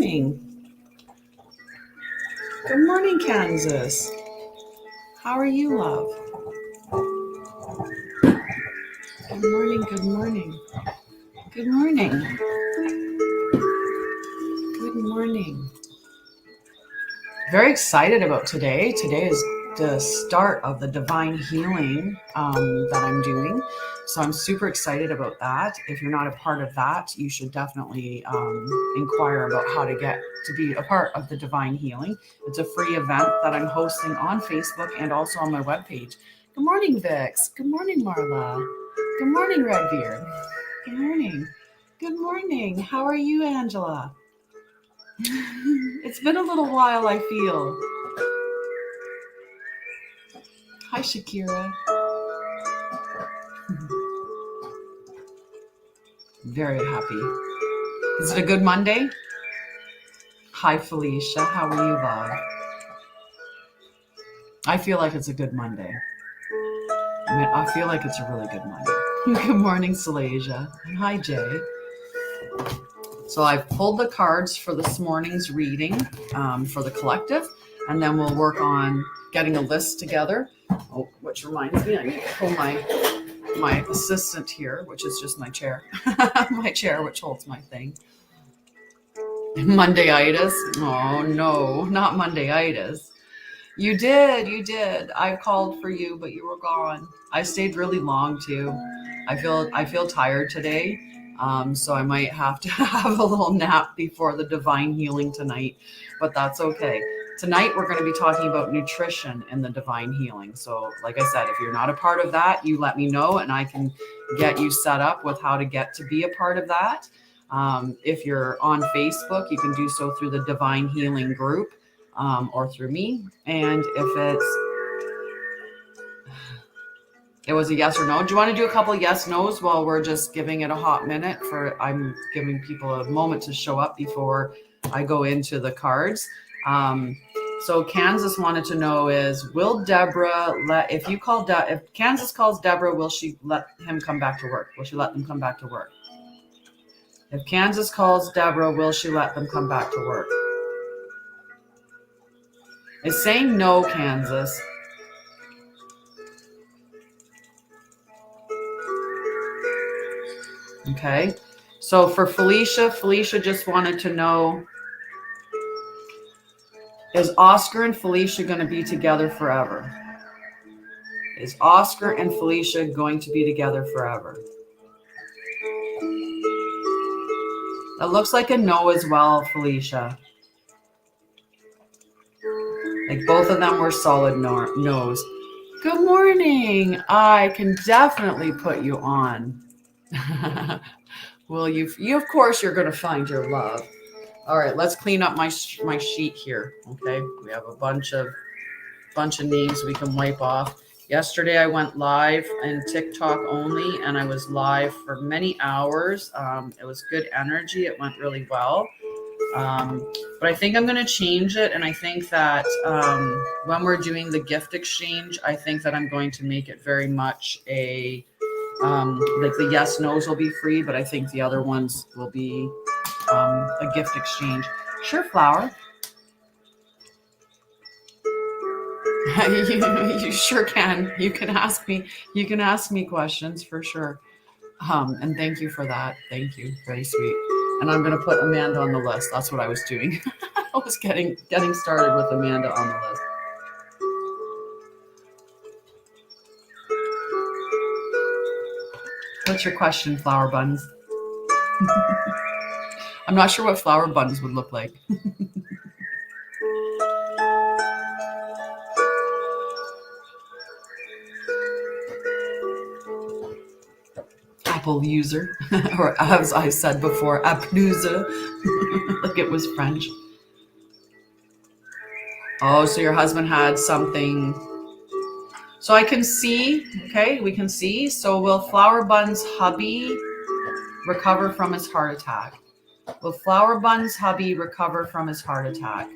morning. Good morning, Kansas. How are you, love? Good morning, good morning. Good morning. Good morning. Very excited about today. Today is the start of the divine healing that I'm doing. So I'm super excited about that. If you're not a part of that, you should definitely inquire about how to get to be a part of the divine healing. It's a free event that I'm hosting on Facebook and also on my webpage. Good morning, Vix. Good morning, Marla. Good morning, Redbeard. Good morning. Good morning. How are you, Angela? It's been a little while, I feel. Hi, Shakira. Very happy. Is it a good Monday? Hi, Felicia. How are you, love? I feel like it's a good Monday. I feel like it's a really good Monday. Good morning, Salasia. And hi, Jay. So I've pulled the cards for this morning's reading for the collective, and then we'll work on getting a list together. Oh, which reminds me, I need to pull my assistant here, which is just my chair. My chair, which holds my thing. Mondayitis? Oh, no, not Mondayitis. You did. I called for you, but you were gone. I stayed really long too. I feel tired today, so I might have to have a little nap before the divine healing tonight, but that's okay. Tonight we're going to be talking about nutrition in the divine healing. So like I said, if you're not a part of that, you let me know and I can get you set up with how to get to be a part of that. If you're on Facebook, you can do so through the Divine Healing group or through me. And if it was a yes or no, do you want to do a couple yes no's while we're just giving it a hot minute? I'm giving people a moment to show up before I go into the cards. So Kansas wanted to know is, will Deborah if Kansas calls Deborah, will she let him come back to work? Will she let them come back to work? If Kansas calls Deborah, will she let them come back to work? It's saying no, Kansas. Okay. So for Felicia just wanted to know, is Oscar and Felicia going to be together forever? Is Oscar and Felicia going to be together forever? That looks like a no as well, Felicia. Like both of them were solid no's. Good morning. I can definitely put you on. Will you? Of course, you're going to find your love. All right, let's clean up my sheet here. Okay, we have a bunch of names we can wipe off. Yesterday, I went live in TikTok only, and I was live for many hours. It was good energy. It went really well. But I think I'm going to change it. And I think that when we're doing the gift exchange, I think that I'm going to make it very much like the yes, no's will be free, but I think the other ones will be a gift exchange. Sure, Flower. You sure can. You can ask me questions for sure. And thank you for that. Thank you. Very sweet. And I'm going to put Amanda on the list. That's what I was doing. I was getting started with Amanda on the list. What's your question, Flower Buns? I'm not sure what Flower Buns would look like. Apple user, or as I said before, Appluser, like it was French. Oh, so your husband had something. So I can see, okay, we can see. So will Flower Bun's hubby recover from his heart attack? Will Flower Bun's hubby recover from his heart attack?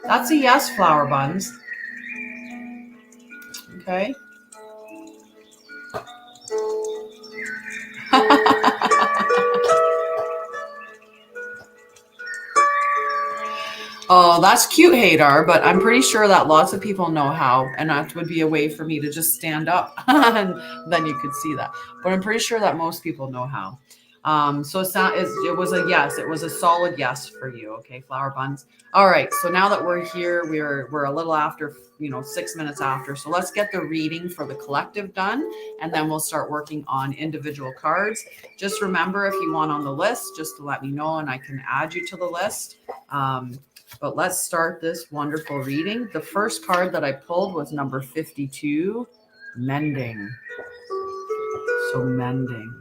That's a yes, Flower Buns. Okay. that's cute, Hadar, but I'm pretty sure that lots of people know how, and that would be a way for me to just stand up and then you could see that. But I'm pretty sure that most people know how. So it was a yes. It was a solid yes for you. Okay, flower buns. All right. So now that we're here, we're a little after, 6 minutes after. So let's get the reading for the collective done, and then we'll start working on individual cards. Just remember, if you want on the list, just to let me know, and I can add you to the list. But let's start this wonderful reading. The first card that I pulled was number 52, mending. So mending.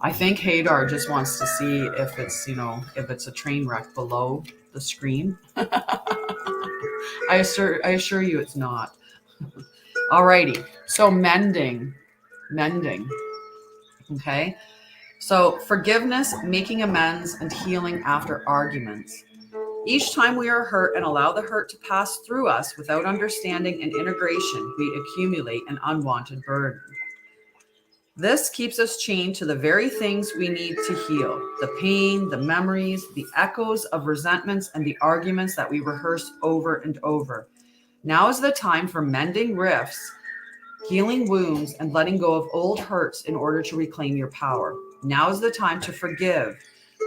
I think Hadar just wants to see if it's a train wreck below the screen. I assure you it's not. Alrighty. So mending. Okay. So forgiveness, making amends, and healing after arguments. Each time we are hurt and allow the hurt to pass through us without understanding and integration, we accumulate an unwanted burden. This keeps us chained to the very things we need to heal: the pain, the memories, the echoes of resentments, and the arguments that we rehearse over and over. Now is the time for mending rifts, healing wounds, and letting go of old hurts in order to reclaim your power. Now is the time to forgive,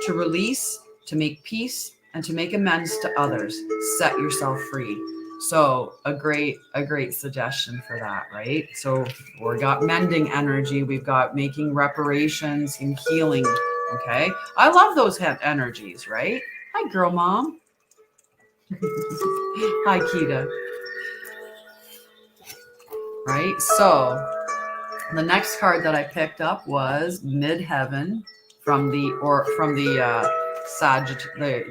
to release, to make peace, and to make amends to others. Set yourself free. So a great suggestion for that, right? So we got mending energy, we've got making reparations and healing. Okay, I love those energies, right? Hi, girl mom. Hi, Kita. Right. So the next card that I picked up was Midheaven from the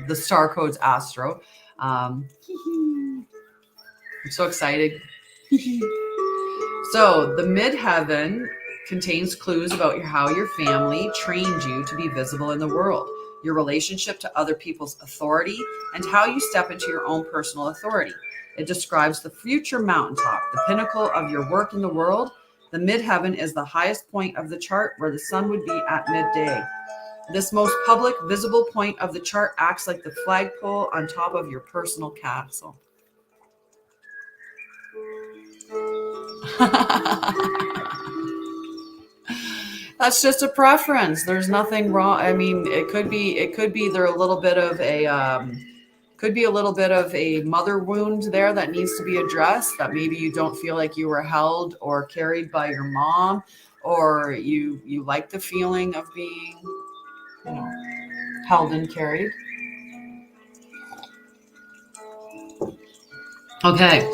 the Star Codes Astro. I'm so excited. So the Midheaven contains clues about how your family trained you to be visible in the world, your relationship to other people's authority, and how you step into your own personal authority. It describes the future mountaintop, the pinnacle of your work in the world. The Midheaven is the highest point of the chart, where the sun would be at midday. This most public, visible point of the chart acts like the flagpole on top of your personal castle. That's just a preference. There's nothing wrong. I mean, it could be there a little bit of a mother wound there that needs to be addressed, that maybe you don't feel like you were held or carried by your mom, or you like the feeling of being, held and carried. Okay.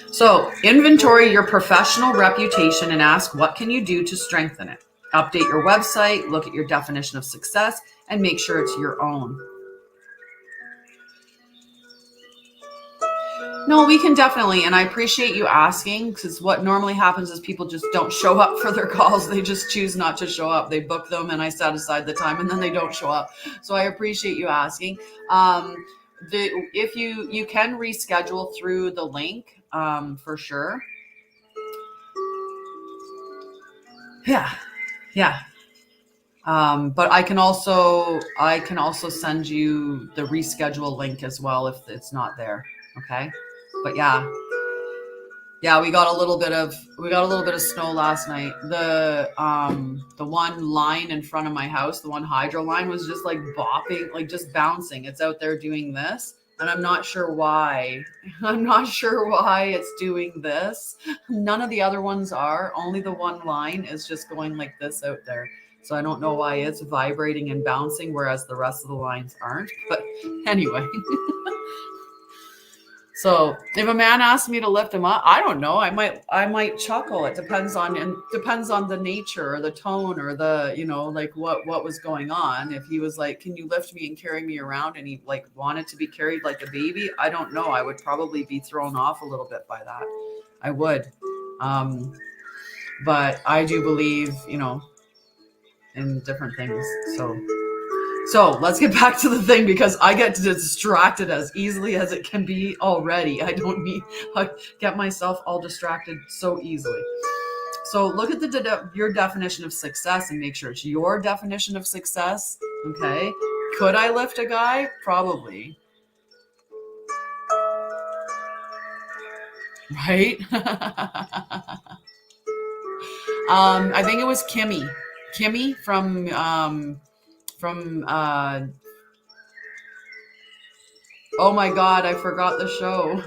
So inventory your professional reputation and ask, what can you do to strengthen it? Update your website, look at your definition of success, and make sure it's your own. No, we can definitely, and I appreciate you asking, because what normally happens is people just don't show up for their calls. They just choose not to show up. They book them and I set aside the time, and then they don't show up. So I appreciate you asking. If you can reschedule through the link, for sure. Yeah. But I can also send you the reschedule link as well if it's not there. Okay. But yeah, we got a little bit of snow last night. The one line in front of my house, the one hydro line, was just like bopping, like just bouncing. It's out there doing this, and I'm not sure why. It's doing this. None of the other ones are. Only the one line is just going like this out there. So I don't know why it's vibrating and bouncing, whereas the rest of the lines aren't. But anyway. So if a man asks me to lift him up, I don't know. I might chuckle. It depends on the nature or the tone or the, like what was going on. If he was like, can you lift me and carry me around? And he like wanted to be carried like a baby, I don't know. I would probably be thrown off a little bit by that. I would. But I do believe, in different things. So let's get back to the thing, because I get distracted as easily as it can be already. I get myself all distracted so easily. So look at your definition of success and make sure it's your definition of success. Okay. Could I lift a guy? Probably. Right? I think it was Kimmy. Kimmy from oh my God, I forgot the show.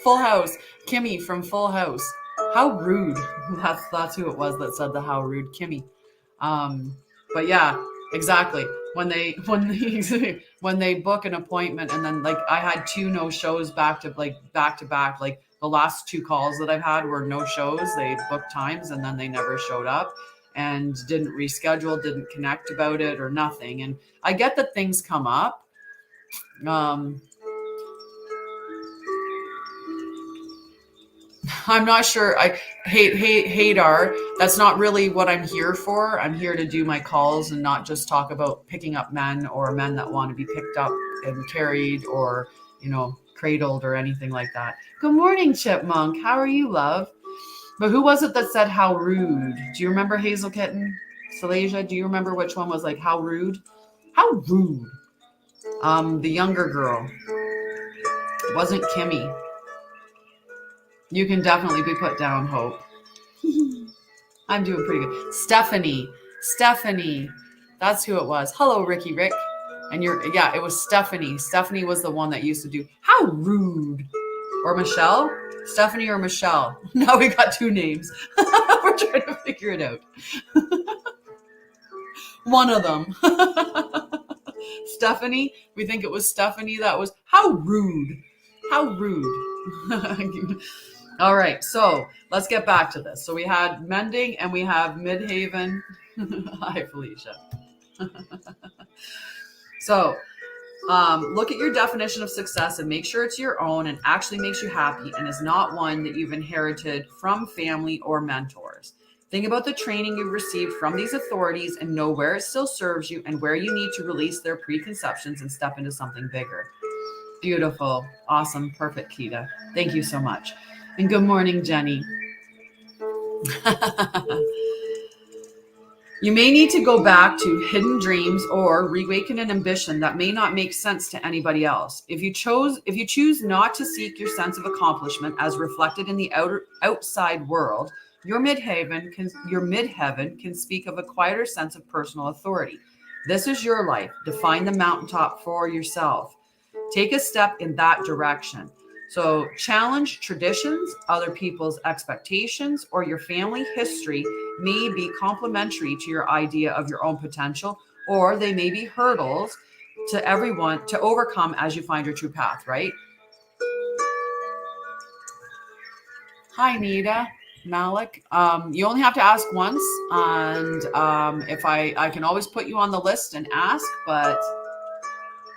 Full House. Kimmy from Full House. How rude. That's who it was that said the how rude, Kimmy. But yeah, exactly. When they when they book an appointment, and then like I had 2 no shows back to back. Like the last 2 calls that I've had were no shows. They booked times and then they never showed up and didn't reschedule, didn't connect about it or nothing. And I get that things come up. I'm not sure. I hate Hadar. That's not really what I'm here for. I'm here to do my calls and not just talk about picking up men or men that want to be picked up and carried or, cradled or anything like that. Good morning, Chipmunk. How are you, love? But who was it that said how rude? Do you remember Hazel Kitten? Salasia, do you remember which one was like how rude? How rude. The younger girl. It wasn't Kimmy. You can definitely be put down, Hope. I'm doing pretty good. Stephanie. That's who it was. Hello, Ricky Rick. And it was Stephanie. Stephanie was the one that used to do, how rude. Or Michelle? Stephanie or Michelle? Now we got 2 names. We're trying to figure it out. One of them. Stephanie. We think it was Stephanie. That was, how rude. How rude. All right, so let's get back to this. So we had Mending and we have Midhaven. Hi, Felicia. So look at your definition of success and make sure it's your own and actually makes you happy and is not one that you've inherited from family or mentors. Think about the training you've received from these authorities and know where it still serves you and where you need to release their preconceptions and step into something bigger. Beautiful. Awesome. Perfect, Kita. Thank you so much. And good morning, Jenny. You may need to go back to hidden dreams or reawaken an ambition that may not make sense to anybody else. If you choose not to seek your sense of accomplishment as reflected in the outside world, your midheaven can speak of a quieter sense of personal authority. This is your life. Define the mountaintop for yourself. Take a step in that direction. So challenge traditions, other people's expectations, or your family history may be complementary to your idea of your own potential, or they may be hurdles to everyone to overcome as you find your true path, right? Hi, Nita, Malik. You only have to ask once, and if I can always put you on the list and ask, but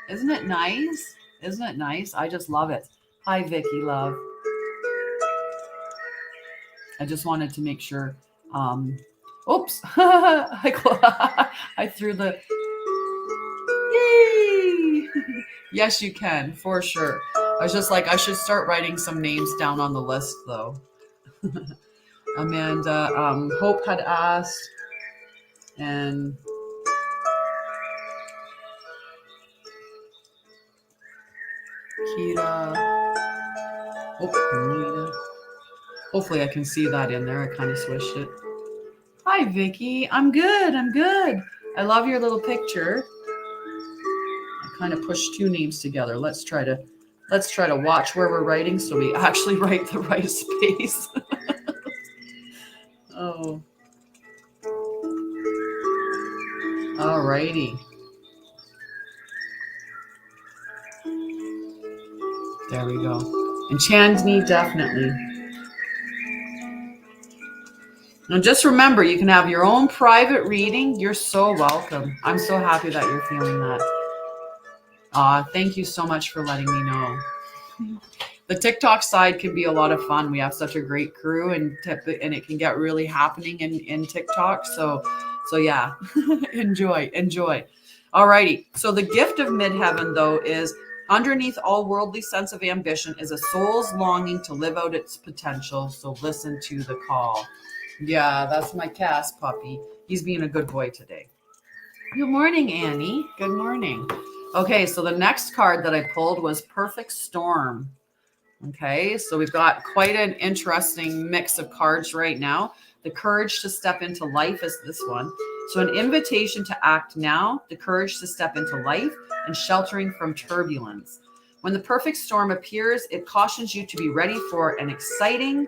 isn't it nice? Isn't it nice? I just love it. Hi, Vicky, love. I just wanted to make sure. Oops. I threw the... Yay! Yes, you can, for sure. I was just like, I should start writing some names down on the list, though. Amanda, Hope had asked, and... Kita... Oh, hopefully I can see that in there. I kind of swished it. Hi, Vicky. I'm good. I love your little picture. I kind of pushed 2 names together. Let's try to watch where we're writing so we actually write the right space. Oh. All righty. There we go. And Chandni, definitely. Now just remember, you can have your own private reading. You're so welcome. I'm so happy that you're feeling that. Thank you so much for letting me know. The TikTok side can be a lot of fun. We have such a great crew and it can get really happening in TikTok. So yeah, enjoy. All righty. So the gift of midheaven, though, is underneath all worldly sense of ambition is a soul's longing to live out its potential. So listen to the call. Yeah, that's my Cass puppy. He's being a good boy today. Good morning, Annie. Good morning. Okay, so the next card that I pulled was Perfect Storm. Okay, so we've got quite an interesting mix of cards right now. The courage to step into life is this one. So an invitation to act now, the courage to step into life, and sheltering from turbulence. When the perfect storm appears, it cautions you to be ready for an exciting,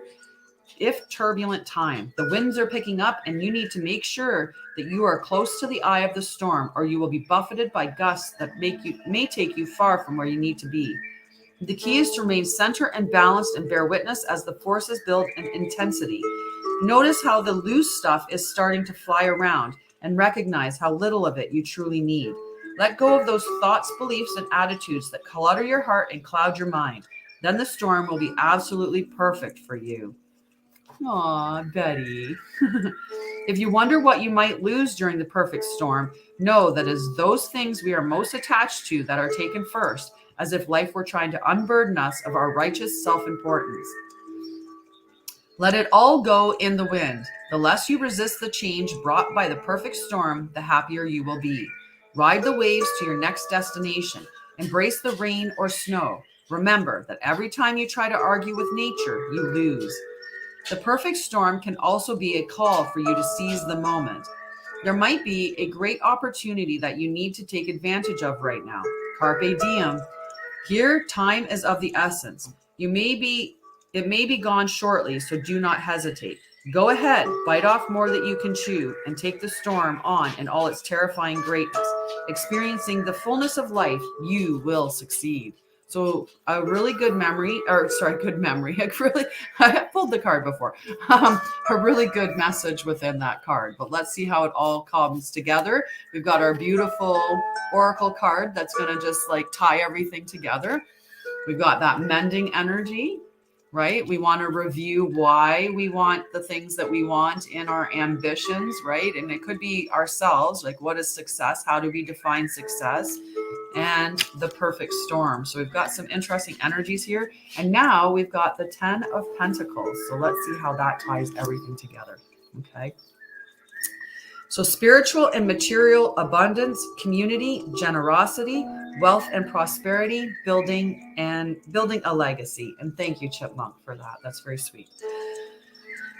if turbulent time. The winds are picking up, and you need to make sure that you are close to the eye of the storm, or you will be buffeted by gusts that may take you far from where you need to be. The key is to remain centered and balanced and bear witness as the forces build in intensity. Notice how the loose stuff is starting to fly around, and recognize how little of it you truly need. Let go of those thoughts, beliefs, and attitudes that clutter your heart and cloud your mind. Then the storm will be absolutely perfect for you. Aw, Betty. If you wonder what you might lose during the perfect storm, know that it's those things we are most attached to that are taken first, as if life were trying to unburden us of our righteous self-importance. Let it all go in the wind. The less you resist the change brought by the perfect storm, the happier you will be. Ride the waves to your next destination. Embrace the rain or snow. Remember that every time you try to argue with nature, you lose. The perfect storm can also be a call for you to seize the moment. There might be a great opportunity that you need to take advantage of right now. Carpe diem. Here, time is of the essence. It may be gone shortly, so do not hesitate. Go ahead, bite off more that you can chew, and take the storm on in all its terrifying greatness. Experiencing the fullness of life, you will succeed. So a really good memory, good memory. I pulled the card before. A really good message within that card. But let's see how it all comes together. We've got our beautiful oracle card that's going to just like tie everything together. We've got that mending energy, right? We want to review why we want the things that we want in our ambitions, right? And it could be ourselves, like what is success? How do we define success? And the perfect storm. So we've got some interesting energies here. And now we've got the 10 of Pentacles. So let's see how that ties everything together. Okay. So spiritual and material abundance, community, generosity, wealth and prosperity, building a legacy. And thank you, Chipmunk, for that. That's very sweet.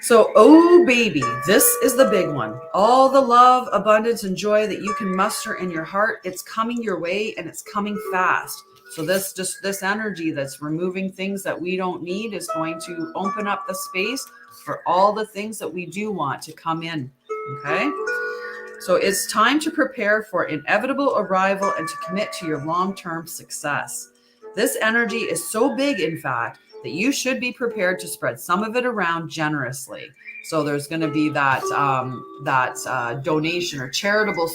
So, oh baby, this is the big one. All the love, abundance, and joy that you can muster in your heart, it's coming your way, and it's coming fast. So this energy that's removing things that we don't need is going to open up the space for all the things that we do want to come in. Okay. So it's time to prepare for inevitable arrival and to commit to your long-term success. This energy is so big, in fact, that you should be prepared to spread some of it around generously. So there's going to be that donation or charitable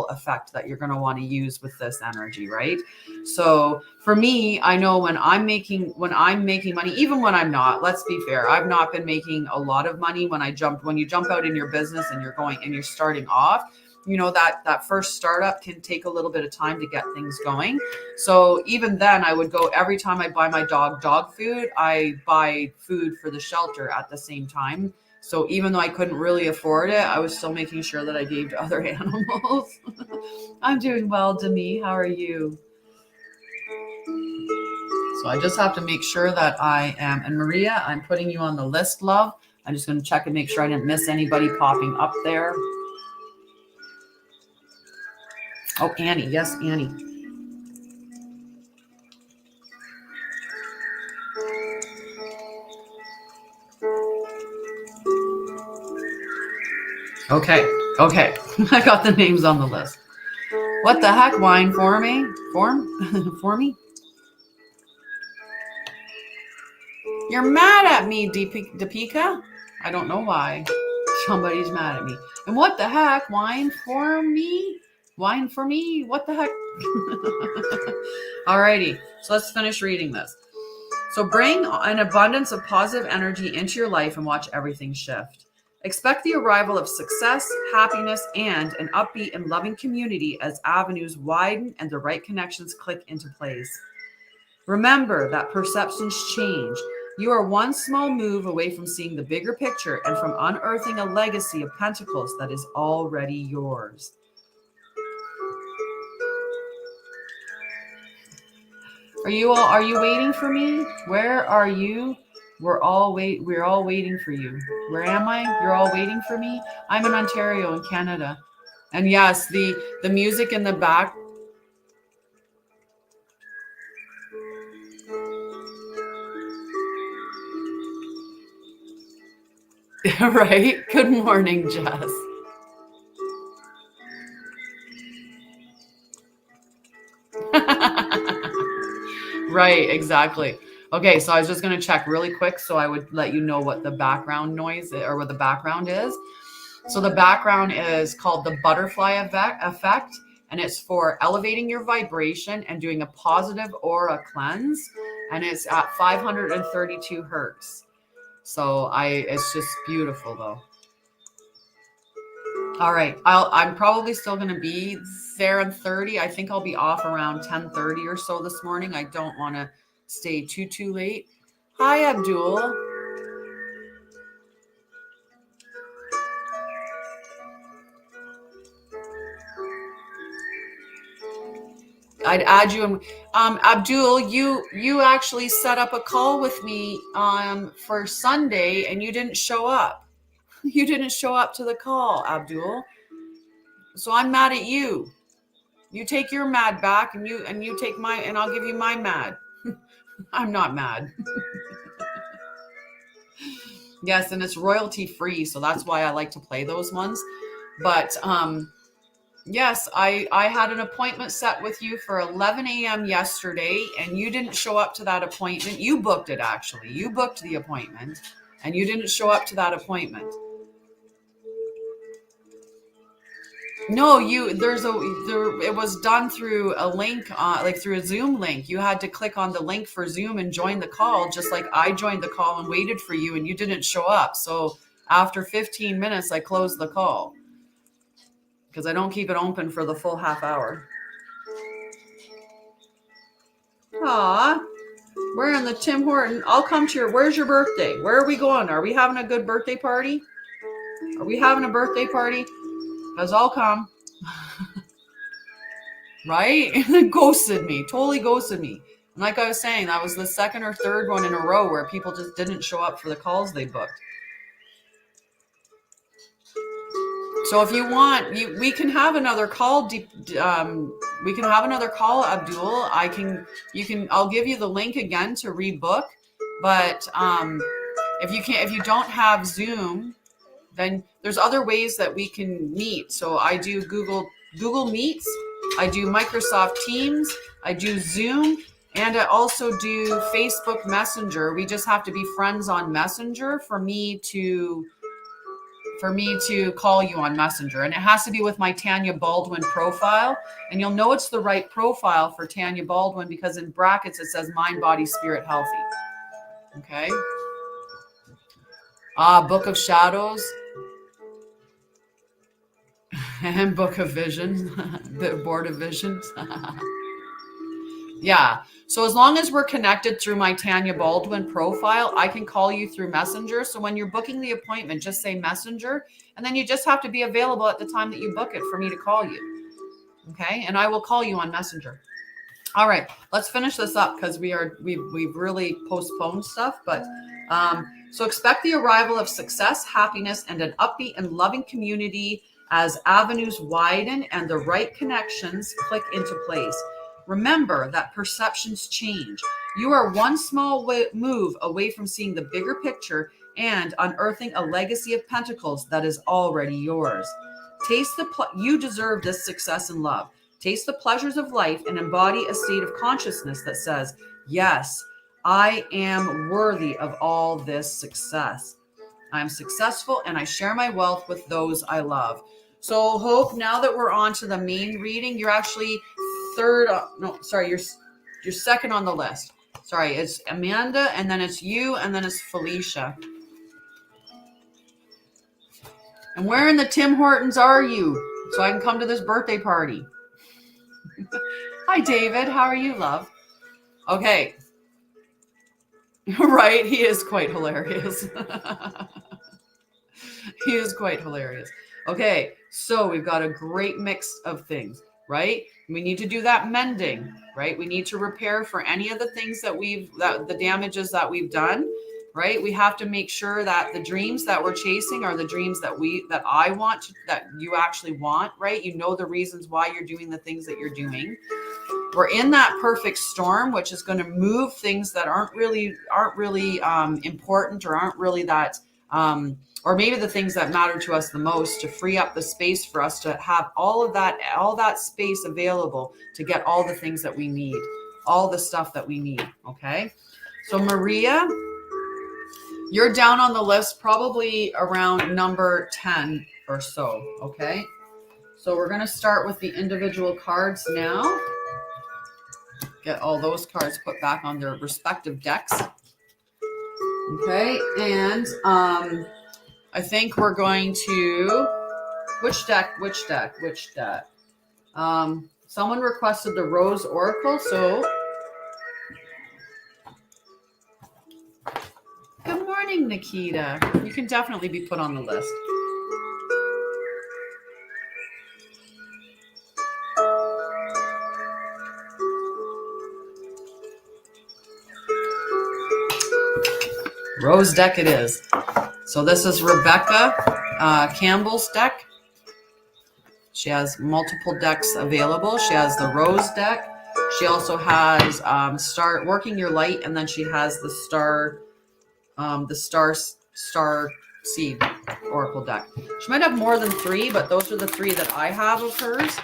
effect that you're going to want to use with this energy, right? So for me, I know when I'm making money, even when I'm not, let's be fair, I've not been making a lot of money when you jump out in your business and you're starting off. You know, that first startup can take a little bit of time to get things going. So even then I would go, every time I buy my dog food, I buy food for the shelter at the same time. So even though I couldn't really afford it, I was still making sure that I gave to other animals. I'm doing well, Demi. How are you? So I just have to make sure that I am, and Maria, I'm putting you on the list, love. I'm just going to check and make sure I didn't miss anybody popping up there. Oh, Annie. Yes, Annie. Okay. I got the names on the list. What the heck? Wine for me? For me? You're mad at me, Deepika? I don't know why. Somebody's mad at me. And what the heck? Wine for me? Wine for me? What the heck? Alrighty. So let's finish reading this. So bring an abundance of positive energy into your life and watch everything shift. Expect the arrival of success, happiness, and an upbeat and loving community as avenues widen and the right connections click into place. Remember that perceptions change. You are one small move away from seeing the bigger picture and from unearthing a legacy of pentacles that is already yours. Are you waiting for me? Where are you? We're all waiting for you. Where am I? You're all waiting for me? I'm in Ontario in Canada. And yes, the music in the back. Right? Good morning, Jess. Right, exactly. Okay, so I was just going to check really quick so I would let you know what the background noise or what the background is. So the background is called the butterfly effect, and it's for elevating your vibration and doing a positive aura cleanse, and it's at 532 hertz. So it's just beautiful though. All right, I'm probably still going to be there in 30. I think I'll be off around 10:30 or so this morning. I don't want to stay too late. Hi, Abdul. I'd add you. Abdul, you actually set up a call with me for Sunday, and you didn't show up. You didn't show up to the call, Abdul. So I'm mad at you. You take your mad back, and you take my, and I'll give you my mad. I'm not mad. Yes, and it's royalty free, so that's why I like to play those ones. But yes, I had an appointment set with you for 11 a.m. yesterday, and you didn't show up to that appointment. You booked it, actually. You booked the appointment, and you didn't show up to that appointment. No, it was done through a link, like through a Zoom link. You had to click on the link for Zoom and join the call, just like I joined the call and waited for you, and you didn't show up. So after 15 minutes, I closed the call because I don't keep it open for the full half hour. Aw, we're in the Tim Horton. I'll come to where's your birthday? Where are we going? Are we having a good birthday party? Are we having a birthday party? Because I'll come. Right? Ghosted me. Totally ghosted me. And like I was saying, that was the second or third one in a row where people just didn't show up for the calls they booked. So if you want, we can have another call. We can have another call, Abdul. I'll give you the link again to rebook. But if you don't have Zoom, then there's other ways that we can meet. So I do Google Meets, I do Microsoft Teams, I do Zoom, and I also do Facebook Messenger. We just have to be friends on Messenger for me to call you on Messenger. And it has to be with my Tanya Baldwin profile. And you'll know it's the right profile for Tanya Baldwin because in brackets it says mind, body, spirit, healthy. Okay. Book of Shadows. And Book of Vision. The Board of Visions. Yeah. So as long as we're connected through my Tanya Baldwin profile, I can call you through Messenger. So when you're booking the appointment, just say Messenger, and then you just have to be available at the time that you book it for me to call you. Okay. And I will call you on Messenger. All right, let's finish this up because we've really postponed stuff. But so expect the arrival of success, happiness, and an upbeat and loving community as avenues widen and the right connections click into place. Remember that perceptions change. You are one small move away from seeing the bigger picture and unearthing a legacy of pentacles that is already yours. You deserve this success and love. Taste the pleasures of life and embody a state of consciousness that says, yes, I am worthy of all this success. I am successful and I share my wealth with those I love. So Hope, now that we're on to the main reading, you're actually you're second on the list. Sorry, it's Amanda, and then it's you, and then it's Felicia. And where in the Tim Hortons are you? So I can come to this birthday party. Hi, David. How are you, love? Okay. Right. He is quite hilarious. He is quite hilarious. Okay. So we've got a great mix of things. right? We need to do that mending, right? We need to repair for any of the things that the damages that we've done, right? We have to make sure that the dreams that we're chasing are the dreams that I want, that you actually want, right? You know the reasons why you're doing the things that you're doing. We're in that perfect storm, which is going to move things that aren't really important, or aren't really that, or maybe the things that matter to us the most, to free up the space for us to have all that space available to get all the things that we need, all the stuff that we need. Okay. So Maria, you're down on the list, probably around number 10 or so. Okay. So we're going to start with the individual cards now. Get all those cards put back on their respective decks. Okay. And, I think we're going to, which deck? Someone requested the Rose Oracle, so good morning, Nikita. You can definitely be put on the list. Rose deck it is. So this is Rebecca Campbell's deck. She has multiple decks available. She has the Rose deck. She also has Start Working Your Light, and then she has the Star Seed Oracle deck. She might have more than 3, but those are the 3 that I have of hers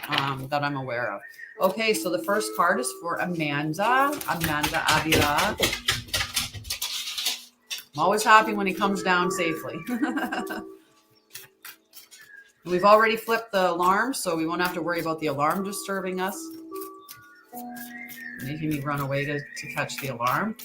that I'm aware of. Okay, so the first card is for Amanda Avila. I'm always happy when he comes down safely. We've already flipped the alarm, so we won't have to worry about the alarm disturbing us, making me run away to catch the alarm.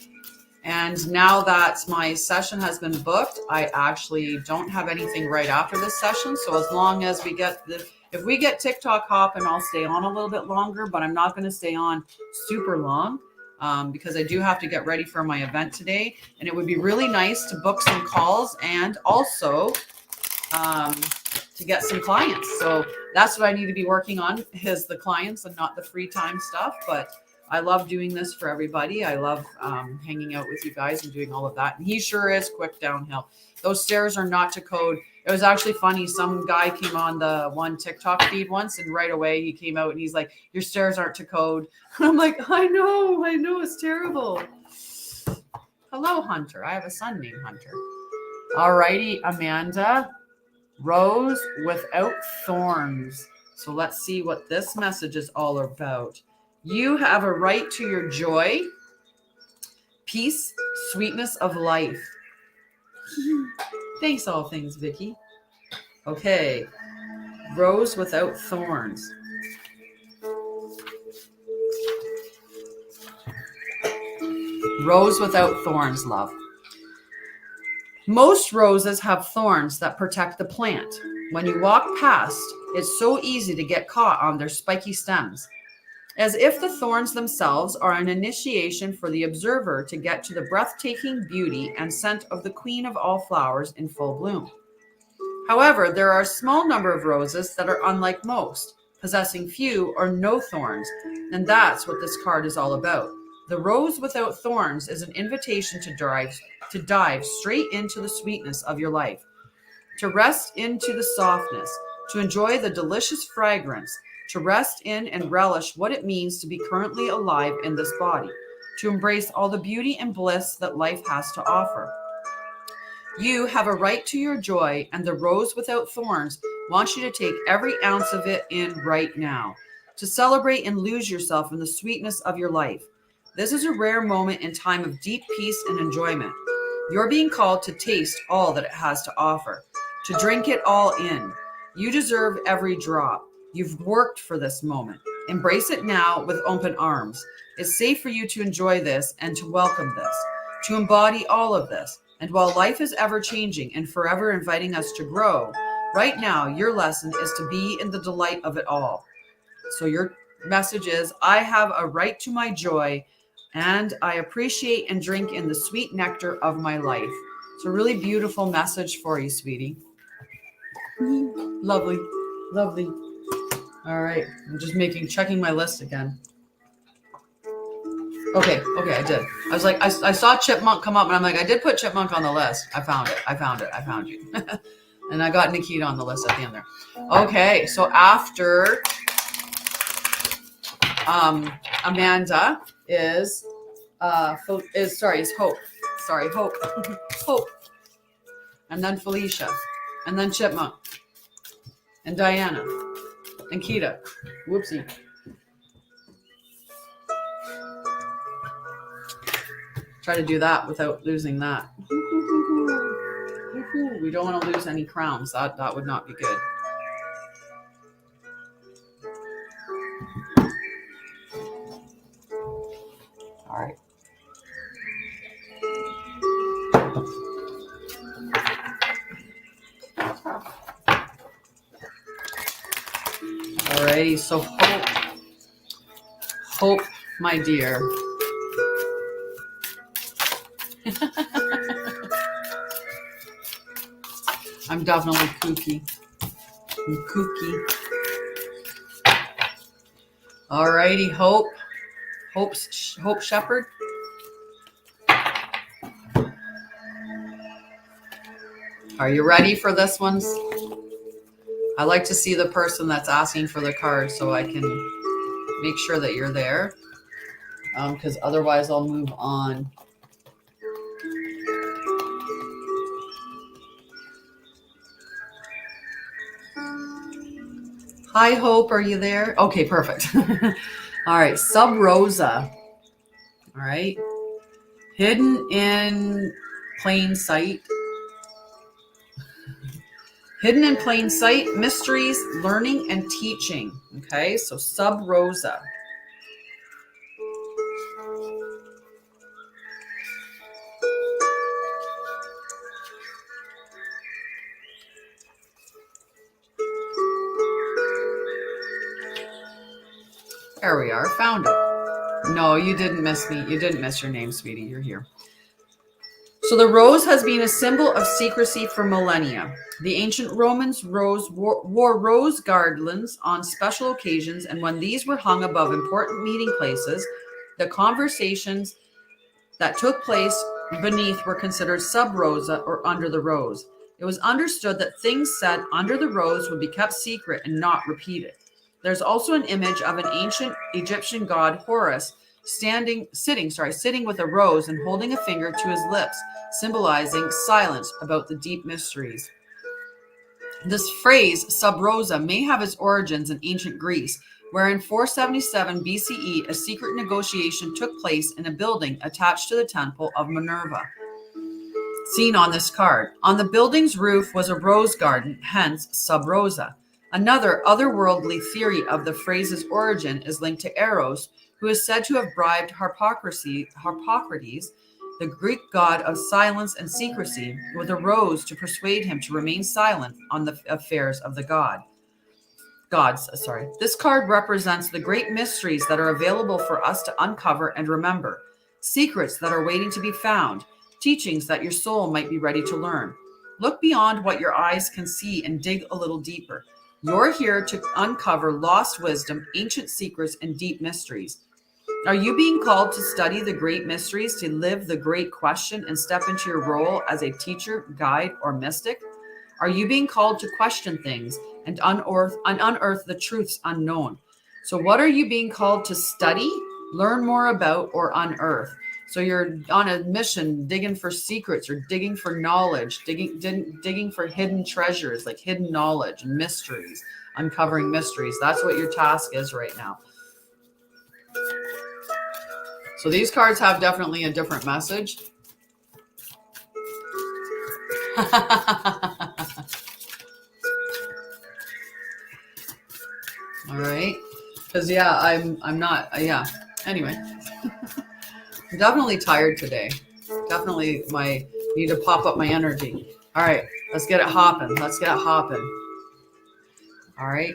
And now that my session has been booked, I actually don't have anything right after this session. So as long as we get if we get TikTok hopping, I'll stay on a little bit longer, but I'm not going to stay on super long. Because I do have to get ready for my event today, and it would be really nice to book some calls and also to get some clients. So that's what I need to be working on, is the clients and not the free time stuff. But I love doing this for everybody. I love hanging out with you guys and doing all of that. And he sure is quick downhill. Those stairs are not to code. It was actually funny. Some guy came on the one TikTok feed once, and right away he came out and he's like, your stairs aren't to code. And I'm like, I know, it's terrible. Hello, Hunter. I have a son named Hunter. All righty, Amanda. Rose without thorns. So let's see what this message is all about. You have a right to your joy, peace, sweetness of life. Thanks, all things, Vicky. Okay. Rose without thorns. Rose without thorns, love. Most roses have thorns that protect the plant. When you walk past, it's so easy to get caught on their spiky stems, as if the thorns themselves are an initiation for the observer to get to the breathtaking beauty and scent of the queen of all flowers in full bloom. However, there are a small number of roses that are unlike most, possessing few or no thorns, and that's what this card is all about. The rose without thorns is an invitation to dive straight into the sweetness of your life, to rest into the softness, to enjoy the delicious fragrance, to rest in and relish what it means to be currently alive in this body, to embrace all the beauty and bliss that life has to offer. You have a right to your joy, and the rose without thorns wants you to take every ounce of it in right now, to celebrate and lose yourself in the sweetness of your life. This is a rare moment in time of deep peace and enjoyment. You're being called to taste all that it has to offer, to drink it all in. You deserve every drop. You've worked for this moment. Embrace it now with open arms. It's safe for you to enjoy this and to welcome this, to embody all of this. And while life is ever changing and forever inviting us to grow, right now your lesson is to be in the delight of it all. So your message is, I have a right to my joy, and I appreciate and drink in the sweet nectar of my life. It's a really beautiful message for you, sweetie. Lovely, lovely. All right. I'm just checking my list again. Okay, I did. I was like, I saw Chipmunk come up, and I'm like, I did put Chipmunk on the list. I found it. I found you. And I got Nikita on the list at the end there. Okay, so after Amanda is Hope. Sorry, Hope. Hope. And then Felicia. And then Chipmunk. And Diana. And Kita. Whoopsie. Try to do that without losing that. We don't want to lose any crowns. That would not be good. All right. Alrighty, so Hope, my dear. I'm definitely kooky. I'm kooky. Alrighty, Hope Shepherd. Are you ready for this one? I like to see the person that's asking for the card so I can make sure that you're there. Because otherwise I'll move on. Hi, Hope. Are you there? Okay, perfect. All right. Sub Rosa. All right. Hidden in plain sight. Hidden in plain sight, mysteries, learning, and teaching. Okay, so Sub Rosa. There we are. Found it. No, you didn't miss me. You didn't miss your name, sweetie. You're here. So the rose has been a symbol of secrecy for millennia. The ancient Romans wore rose garlands on special occasions, and when these were hung above important meeting places, the conversations that took place beneath were considered sub rosa, or under the rose. It was understood that things said under the rose would be kept secret and not repeated. There's also an image of an ancient Egyptian god Horus sitting with a rose and holding a finger to his lips, symbolizing silence about the deep mysteries. This phrase, sub rosa, may have its origins in ancient Greece, where in 477 BCE, a secret negotiation took place in a building attached to the temple of Minerva, seen on this card. On the building's roof was a rose garden, hence sub rosa. Another otherworldly theory of the phrase's origin is linked to Eros, who is said to have bribed Harpocrates, the Greek god of silence and secrecy, with a rose to persuade him to remain silent on the affairs of the gods. This card represents the great mysteries that are available for us to uncover and remember, secrets that are waiting to be found, teachings that your soul might be ready to learn. Look beyond what your eyes can see and dig a little deeper. You're here to uncover lost wisdom, ancient secrets, and deep mysteries. Are you being called to study the great mysteries, to live the great question, and step into your role as a teacher, guide, or mystic? Are you being called to question things and unearth the truths unknown? So what are you being called to study, learn more about, or unearth? So you're on a mission, digging for secrets or digging for knowledge, digging for hidden treasures, like hidden knowledge and mysteries, uncovering mysteries. That's what your task is right now. So these cards have definitely a different message. All right. Because, yeah, I'm not, Anyway. I'm definitely tired today. Definitely need to pop up my energy. All right, let's get it hopping. All right.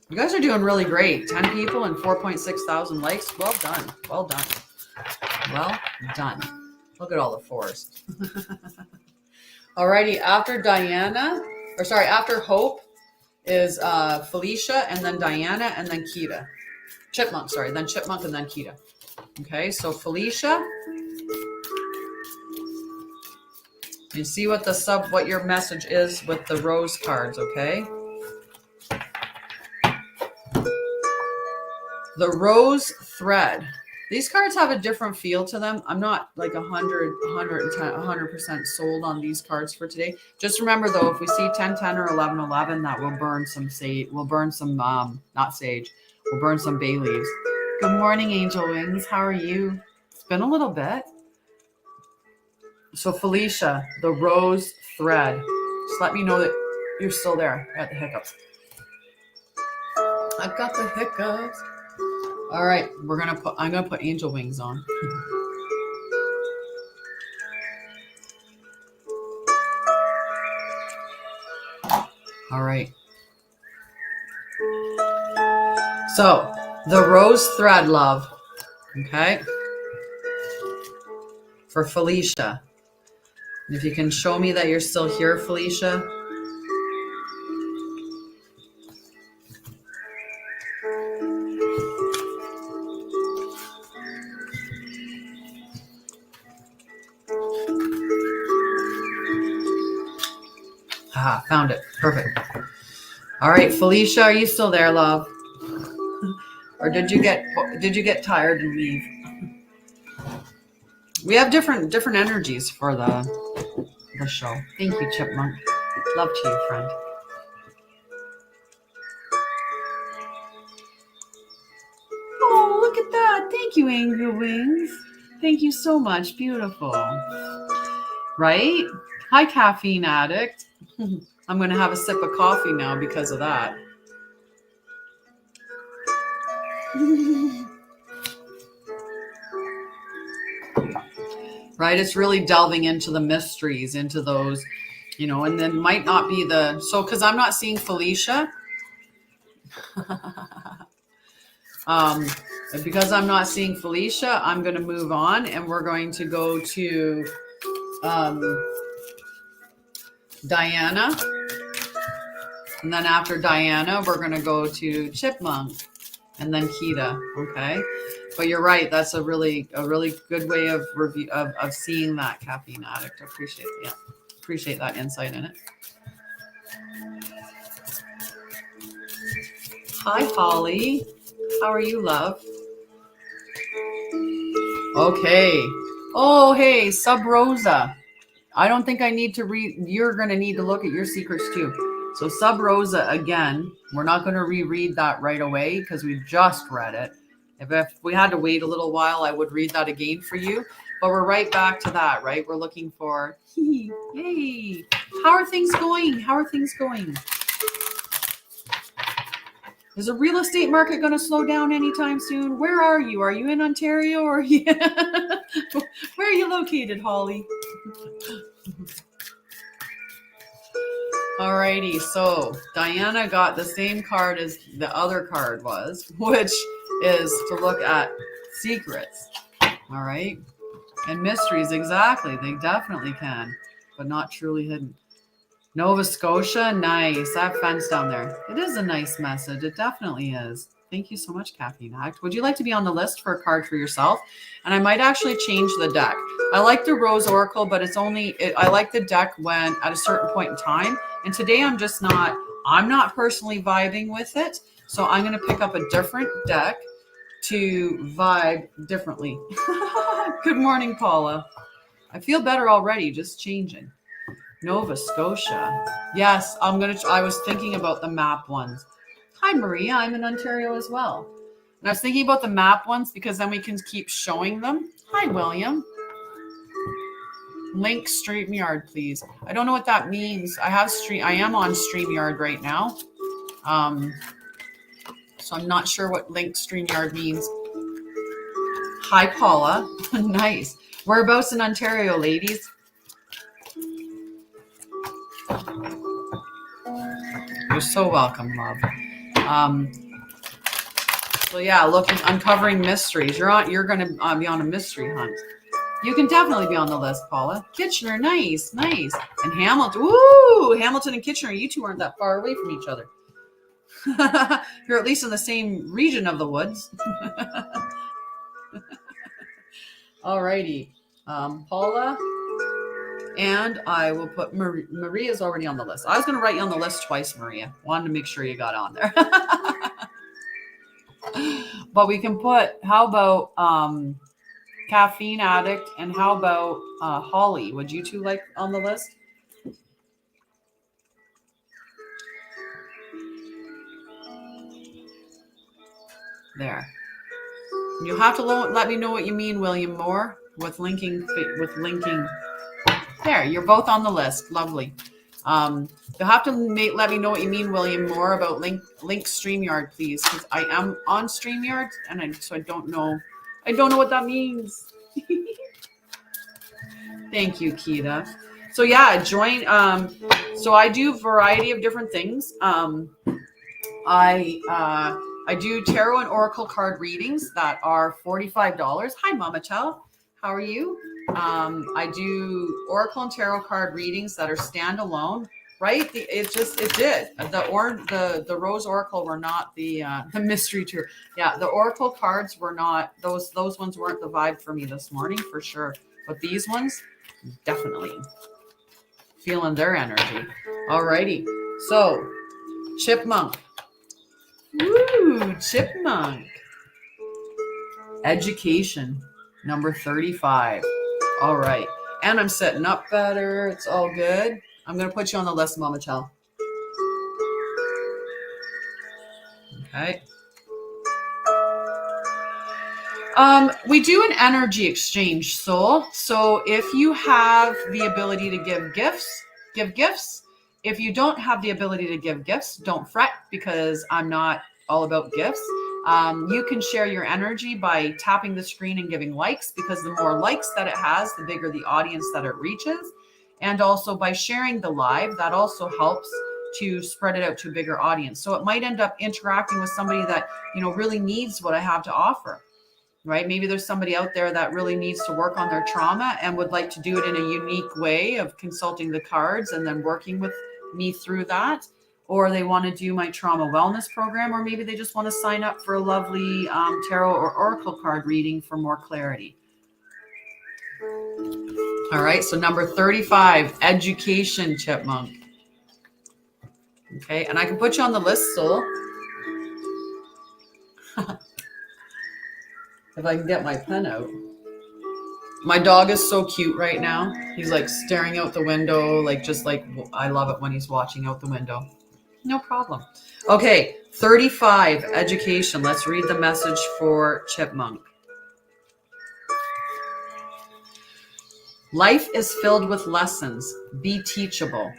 You guys are doing really great. 10 people and 4.6 thousand likes. Well done. Look at all the fours. All righty, after Hope is Felicia, and then Diana, and then Kita. Chipmunk, sorry, then Chipmunk, and then Kita. Okay, so Felicia. You see what your message is with the rose cards, okay? The rose thread. These cards have a different feel to them. I'm not like 100% sold on these cards for today. Just remember though, if we see 10-10 or 11-11, that will burn some sage. We'll burn some, not sage. We'll burn some bay leaves. Good morning, Angel Wings. How are you? It's been a little bit. So Felicia, the rose thread. Just let me know that you're still there. I got the hiccups. I've got the hiccups. All right, I'm gonna put angel wings on. All right. So the rose thread, love. Okay. For Felicia. If you can show me that you're still here, Felicia. Ah, found it. Perfect. All right, Felicia, are you still there, love? Or did you get tired and leave? We have different energies for the show. Thank you, Chipmunk. Love to you, friend. Oh, look at that. Thank you, Angel Wings. Thank you so much. Beautiful. Right? Hi, caffeine addict. I'm going to have a sip of coffee now because of that. Right? It's really delving into the mysteries, into those, and then might not be because I'm not seeing Felicia. Because I'm not seeing Felicia, I'm going to move on and we're going to go to Diana. And then after Diana, we're going to go to Chipmunk and then Kita. Okay. But you're right. That's a really good way of seeing that, caffeine addict. I appreciate that insight in it. Hi, Holly. How are you, love? Okay. Oh, hey, Sub Rosa. I don't think I need to read. You're going to need to look at your secrets too. So Sub Rosa, again, we're not going to reread that right away because we just read it. If we had to wait a little while, I would read that again for you. But we're right back to that, right? We're looking for, hey, how are things going? How are things going? Is the real estate market going to slow down anytime soon? Where are you? Are you in Ontario or where are you located, Holly? Alrighty, so Diana got the same card as the other card was, which is to look at secrets. All right, and mysteries. Exactly, they definitely can, but not truly hidden. Nova Scotia, nice. That fence down there. It is a nice message. It definitely is. Thank you so much, Caffeine Act. Would you like to be on the list for a card for yourself? And I might actually change the deck. I like the Rose Oracle, but I like the deck when at a certain point in time. And today I'm not personally vibing with it. So I'm going to pick up a different deck to vibe differently. Good morning, Paula. I feel better already, just changing. Nova Scotia. Yes, I was thinking about the map ones. Hi, Maria. I'm in Ontario as well. And I was thinking about the map ones because then we can keep showing them. Hi, William. Link StreamYard, please. I don't know what that means. I am on StreamYard right now. So I'm not sure what link StreamYard means. Hi, Paula. Nice. Whereabouts in Ontario, ladies? You're so welcome, love. So yeah, uncovering mysteries. You're going to be on a mystery hunt. You can definitely be on the list, Paula. Kitchener, nice. And Hamilton. Woo! Hamilton and Kitchener, you two aren't that far away from each other. You're at least in the same region of the woods. Alrighty. Paula. And I will put Maria's already on the list. I was going to write you on the list twice, Maria. Wanted to make sure you got on there. But we can put, how about caffeine addict, and how about Holly? Would you two like on the list? There. You'll have to let me know what you mean, William Moore, with linking. There, you're both on the list. Lovely. You'll have to let me know what you mean, William Moore, about link StreamYard, please, because I am on StreamYard, and I don't know what that means. Thank you, Keita. So yeah, join. So I do a variety of different things. I do tarot and oracle card readings that are $45. Hi, Mama Chow. How are you? I do oracle and tarot card readings that are standalone. Right? It did. The Rose Oracle were not the mystery tour. Yeah, the Oracle cards were not those ones weren't the vibe for me this morning for sure. But these ones, definitely feeling their energy. Alrighty. So, Chipmunk. Woo, Chipmunk. Education, number 35. All right. And I'm setting up better. It's all good. I'm going to put you on the list, Mama Chell. Okay. We do an energy exchange, soul. So if you have the ability to give gifts, give gifts. If you don't have the ability to give gifts, don't fret, because I'm not all about gifts. You can share your energy by tapping the screen and giving likes, because the more likes that it has, the bigger the audience that it reaches. And also by sharing the live, that also helps to spread it out to a bigger audience. So it might end up interacting with somebody that, really needs what I have to offer, right? Maybe there's somebody out there that really needs to work on their trauma and would like to do it in a unique way of consulting the cards and then working with me through that. Or they want to do my trauma wellness program, or maybe they just want to sign up for a lovely tarot or oracle card reading for more clarity. All right, so number 35, education, Chipmunk. Okay, and I can put you on the list, soul. If I can get my pen out. My dog is so cute right now. He's like staring out the window, I love it when he's watching out the window. No problem. Okay, 35, education. Let's read the message for Chipmunk. Life is filled with lessons. Be teachable.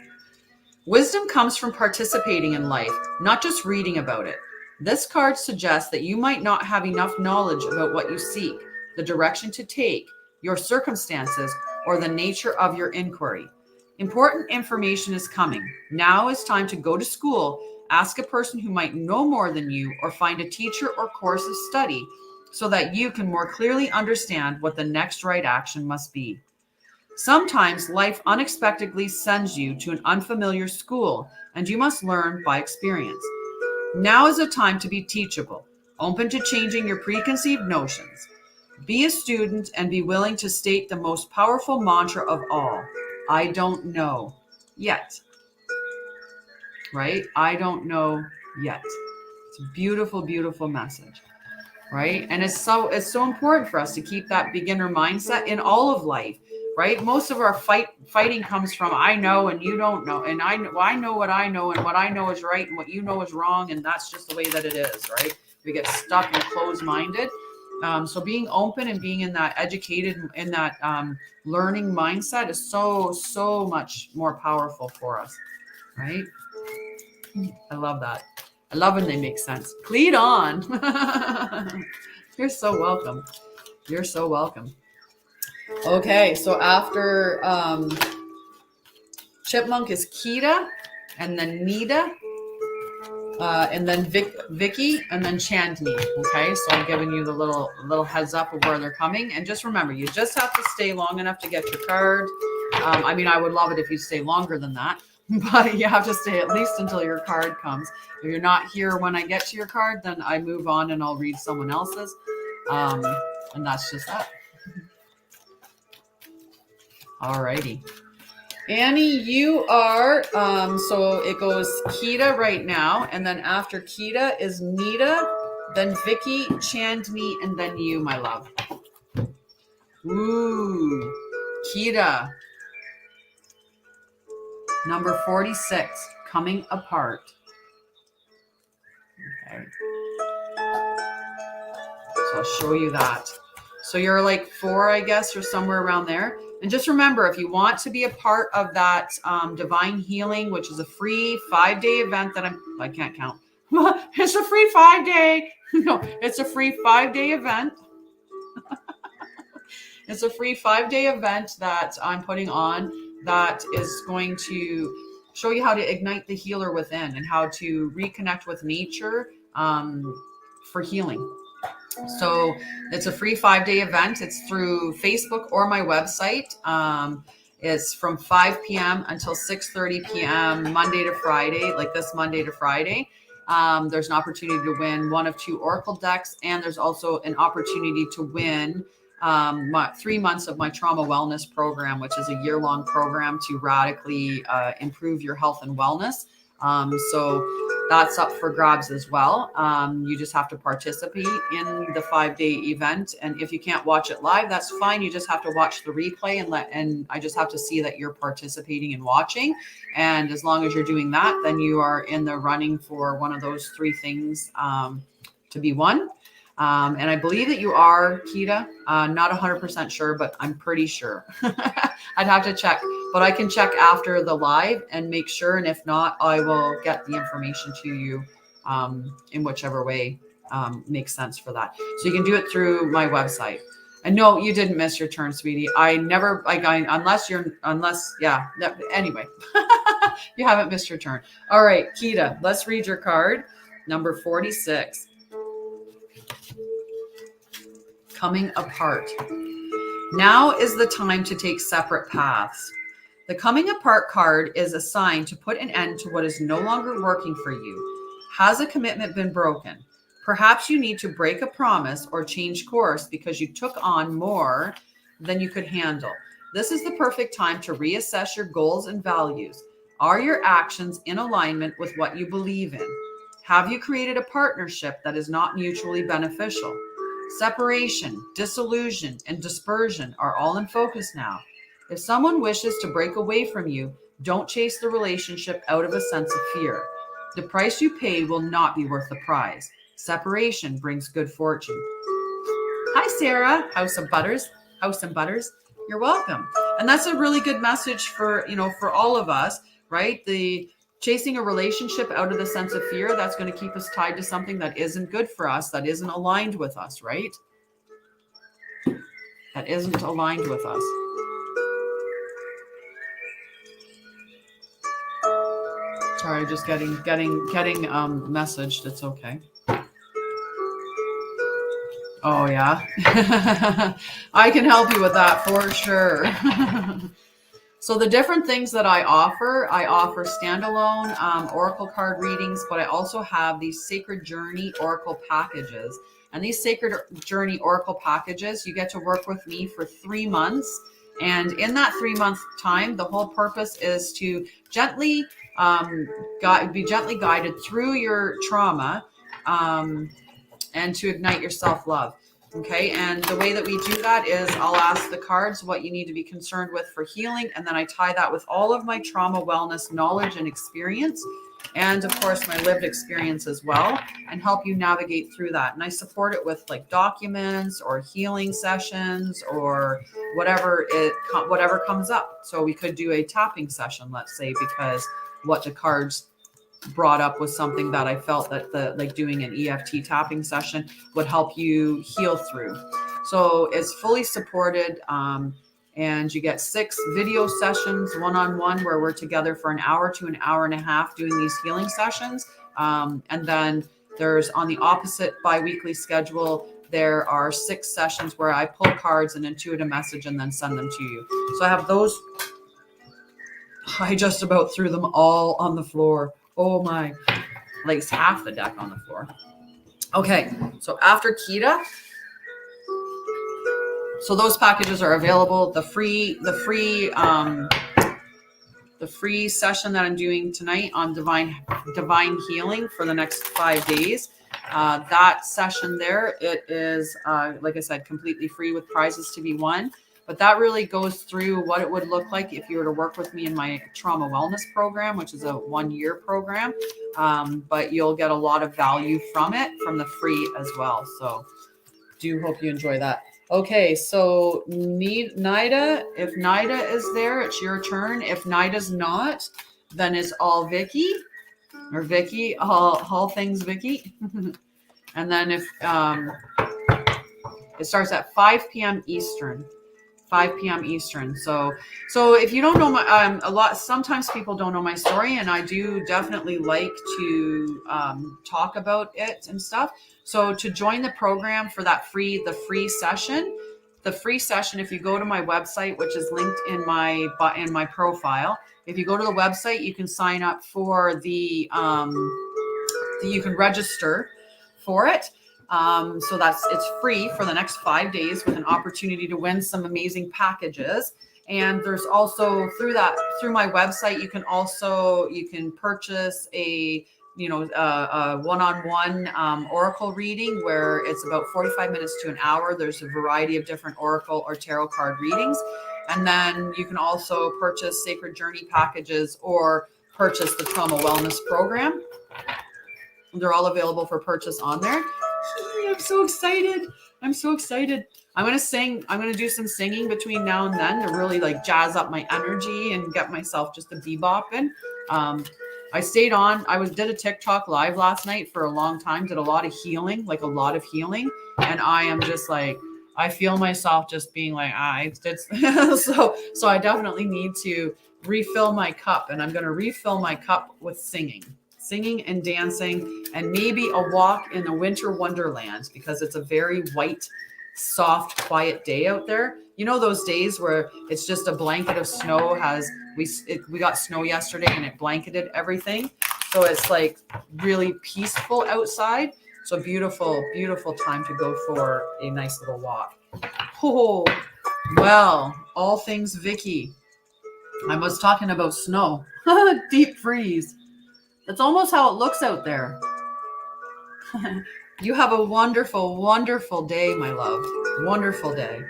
Wisdom comes from participating in life, not just reading about it. This card suggests that you might not have enough knowledge about what you seek, the direction to take, your circumstances, or the nature of your inquiry. Important information is coming. Now is time to go to school, ask a person who might know more than you, or find a teacher or course of study so that you can more clearly understand what the next right action must be. Sometimes life unexpectedly sends you to an unfamiliar school, and you must learn by experience. Now is a time to be teachable, open to changing your preconceived notions. Be a student and be willing to state the most powerful mantra of all. I don't know yet. Right? I don't know yet. It's a beautiful, beautiful message. Right? And it's so important for us to keep that beginner mindset in all of life. Right? Most of our fighting comes from I know and you don't know, and I know what I know, and what I know is right and what you know is wrong, and that's just the way that it is, right? We get stuck and closed-minded. So being open and being in that educated, in that learning mindset is so much more powerful for us, right? I love that. I love when they make sense. Cledon. You're so welcome. You're so welcome. Okay, so after Chipmunk is Keita, and then Nita, and then Vicky, and then Chandni. Okay, so I'm giving you the little heads up of where they're coming. And just remember, you just have to stay long enough to get your card. I would love it if you stay longer than that, but you have to stay at least until your card comes. If you're not here when I get to your card, then I move on and I'll read someone else's. And that's just that. Alrighty. Annie, you are, so it goes Kita right now, and then after Kita is Nita, then Vicky, Chandni, and then you, my love. Ooh, Kita. Number 46, coming apart. Okay. So I'll show you that. So you're like 4, I guess, or somewhere around there. And just remember, if you want to be a part of that Divine Healing, which is a free 5-day event that I can't count. It's a free 5-day. No, it's a free 5-day event. It's a free 5-day event that I'm putting on that is going to show you how to ignite the healer within and how to reconnect with nature for healing. So it's a free 5-day event. It's through Facebook or my website. It's from 5 p.m. until 6:30 p.m. Monday to Friday, like this Monday to Friday. There's an opportunity to win one of 2 Oracle decks, and there's also an opportunity to win 3 months of my trauma wellness program, which is a year-long program to radically improve your health and wellness. So that's up for grabs as well. You just have to participate in the 5-day event. And if you can't watch it live, that's fine. You just have to watch the replay and I just have to see that you're participating and watching. And as long as you're doing that, then you are in the running for one of those 3 things to be won. And I believe that you are, Kita. Not 100% sure, but I'm pretty sure. I'd have to check, but I can check after the live and make sure. And if not, I will get the information to you in whichever way makes sense for that. So you can do it through my website. And no, you didn't miss your turn, sweetie. Unless, anyway, you haven't missed your turn. All right, Kita, let's read your card. Number 46. Coming apart. Now is the time to take separate paths. The coming apart card is a sign to put an end to what is no longer working for you. Has a commitment been broken? Perhaps you need to break a promise or change course because you took on more than you could handle. This is the perfect time to reassess your goals and values. Are your actions in alignment with what you believe in? Have you created a partnership that is not mutually beneficial? Separation, disillusion, and dispersion are all in focus now. If someone wishes to break away from you, don't chase the relationship out of a sense of fear. The price you pay will not be worth the prize. Separation brings good fortune. Hi, Sarah. House and Butters. You're welcome. And that's a really good message for all of us, right? The chasing a relationship out of the sense of fear, that's going to keep us tied to something that isn't good for us, that isn't aligned with us, right? That isn't aligned with us. Sorry, just getting messaged. It's okay. Oh, yeah. I can help you with that for sure. So the different things that I offer standalone Oracle card readings, but I also have these Sacred Journey Oracle packages. And these Sacred Journey Oracle packages, you get to work with me for 3 months. And in that 3-month time, the whole purpose is to gently be gently guided through your trauma and to ignite your self-love. Okay, and the way that we do that is I'll ask the cards what you need to be concerned with for healing, and then I tie that with all of my trauma wellness knowledge and experience, and of course my lived experience as well, and help you navigate through that. And I support it with like documents or healing sessions or whatever comes up. So we could do a tapping session, let's say, because what the cards brought up was something that I felt that doing an EFT tapping session would help you heal through. So it's fully supported, and you get 6 video sessions one-on-one where we're together for an hour to an hour and a half doing these healing sessions. And then there's, on the opposite bi-weekly schedule, there are 6 sessions where I pull cards and intuit a message and then send them to you. So I have those. I just about threw them all on the floor. Oh my, like half the deck on the floor. Okay, so after Kita, so those packages are available. The free session that I'm doing tonight on divine healing for the next 5 days. That session there, it is, like I said, completely free with prizes to be won. But that really goes through what it would look like if you were to work with me in my trauma wellness program, which is a 1-year program. But you'll get a lot of value from it, from the free as well. So do hope you enjoy that. Okay, so Nida, if Nida is there, it's your turn. If Nida's not, then it's all Vicky, or Vicky, all things Vicky. And then if it starts at 5 p.m. Eastern. 5 p.m. Eastern. So if you don't know my, sometimes people don't know my story, and I do definitely like to talk about it and stuff. So to join the program for that the free session, if you go to my website, which is linked in my profile, if you go to the website, you can sign up for you can register for it. So it's free for the next 5 days with an opportunity to win some amazing packages. And there's also through my website, you can purchase a one-on-one oracle reading where it's about 45 minutes to an hour. There's a variety of different oracle or tarot card readings. And then you can also purchase sacred journey packages or purchase the trauma wellness program. They're all available for purchase on there. I'm so excited. I'm going to sing. I'm going to do some singing between now and then to really like jazz up my energy and get myself just a bebopping. I stayed on. Did a TikTok live last night for a long time, did a lot of healing. And I am just like, I feel myself just being like, so I definitely need to refill my cup, and I'm going to refill my cup with singing and dancing, and maybe a walk in the winter wonderland, because it's a very white, soft, quiet day out there. You know those days where it's just a blanket of snow. We got snow yesterday and it blanketed everything. So it's like really peaceful outside. So beautiful, beautiful time to go for a nice little walk. Oh, well, all things Vicky. I was talking about snow. Deep freeze. That's almost how it looks out there. You have a wonderful, wonderful day, my love. Wonderful day.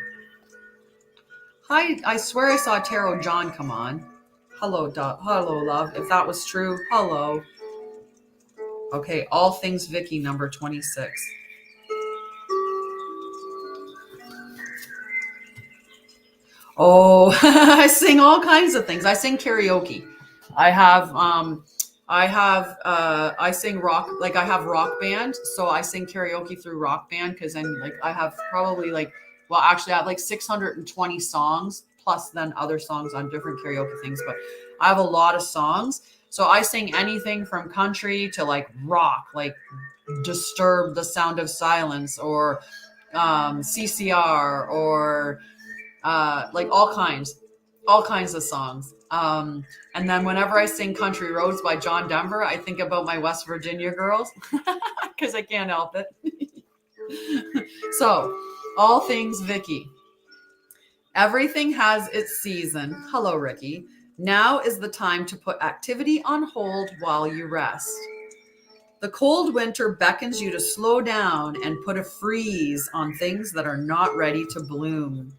Hi, I swear I saw Tarot John come on. Hello, love. If that was true, hello. Okay, all things Vicky, number 26. Oh, I sing all kinds of things. I sing karaoke. I sing rock, like I have rock band. So I sing karaoke through rock band, because then like I have probably I have like 620 songs plus then other songs on different karaoke things, but I have a lot of songs. So I sing anything from country to like rock, like Disturb, The Sound of Silence, or CCR, or like all kinds of songs. And then whenever I sing Country Roads by John Denver, I think about my West Virginia girls, because I can't help it. So, all things Vicky. Everything has its season. Hello, Ricky. Now is the time to put activity on hold while you rest. The cold winter beckons you to slow down and put a freeze on things that are not ready to bloom.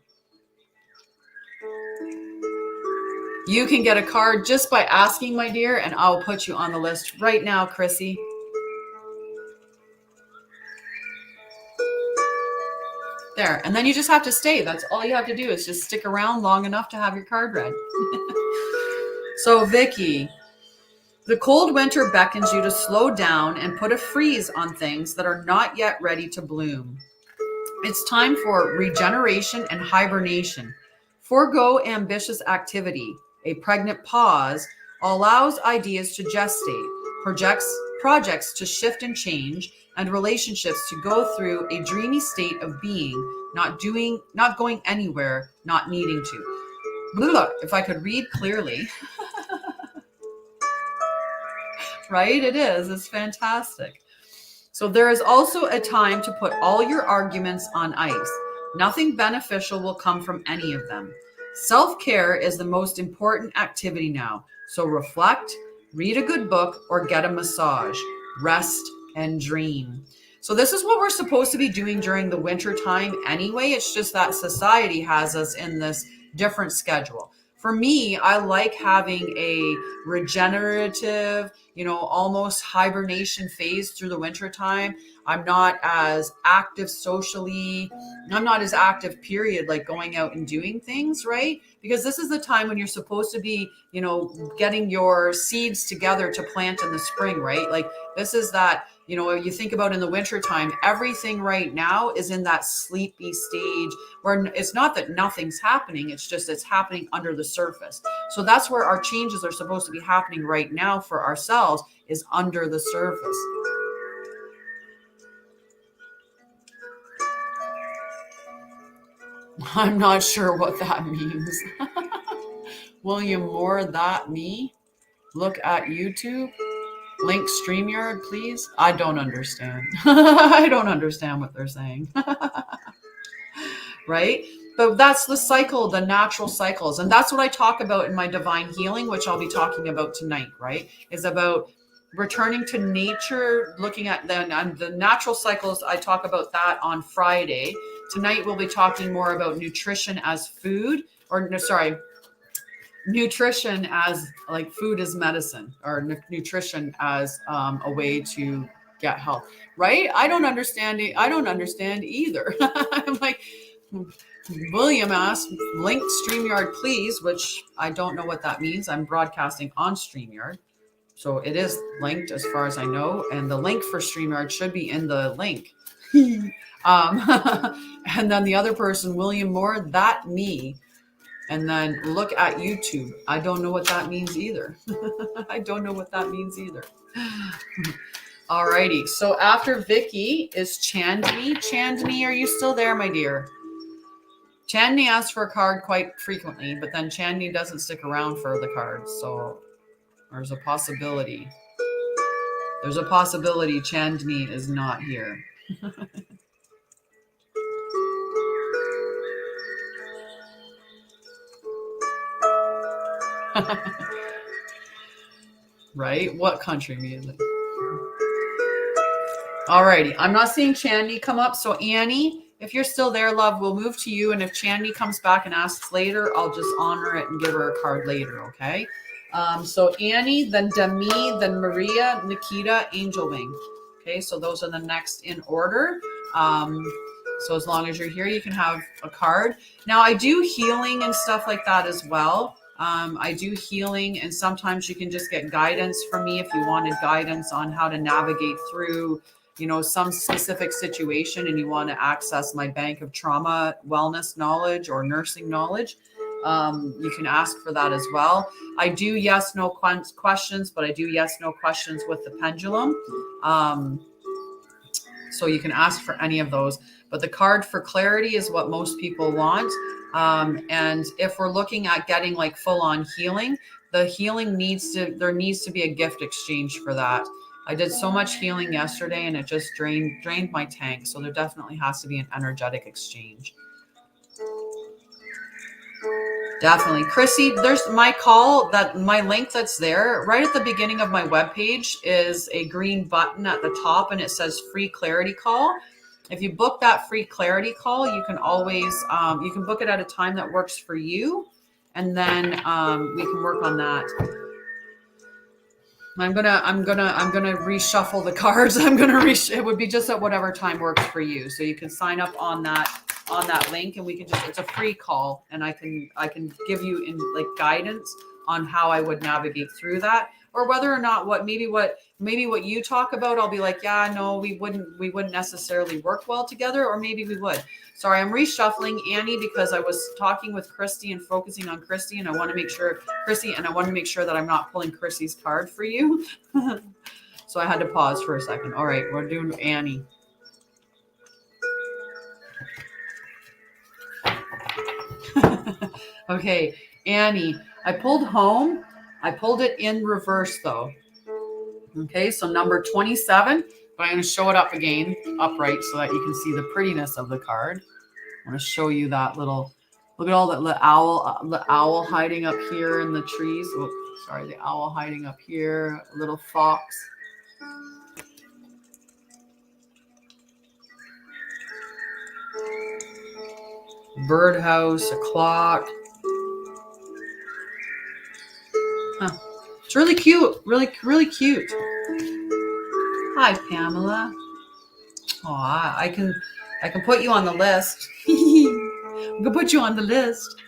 You can get a card just by asking, my dear, and I'll put you on the list right now, Chrissy. There. And then you just have to stay. That's all you have to do is just stick around long enough to have your card read. So, Vicky, the cold winter beckons you to slow down and put a freeze on things that are not yet ready to bloom. It's time for regeneration and hibernation. Forgo ambitious activity. A pregnant pause allows ideas to gestate, projects to shift and change, and relationships to go through a dreamy state of being, not going anywhere, not needing to. Look, if I could read clearly. right? It is. It's fantastic. So there is also a time to put all your arguments on ice. Nothing beneficial will come from any of them. Self-care is the most important activity now. So reflect, read a good book, or get a massage. Rest and dream. So this is what we're supposed to be doing during the winter time anyway. It's just that society has us in this different schedule. For me, I like having a regenerative, almost hibernation phase through the winter time. I'm not as active socially. I'm not as active, period, like going out and doing things, right? Because this is the time when you're supposed to be, getting your seeds together to plant in the spring, right? Like this is that, you think about in the winter time, everything right now is in that sleepy stage where it's not that nothing's happening. It's just, it's happening under the surface. So that's where our changes are supposed to be happening right now for ourselves, is under the surface. I'm not sure what that means. William Moore, that me? Look at YouTube. Link StreamYard, please. I don't understand. I don't understand what they're saying. Right? But that's the cycle, the natural cycles. And that's what I talk about in my divine healing, which I'll be talking about tonight, right? Is about returning to nature, looking at the natural cycles. I talk about that on Friday. Tonight, we'll be talking more about nutrition as food, nutrition as like food as medicine, or nutrition as a way to get health, right? I don't understand it. I don't understand either. I'm like, William asked, link StreamYard, please, which I don't know what that means. I'm broadcasting on StreamYard. So it is linked as far as I know. And the link for StreamYard should be in the link. And then the other person, William Moore, that me. And then look at YouTube. I don't know what that means either. I don't know what that means either. Alrighty. So after Vicky is Chandni. Chandni, are you still there, my dear? Chandni asks for a card quite frequently, but then Chandni doesn't stick around for the cards. So there's a possibility. There's a possibility Chandni is not here. Right? What country music? Alrighty. I'm not seeing Chandni come up. So Annie, if you're still there, love, we'll move to you. And if Chandni comes back and asks later, I'll just honor it and give her a card later, okay? So Annie, then Demi, then Maria, Nikita, Angel Wing. Okay, so those are the next in order. So as long as you're here, you can have a card. Now, I do healing and stuff like that as well. I do healing, and sometimes you can just get guidance from me if you wanted guidance on how to navigate through, some specific situation, and you want to access my bank of trauma wellness knowledge or nursing knowledge. You can ask for that as well. I do yes, no questions, but I do yes, no questions with the pendulum. So you can ask for any of those. But the card for clarity is what most people want. And if we're looking at getting like full on healing, there needs to be a gift exchange for that. I did so much healing yesterday and it just drained my tank. So there definitely has to be an energetic exchange. Definitely. Chrissy, there's my link that's there right at the beginning of my webpage is a green button at the top and it says free clarity call. If you book that free clarity call, you can always, you can book it at a time that works for you. And then we can work on that. I'm gonna reshuffle the cards. It would be just at whatever time works for you. So you can sign up on that link and we can it's a free call and I can give you in like guidance on how I would navigate through that, or whether or not what you talk about, I'll be like, yeah, no, we wouldn't necessarily work well together, or maybe we would. Sorry, I'm reshuffling Annie because I was talking with Christy and focusing on Christy, and I want to make sure that I'm not pulling Chrissy's card for you. So I had to pause for a second. All right, we're doing Annie. Okay, Annie, I pulled home. I pulled it in reverse though. Okay, so number 27, but I'm going to show it up again, upright, so that you can see the prettiness of the card. I'm going to show you that little, look at all that the owl hiding up here in the trees. Oh, sorry, the owl hiding up here, a little fox. Birdhouse, a clock. Huh. It's really cute, really cute. Hi, Pamela. Oh, I can put you on the list. I can put you on the list.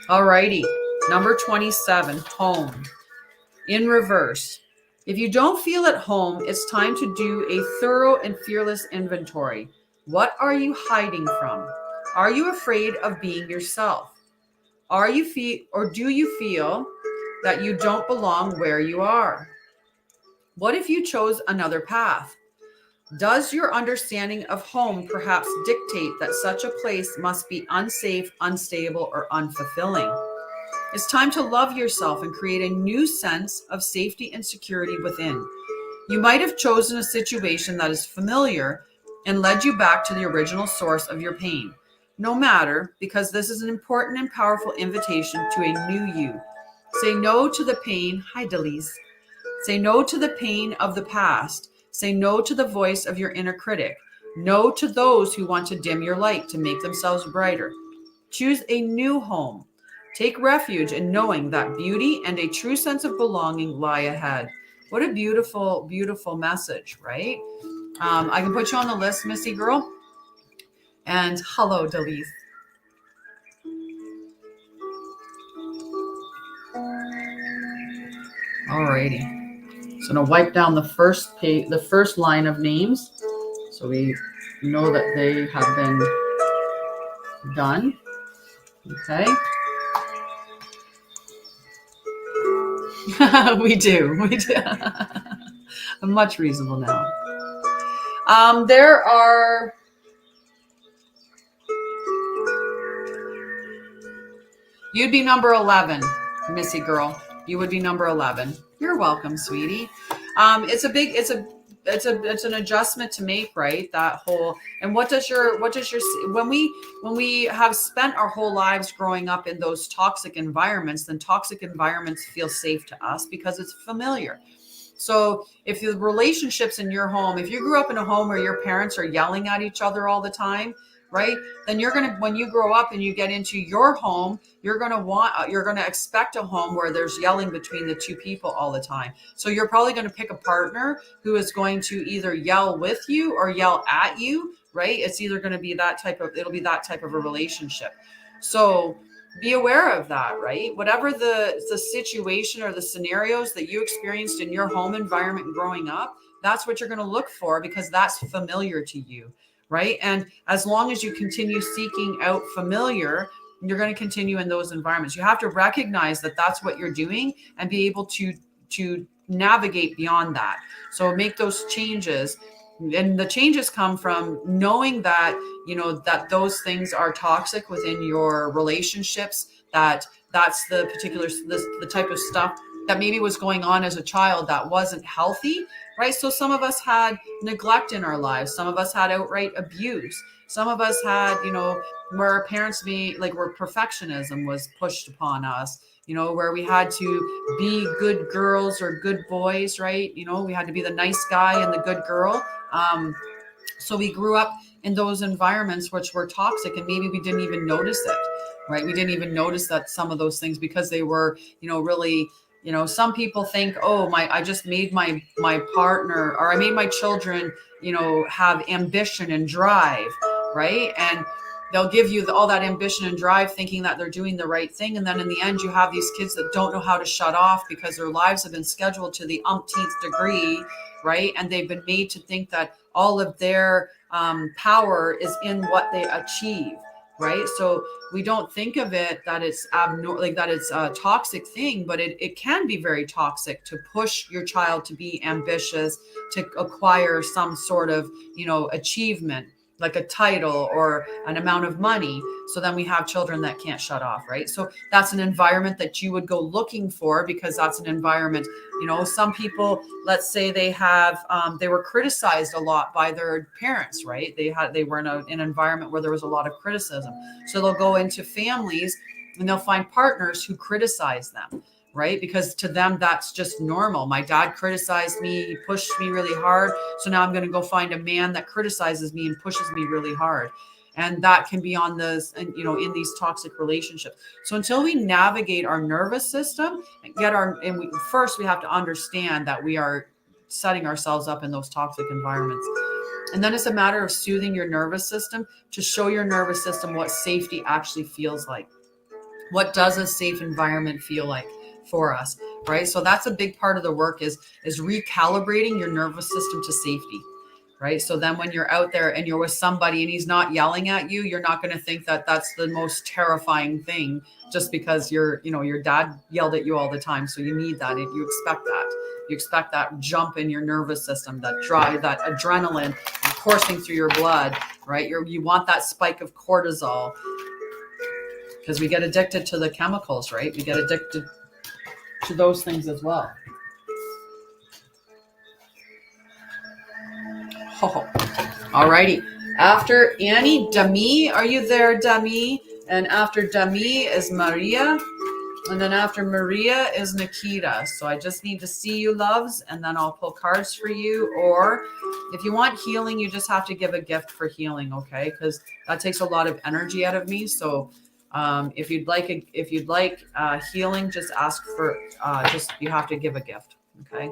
Alrighty, number 27, home. In reverse. If you don't feel at home, it's time to do a thorough and fearless inventory. What are you hiding from? Are you afraid of being yourself? Do you feel that you don't belong where you are? What if you chose another path? Does your understanding of home perhaps dictate that such a place must be unsafe, unstable, or unfulfilling? It's time to love yourself and create a new sense of safety and security within. You might have chosen a situation that is familiar and led you back to the original source of your pain. No matter, because this is an important and powerful invitation to a new you. Say no to the pain. Hi, Delise. Say no to the pain of the past. Say no to the voice of your inner critic. No to those who want to dim your light to make themselves brighter. Choose a new home. Take refuge in knowing that beauty and a true sense of belonging lie ahead. What a beautiful, beautiful message, right? I can put you on the list, Missy girl. And hello, Delise. Alrighty. So I'm going to wipe down the first page, the first line of names, so we know that they have been done. Okay. we do. I'm much reasonable now. There are you'd be number 11, Missy girl. You would be number 11. You're welcome, sweetie. It's an adjustment to make, right? That whole, and when we have spent our whole lives growing up in those toxic environments, then toxic environments feel safe to us because it's familiar. So if the relationships in your home, if you grew up in a home where your parents are yelling at each other all the time, right? Then when you grow up and you get into your home, you're going to expect a home where there's yelling between the two people all the time. So you're probably going to pick a partner who is going to either yell with you or yell at you, right? It's either going to be it'll be that type of a relationship. So be aware of that, right? Whatever the situation or the scenarios that you experienced in your home environment growing up, that's what you're going to look for because that's familiar to you. Right. And as long as you continue seeking out familiar, you're going to continue in those environments. You have to recognize that that's what you're doing and be able to navigate beyond that. So make those changes. And the changes come from knowing that, that those things are toxic within your relationships, that's the particular, the type of stuff that maybe was going on as a child that wasn't healthy. Right. So some of us had neglect in our lives. Some of us had outright abuse. Some of us had, where our parents where perfectionism was pushed upon us, where we had to be good girls or good boys. Right. We had to be the nice guy and the good girl. So we grew up in those environments which were toxic and maybe we didn't even notice it. Right. We didn't even notice that some of those things because they were, really. Some people think, I just made my partner or I made my children, have ambition and drive, right? And they'll give you all that ambition and drive thinking that they're doing the right thing. And then in the end, you have these kids that don't know how to shut off because their lives have been scheduled to the umpteenth degree, right? And they've been made to think that all of their power is in what they achieve. Right. So we don't think of it that it's that it's a toxic thing, but it can be very toxic to push your child to be ambitious, to acquire some sort of, achievement. like a title or an amount of money. So then we have children that can't shut off, right? So that's an environment that you would go looking for, because that's an environment, some people, let's say they were criticized a lot by their parents, right? They were in an environment where there was a lot of criticism. So they'll go into families and they'll find partners who criticize them, right? Because to them, that's just normal. My dad criticized me, he pushed me really hard. So now I'm going to go find a man that criticizes me and pushes me really hard. And that can be on this, and in these toxic relationships. So until we navigate our nervous system and first we have to understand that we are setting ourselves up in those toxic environments. And then it's a matter of soothing your nervous system to show your nervous system what safety actually feels like. What does a safe environment feel like for us, right? So that's a big part of the work is recalibrating your nervous system to safety, right? So then when you're out there and you're with somebody and he's not yelling at you, you're not going to think that that's the most terrifying thing just because your dad yelled at you all the time. So you need that. You expect that. You expect that jump in your nervous system, that drive, that adrenaline coursing through your blood, right? You want that spike of cortisol, because we get addicted to the chemicals, right? We get addicted to those things as well. Oh, all righty. After Annie, Dami, are you there, Dami? And after Dami is Maria. And then after Maria is Nikita. So I just need to see you, loves, and then I'll pull cards for you. Or if you want healing, you just have to give a gift for healing, okay? Because that takes a lot of energy out of me. So if you'd like healing, just ask for you have to give a gift, okay?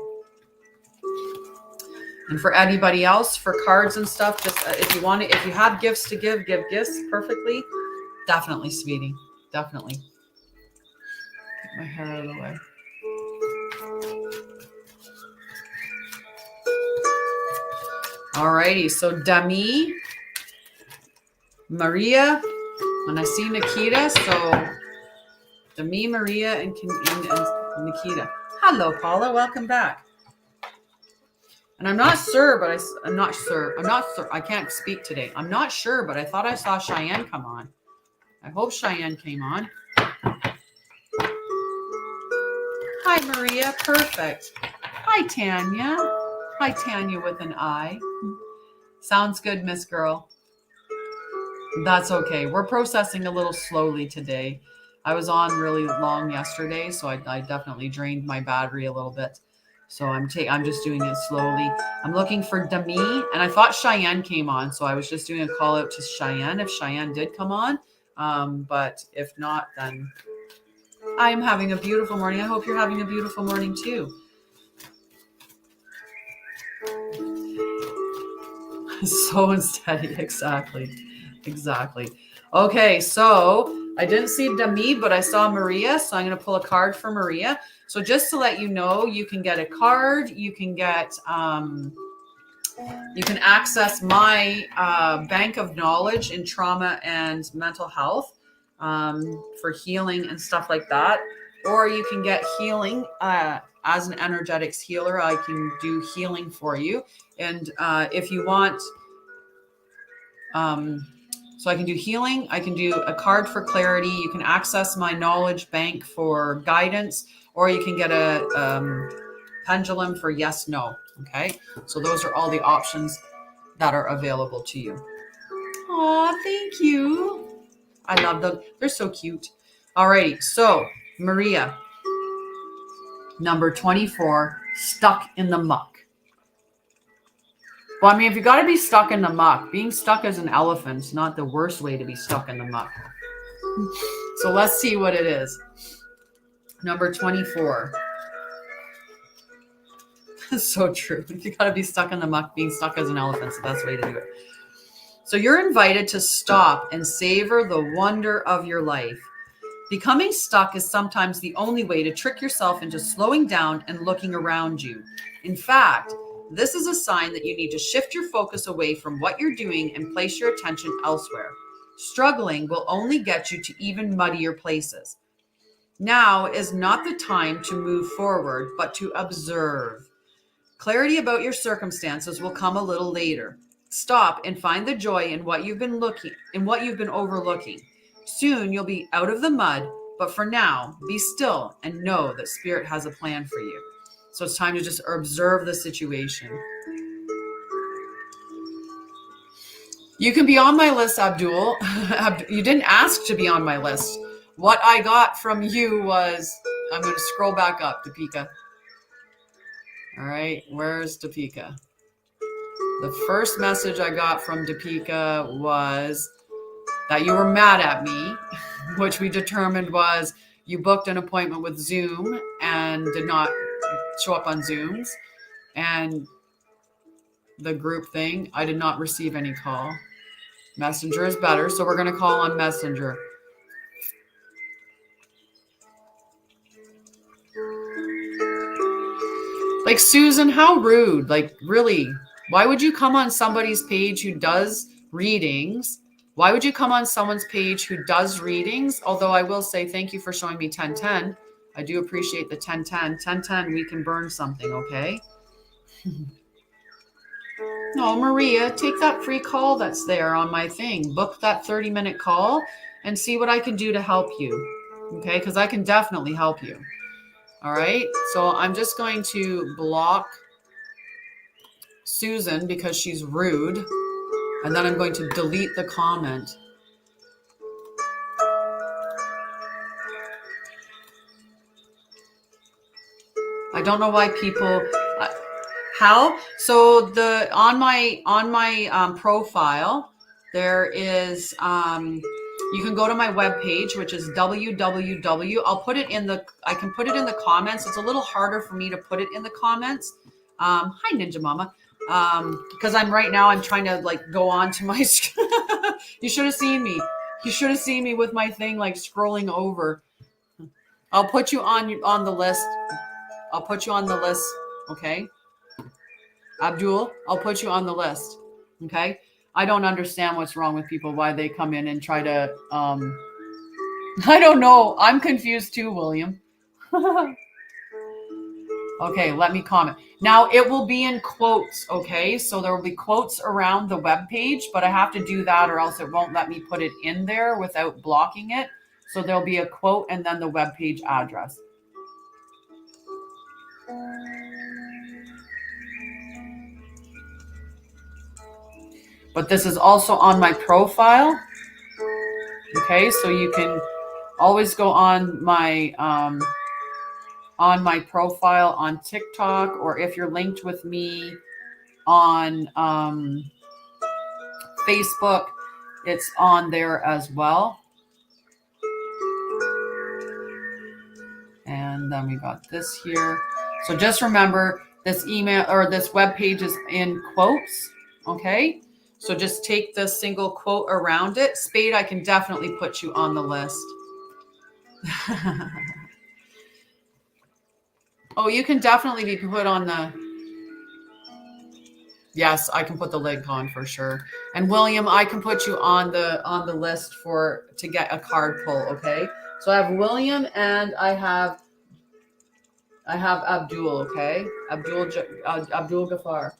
And for anybody else, for cards and stuff, just if you have gifts to give gifts perfectly. Definitely, sweetie, definitely. Get my hair out of the way. Alrighty, so Dami, Maria. And I see Nikita, so Dami, Maria, and Nikita. Hello, Paula. Welcome back. And I'm not sure, but I can't speak today. I'm not sure, but I thought I saw Cheyenne come on. I hope Cheyenne came on. Hi, Maria. Perfect. Hi, Tanya. Hi, Tanya with an I. Sounds good, Miss Girl. That's okay. We're processing a little slowly today. I was on really long yesterday, so I definitely drained my battery a little bit. So I'm just doing it slowly. I'm looking for Dami, and I thought Cheyenne came on, so I was just doing a call out to Cheyenne if Cheyenne did come on. But if not, then I'm having a beautiful morning. I hope you're having a beautiful morning too. So unsteady, exactly. Okay, so I didn't see Dami, but I saw Maria, so I'm going to pull a card for Maria. So just to let you know, you can get a card, you can get, you can access my bank of knowledge in trauma and mental health for healing and stuff like that. Or you can get healing as an energetics healer. I can do healing for you. And if you want... So I can do healing. I can do a card for clarity. You can access my knowledge bank for guidance, or you can get a pendulum for yes, no. Okay. So those are all the options that are available to you. Aw, thank you. I love them. They're so cute. All right. So Maria, number 24, stuck in the muck. Well, I mean, if you got to be stuck in the muck, being stuck as an elephant's not the worst way to be stuck in the muck. So let's see what it is. Number 24. So true. If you got to be stuck in the muck, being stuck as an elephant's the best way to do it. So you're invited to stop and savor the wonder of your life. Becoming stuck is sometimes the only way to trick yourself into slowing down and looking around you. In fact, this is a sign that you need to shift your focus away from what you're doing and place your attention elsewhere. Struggling will only get you to even muddier places. Now is not the time to move forward, but to observe. Clarity about your circumstances will come a little later. Stop and find the joy in what you've been overlooking. Soon you'll be out of the mud, but for now, be still and know that Spirit has a plan for you. So it's time to just observe the situation. You can be on my list, Abdul. You didn't ask to be on my list. What I got from you was, I'm going to scroll back up, Deepika. All right, where's Deepika? The first message I got from Deepika was that you were mad at me, which we determined was you booked an appointment with Zoom and did not show up on Zooms. And the group thing, I did not receive any call. Messenger is better, so we're going to call on Messenger. Like, Susan, how rude. Like, really, why would you come on somebody's page who does readings? Why would you come on someone's page who does readings? Although I will say thank you for showing me 1010. I do appreciate the 1010. 1010, we can burn something, okay? No, Maria, take that free call that's there on my thing. Book that 30-minute call and see what I can do to help you, okay? Because I can definitely help you, all right? So I'm just going to block Susan because she's rude, and then I'm going to delete the comment. I don't know why people... How? So on my profile, there is you can go to my webpage, which is www. I can put it in the comments. It's a little harder for me to put it in the comments. Hi, Ninja Mama. Because I'm trying to like go on to my. You should have seen me. You should have seen me with my thing like scrolling over. I'll put you on the list. I'll put you on the list. Okay. Abdul, I'll put you on the list, okay? I don't understand what's wrong with people, why they come in and try to, I don't know. I'm confused too, William. Okay, let me comment. Now, it will be in quotes, okay? So there will be quotes around the web page, but I have to do that or else it won't let me put it in there without blocking it. So there'll be a quote and then the web page address. But this is also on my profile. Okay, so you can always go on my profile on TikTok, or if you're linked with me on Facebook, it's on there as well. And then we got this here. So just remember, this email or this web page is in quotes. Okay. So just take the single quote around it. Spade, I can definitely put you on the list. Oh, you can definitely be put on the... Yes, I can put the link on for sure. And William, I can put you on the list to get a card pull, okay? So I have William and I have Abdul, okay? Abdul Ghaffar.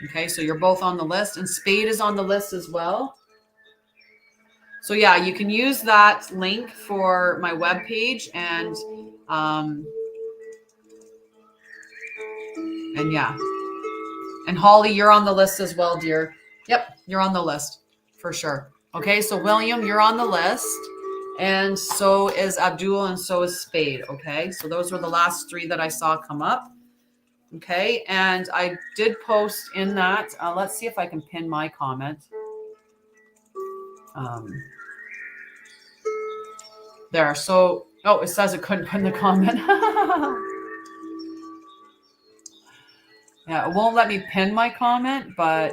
Okay, so you're both on the list, and Spade is on the list as well. So yeah, you can use that link for my webpage and yeah. And Holly, you're on the list as well, dear. Yep, you're on the list for sure. Okay, so William, you're on the list, and so is Abdul, and so is Spade. Okay, so those were the last three that I saw come up. Okay, and I did post in that. Let's see if I can pin my comment. There. So, oh, it says it couldn't pin the comment. Yeah, it won't let me pin my comment, but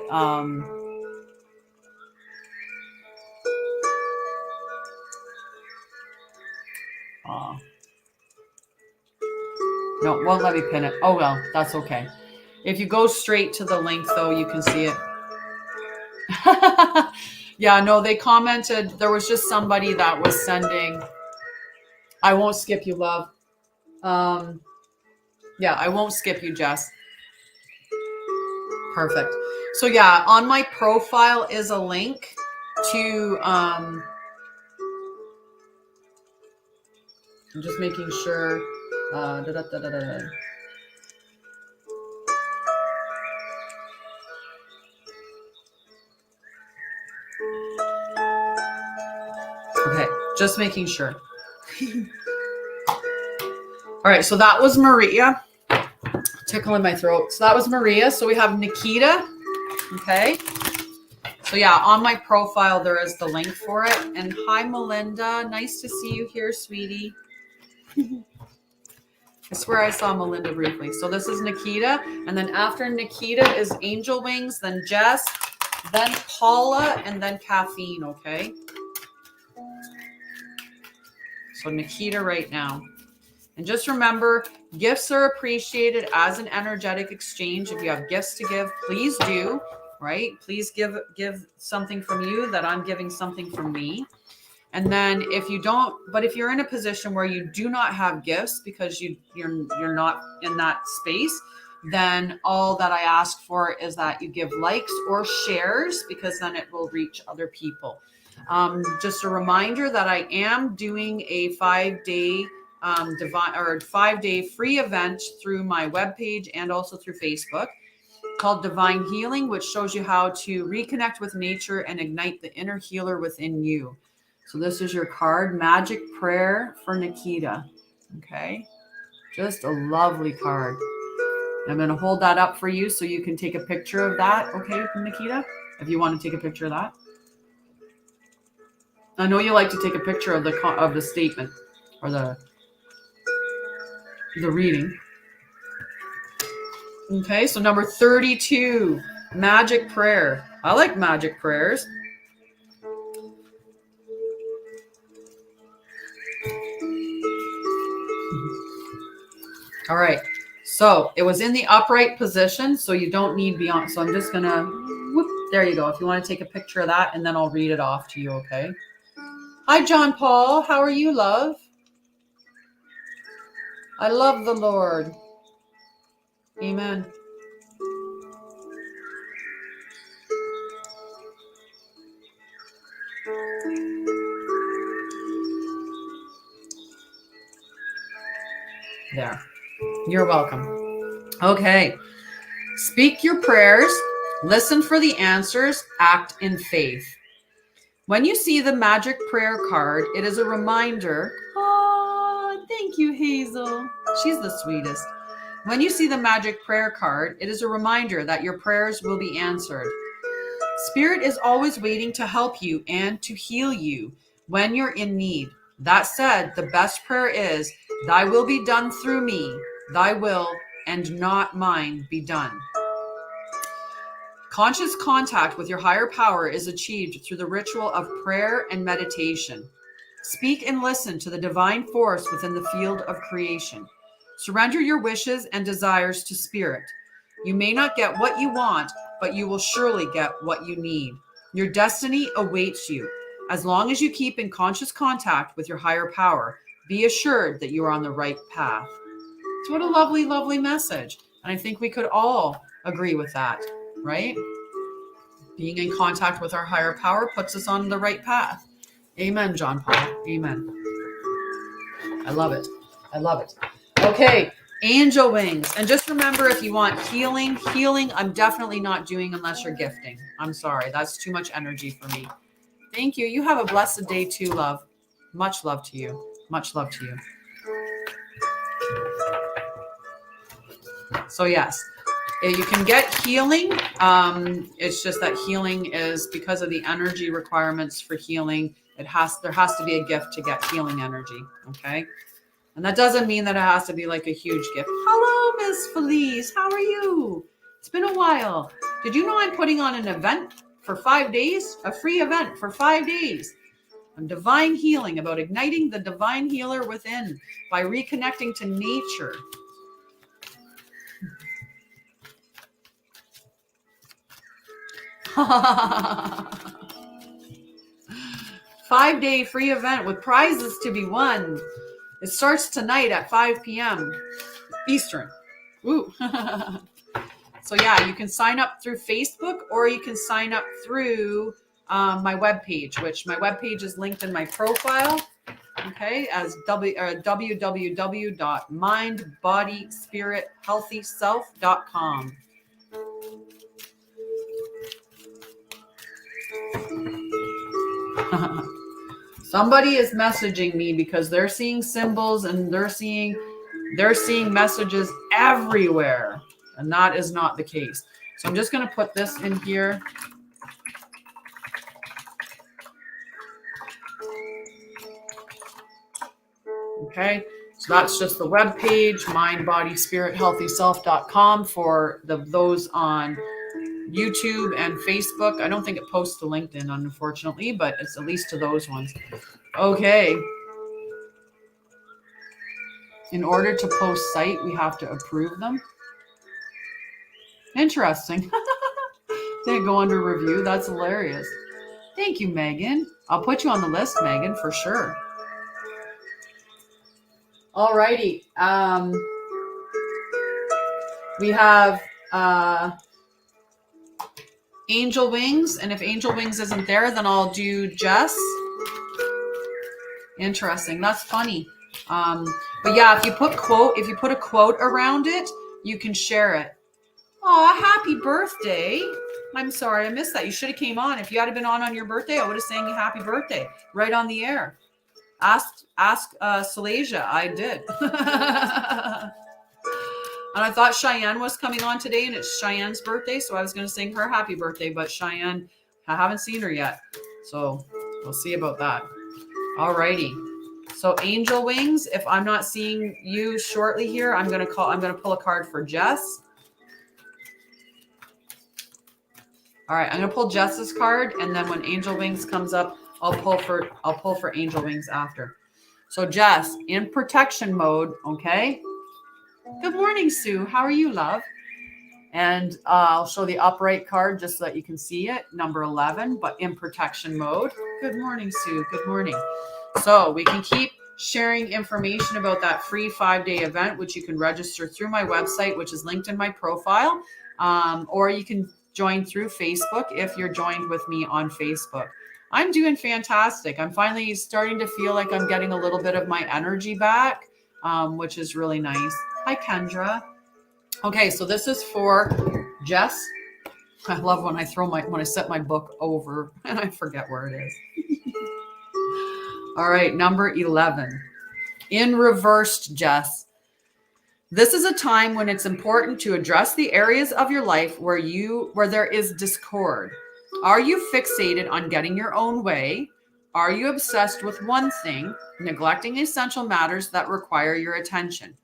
no, it won't let me pin it. Oh, well, that's okay. If you go straight to the link, though, you can see it. Yeah, no, they commented. There was just somebody that was sending. I won't skip you, love. Yeah, I won't skip you, Jess. Perfect. So yeah, on my profile is a link to, I'm just making sure, okay, just making sure. All right, so that was Maria. Tickle in my throat. So that was Maria. So we have Nikita. Okay. So yeah, on my profile, there is the link for it. And hi, Melinda. Nice to see you here, sweetie. I swear I saw Melinda briefly. So this is Nikita. And then after Nikita is Angel Wings, then Jess, then Paula, and then Caffeine. Okay. So Nikita right now. And just remember, gifts are appreciated as an energetic exchange. If you have gifts to give, please do, right? Please give something from you that I'm giving something from me. And then if you don't, but if you're in a position where you do not have gifts because you're not in that space, then all that I ask for is that you give likes or shares, because then it will reach other people. Just a reminder that I am doing a 5-day 5-day free event through my webpage and also through Facebook called Divine Healing, which shows you how to reconnect with nature and ignite the inner healer within you. So this is your card, Magic Prayer for Nikita. Okay. Just a lovely card. I'm going to hold that up for you so you can take a picture of that. Okay, Nikita, if you want to take a picture of that. I know you like to take a picture of the statement or the reading. Okay, so number 32, Magic Prayer. I like magic prayers. All right, so it was in the upright position, so you don't need beyond. So I'm just gonna, whoop, there you go. If you want to take a picture of that, and then I'll read it off to you, okay? Hi, John Paul. How are you, love? I love the Lord. Amen. There. You're welcome. Okay. Speak your prayers, listen for the answers, act in faith. When you see the magic prayer card, it is a reminder. Oh, thank you, Hazel. She's the sweetest. When you see the magic prayer card, it is a reminder that your prayers will be answered. Spirit is always waiting to help you and to heal you when you're in need. That said, the best prayer is, thy will be done through me, thy will and not mine be done. Conscious contact with your higher power is achieved through the ritual of prayer and meditation. Speak and listen to the divine force within the field of creation. Surrender your wishes and desires to Spirit. You may not get what you want, but you will surely get what you need. Your destiny awaits you. As long as you keep in conscious contact with your higher power, be assured that you are on the right path. So what a lovely, lovely message. And I think we could all agree with that, right? Being in contact with our higher power puts us on the right path. Amen, John Paul. Amen. I love it. I love it. Okay, angel wings. And just remember, if you want healing, I'm definitely not doing unless you're gifting. I'm sorry. That's too much energy for me. Thank you. You have a blessed day too, love. Much love to you. Much love to you. So yes, you can get healing. It's just that healing is because of the energy requirements for healing. There has to be a gift to get healing energy. Okay. And that doesn't mean that it has to be like a huge gift. Hello, Miss Felice. How are you? It's been a while. Did you know I'm putting on an event for 5 days? A free event for 5 days on divine healing, about igniting the divine healer within by reconnecting to nature. Five-day free event with prizes to be won. It starts tonight at 5 p.m. Eastern. Ooh. So yeah, you can sign up through Facebook, or you can sign up through my webpage, which my webpage is linked in my profile. Okay, as www.mindbodyspiриthealthyself.com. Somebody is messaging me because they're seeing symbols and they're seeing messages everywhere, and that is not the case. So I'm just going to put this in here. Okay, so that's just the web page, mindbodyspirithealthyself.com, for those on YouTube and Facebook. I don't think it posts to LinkedIn, unfortunately, but it's at least to those ones. Okay. In order to post site, we have to approve them. Interesting. They go under review. That's hilarious. Thank you, Megan. I'll put you on the list, Megan, for sure. Alrighty. We have Angel Wings, and if Angel Wings isn't there, then I'll do Jess. Interesting. That's funny. But yeah, if you put a quote around it, you can share it. Oh, happy birthday. I'm sorry I missed that. You should have came on. If you had been on your birthday, I would have sang you happy birthday right on the air. Ask Salasia. I did. And I thought Cheyenne was coming on today, and it's Cheyenne's birthday, so I was going to sing her happy birthday, but Cheyenne, I haven't seen her yet. So we'll see about that. Alrighty. So Angel Wings, if I'm not seeing you shortly here, I'm going to pull a card for Jess. All right, I'm going to pull Jess's card, and then when Angel Wings comes up, I'll pull for Angel Wings after. So Jess, in protection mode, okay? Good morning, Sue. How are you, love? And I'll show the upright card just so that you can see it, number 11, but in protection mode. Good morning, Sue. Good morning. So we can keep sharing information about that free 5-day event, which you can register through my website, which is linked in my profile, or you can join through Facebook if you're joined with me on Facebook. I'm doing fantastic. I'm finally starting to feel like I'm getting a little bit of my energy back, which is really nice. Hi, Kendra. Okay, so this is for Jess. I love when I set my book over and I forget where it is. All right, number 11. In reversed, Jess. This is a time when it's important to address the areas of your life where there is discord. Are you fixated on getting your own way? Are you obsessed with one thing, neglecting essential matters that require your attention?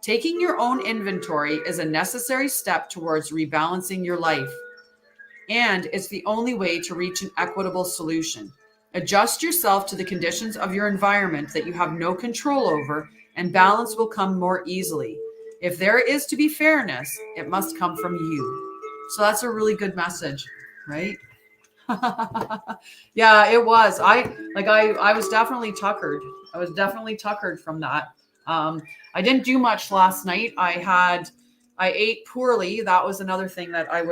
Taking your own inventory is a necessary step towards rebalancing your life, and it's the only way to reach an equitable solution. Adjust yourself to the conditions of your environment that you have no control over, and balance will come more easily. If there is to be fairness, it must come from you. So that's a really good message, right? Yeah, it was. I was definitely tuckered. I was definitely tuckered from that. I didn't do much last night. I ate poorly. That was another thing that I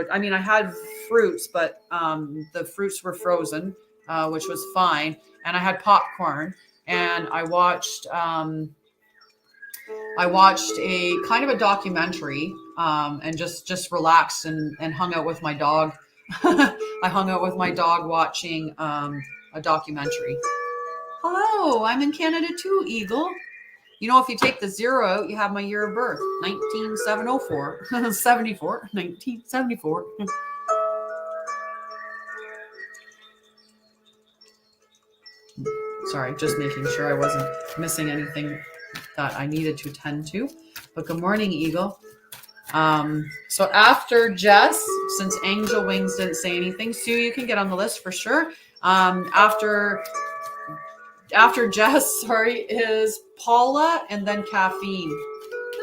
had fruits, but the fruits were frozen, which was fine. And I had popcorn, and I watched a kind of a documentary, and just relaxed and hung out with my dog. I hung out with my dog watching a documentary. Hello, I'm in Canada too, Eagle. You know, if you take the 0 out, you have my year of birth, 19704, 74, 1974. Sorry, just making sure I wasn't missing anything that I needed to tend to. But good morning, Eagle. So after Jess, since Angel Wings didn't say anything, Sue, you can get on the list for sure. After Jess, is Paula and then Caffeine.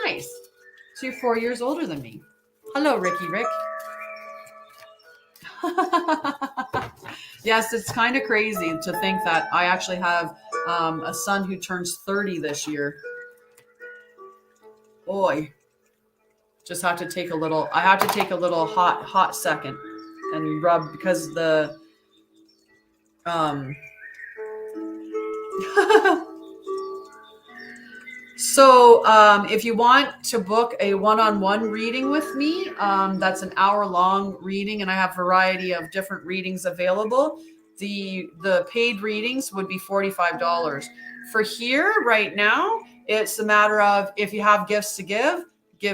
Nice. So you're 4 years older than me. Hello, Ricky Rick. Yes, it's kind of crazy to think that I actually have a son who turns 30 this year. Boy. Just have to take a little, I have to take a little hot second and rub because the, so if you want to book a one-on-one reading with me, that's an hour-long reading, and I have a variety of different readings available. The paid readings would be $45. For here right now, it's a matter of if you have gifts to give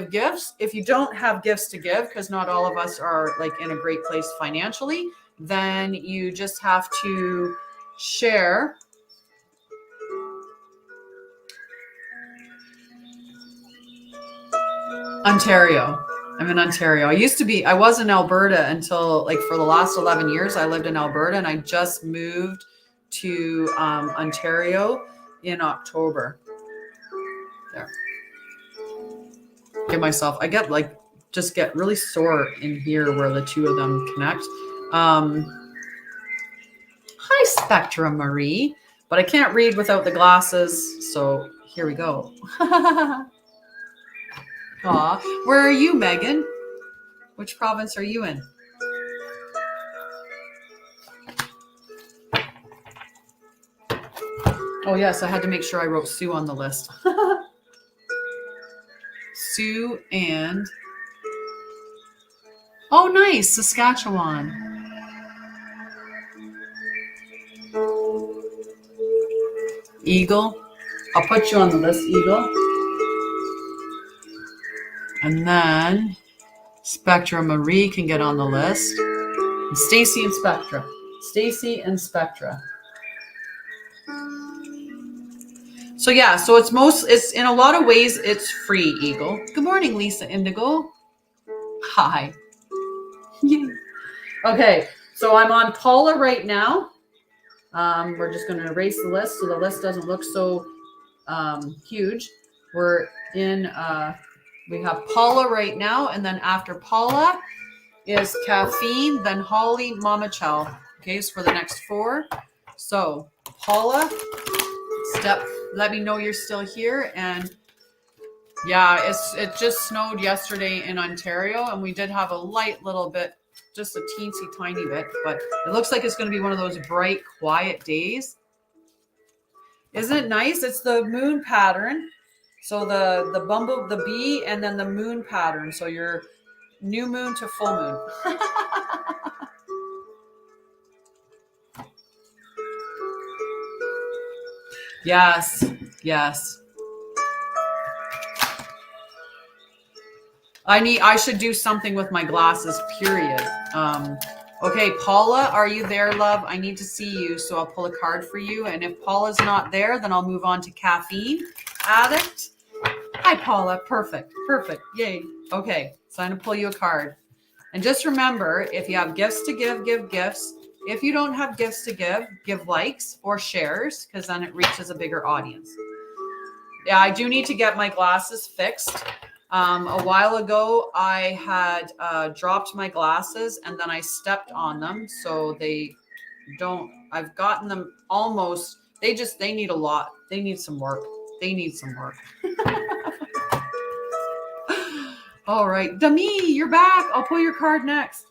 gifts. If you don't have gifts to give, because not all of us are like in a great place financially, then you just have to share. Ontario. I'm in Ontario. I was in Alberta until like for the last 11 years. I lived in Alberta and I just moved to Ontario in October. There. I get really sore in here where the two of them connect. Hi, Spectra Marie. But I can't read without the glasses. So here we go. Aw, where are you, Megan? Which province are you in? Oh, yes, I had to make sure I wrote Sue on the list. Sue and... Oh, nice, Saskatchewan. Eagle. I'll put you on the list, Eagle. And then Spectra Marie can get on the list. And Stacy and Spectra. Stacy and Spectra. So yeah, so it's in a lot of ways, it's free, Eagle. Good morning, Lisa Indigo. Hi. Okay, so I'm on Paula right now. We're just going to erase the list so the list doesn't look so huge. We're in... we have Paula right now, and then after Paula is Caffeine, then Holly, Mama Chow. Okay, so for the next 4. So Paula, let me know you're still here. And yeah, it just snowed yesterday in Ontario, and we did have a light little bit, just a teensy tiny bit, but it looks like it's going to be one of those bright, quiet days. Isn't it nice? It's the moon pattern. So the bee, and then the moon pattern. So your new moon to full moon. Yes. I should do something with my glasses, period. Okay, Paula, are you there, love? I need to see you, so I'll pull a card for you. And if Paula's not there, then I'll move on to Caffeine Addict. Hi, Paula. Perfect. Yay. Okay, so I'm going to pull you a card. And just remember, if you have gifts to give gifts. If you don't have gifts to give likes or shares, because then it reaches a bigger audience. Yeah, I do need to get my glasses fixed. A while ago, I had dropped my glasses and then I stepped on them. So I've gotten them almost, they need a lot. They need some work. All right. Demi, you're back. I'll pull your card next.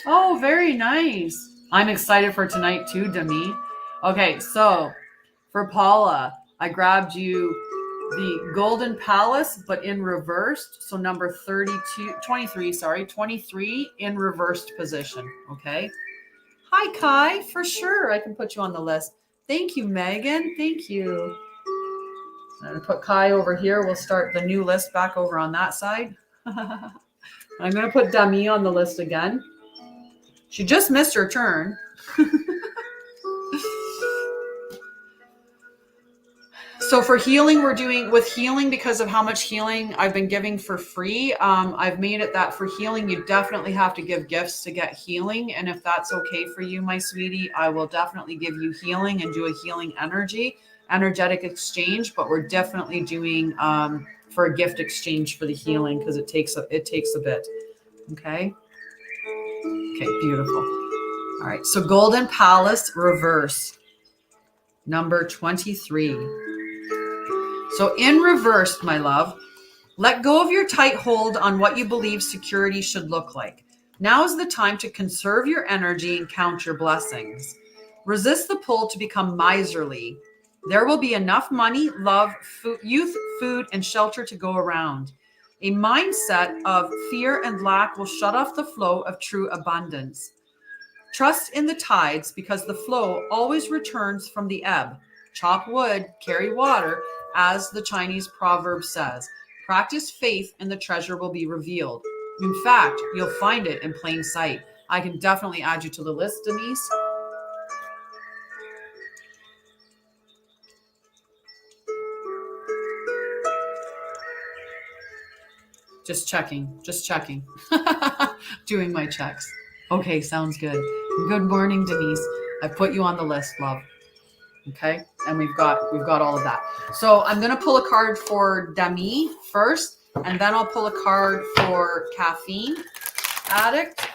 Oh, very nice. I'm excited for tonight too, Demi. Okay, so for Paula, I grabbed you the Golden Palace, but in reversed. So number 23 in reversed position. Okay. Hi, Kai. For sure, I can put you on the list. Thank you, Megan. Thank you. I'm going to put Kai over here. We'll start the new list back over on that side. I'm going to put Dami on the list again. She just missed her turn. So for healing, we're doing with healing because of how much healing I've been giving for free. I've made it that for healing, you definitely have to give gifts to get healing. And if that's okay for you, my sweetie, I will definitely give you healing and do a healing energetic exchange. But we're definitely doing for a gift exchange for the healing because it takes a bit. Okay. Okay, beautiful. All right, so Golden Palace reverse, number 23. So in reverse, my love, let go of your tight hold on what you believe security should look like. Now is the time to conserve your energy and count your blessings. Resist the pull to become miserly. There will be enough money, love, youth, food, and shelter to go around. A mindset of fear and lack will shut off the flow of true abundance. Trust in the tides because the flow always returns from the ebb. Chop wood, carry water, as the Chinese proverb says. Practice faith and the treasure will be revealed. In fact, you'll find it in plain sight. I can definitely add you to the list, Denise. Just checking. Doing my checks. Okay, sounds good. Good morning, Denise. I put you on the list, love. Okay, and we've got all of that. So I'm gonna pull a card for Demi first, and then I'll pull a card for Caffeine Addict,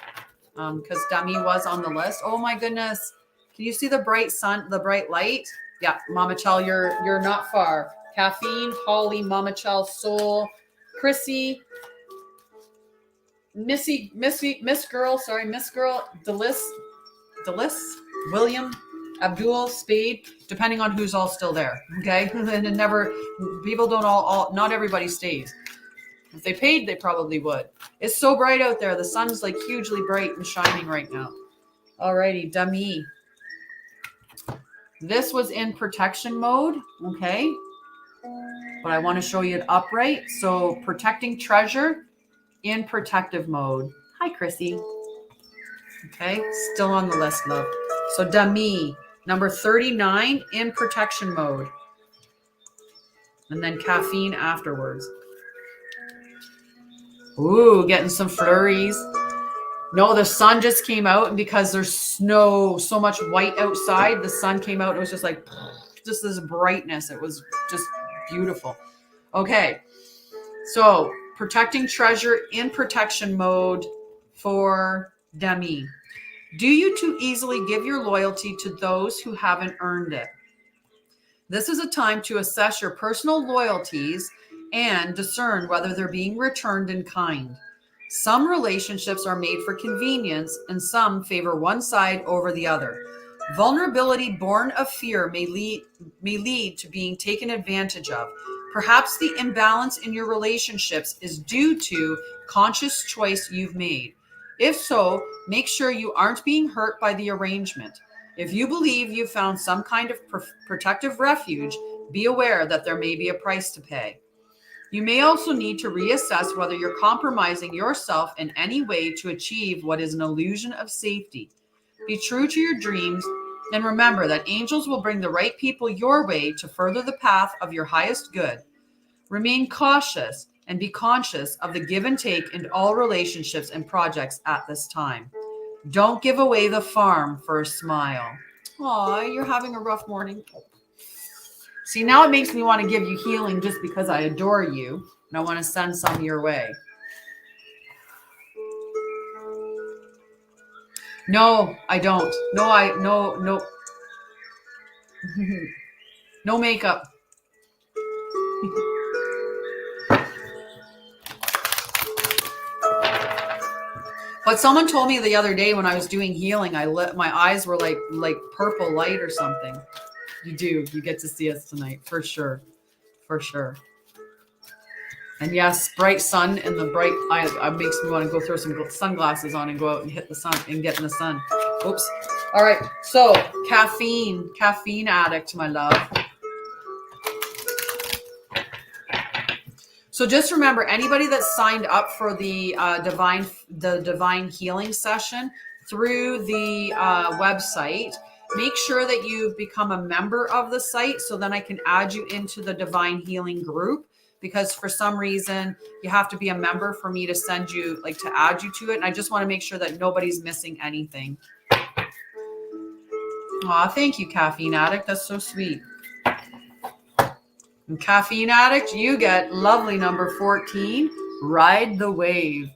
because Demi was on the list. Oh my goodness, can you see the bright sun, the bright light? Yeah, Mama Chell, you're not far. Caffeine, Holly, Mama Chell, Soul, Chrissy, Miss Girl, Delis, William, Abdul, Spade, depending on who's all still there. Okay, and people don't all not everybody stays. If they paid, they probably would. It's so bright out there. The sun's like hugely bright and shining right now. Alrighty, Demi. This was in protection mode, okay? But I want to show you it upright. So protecting treasure in protective mode. Hi, Chrissy. Okay, still on the list, love. So Demi, number 39 in protection mode. And then Caffeine afterwards. Ooh, getting some flurries. No, the sun just came out, and because there's snow, so much white outside, the sun came out. It was just like, just this brightness. It was just beautiful. Okay, so protecting treasure in protection mode for Demi. Do you too easily give your loyalty to those who haven't earned it? This is a time to assess your personal loyalties and discern whether they're being returned in kind. Some relationships are made for convenience and some favor one side over the other. Vulnerability born of fear may lead to being taken advantage of. Perhaps the imbalance in your relationships is due to conscious choice you've made. If so, make sure you aren't being hurt by the arrangement. If you believe you've found some kind of protective refuge, be aware that there may be a price to pay. You may also need to reassess whether you're compromising yourself in any way to achieve what is an illusion of safety. Be true to your dreams and remember that angels will bring the right people your way to further the path of your highest good. Remain cautious and be conscious of the give and take in all relationships and projects at this time. Don't give away the farm for a smile. Aw, you're having a rough morning. See, now it makes me want to give you healing just because I adore you and I want to send some your way. No, I don't. No. No makeup. But someone told me the other day when I was doing healing, my eyes were like purple light or something. You get to see us tonight for sure. And yes, bright sun and the bright eye makes me want to go throw some sunglasses on and go out and hit the sun and get in the sun. Oops. All right. So caffeine addict, my love. So just remember, anybody that signed up for the divine healing session through the website, make sure that you've become a member of the site so then I can add you into the divine healing group, because for some reason you have to be a member for me to send you, like, to add you to it. And I just want to make sure that nobody's missing anything. Aw, thank you, Caffeine Addict. That's so sweet. And Caffeine Addict, you get lovely number 14, Ride the Wave.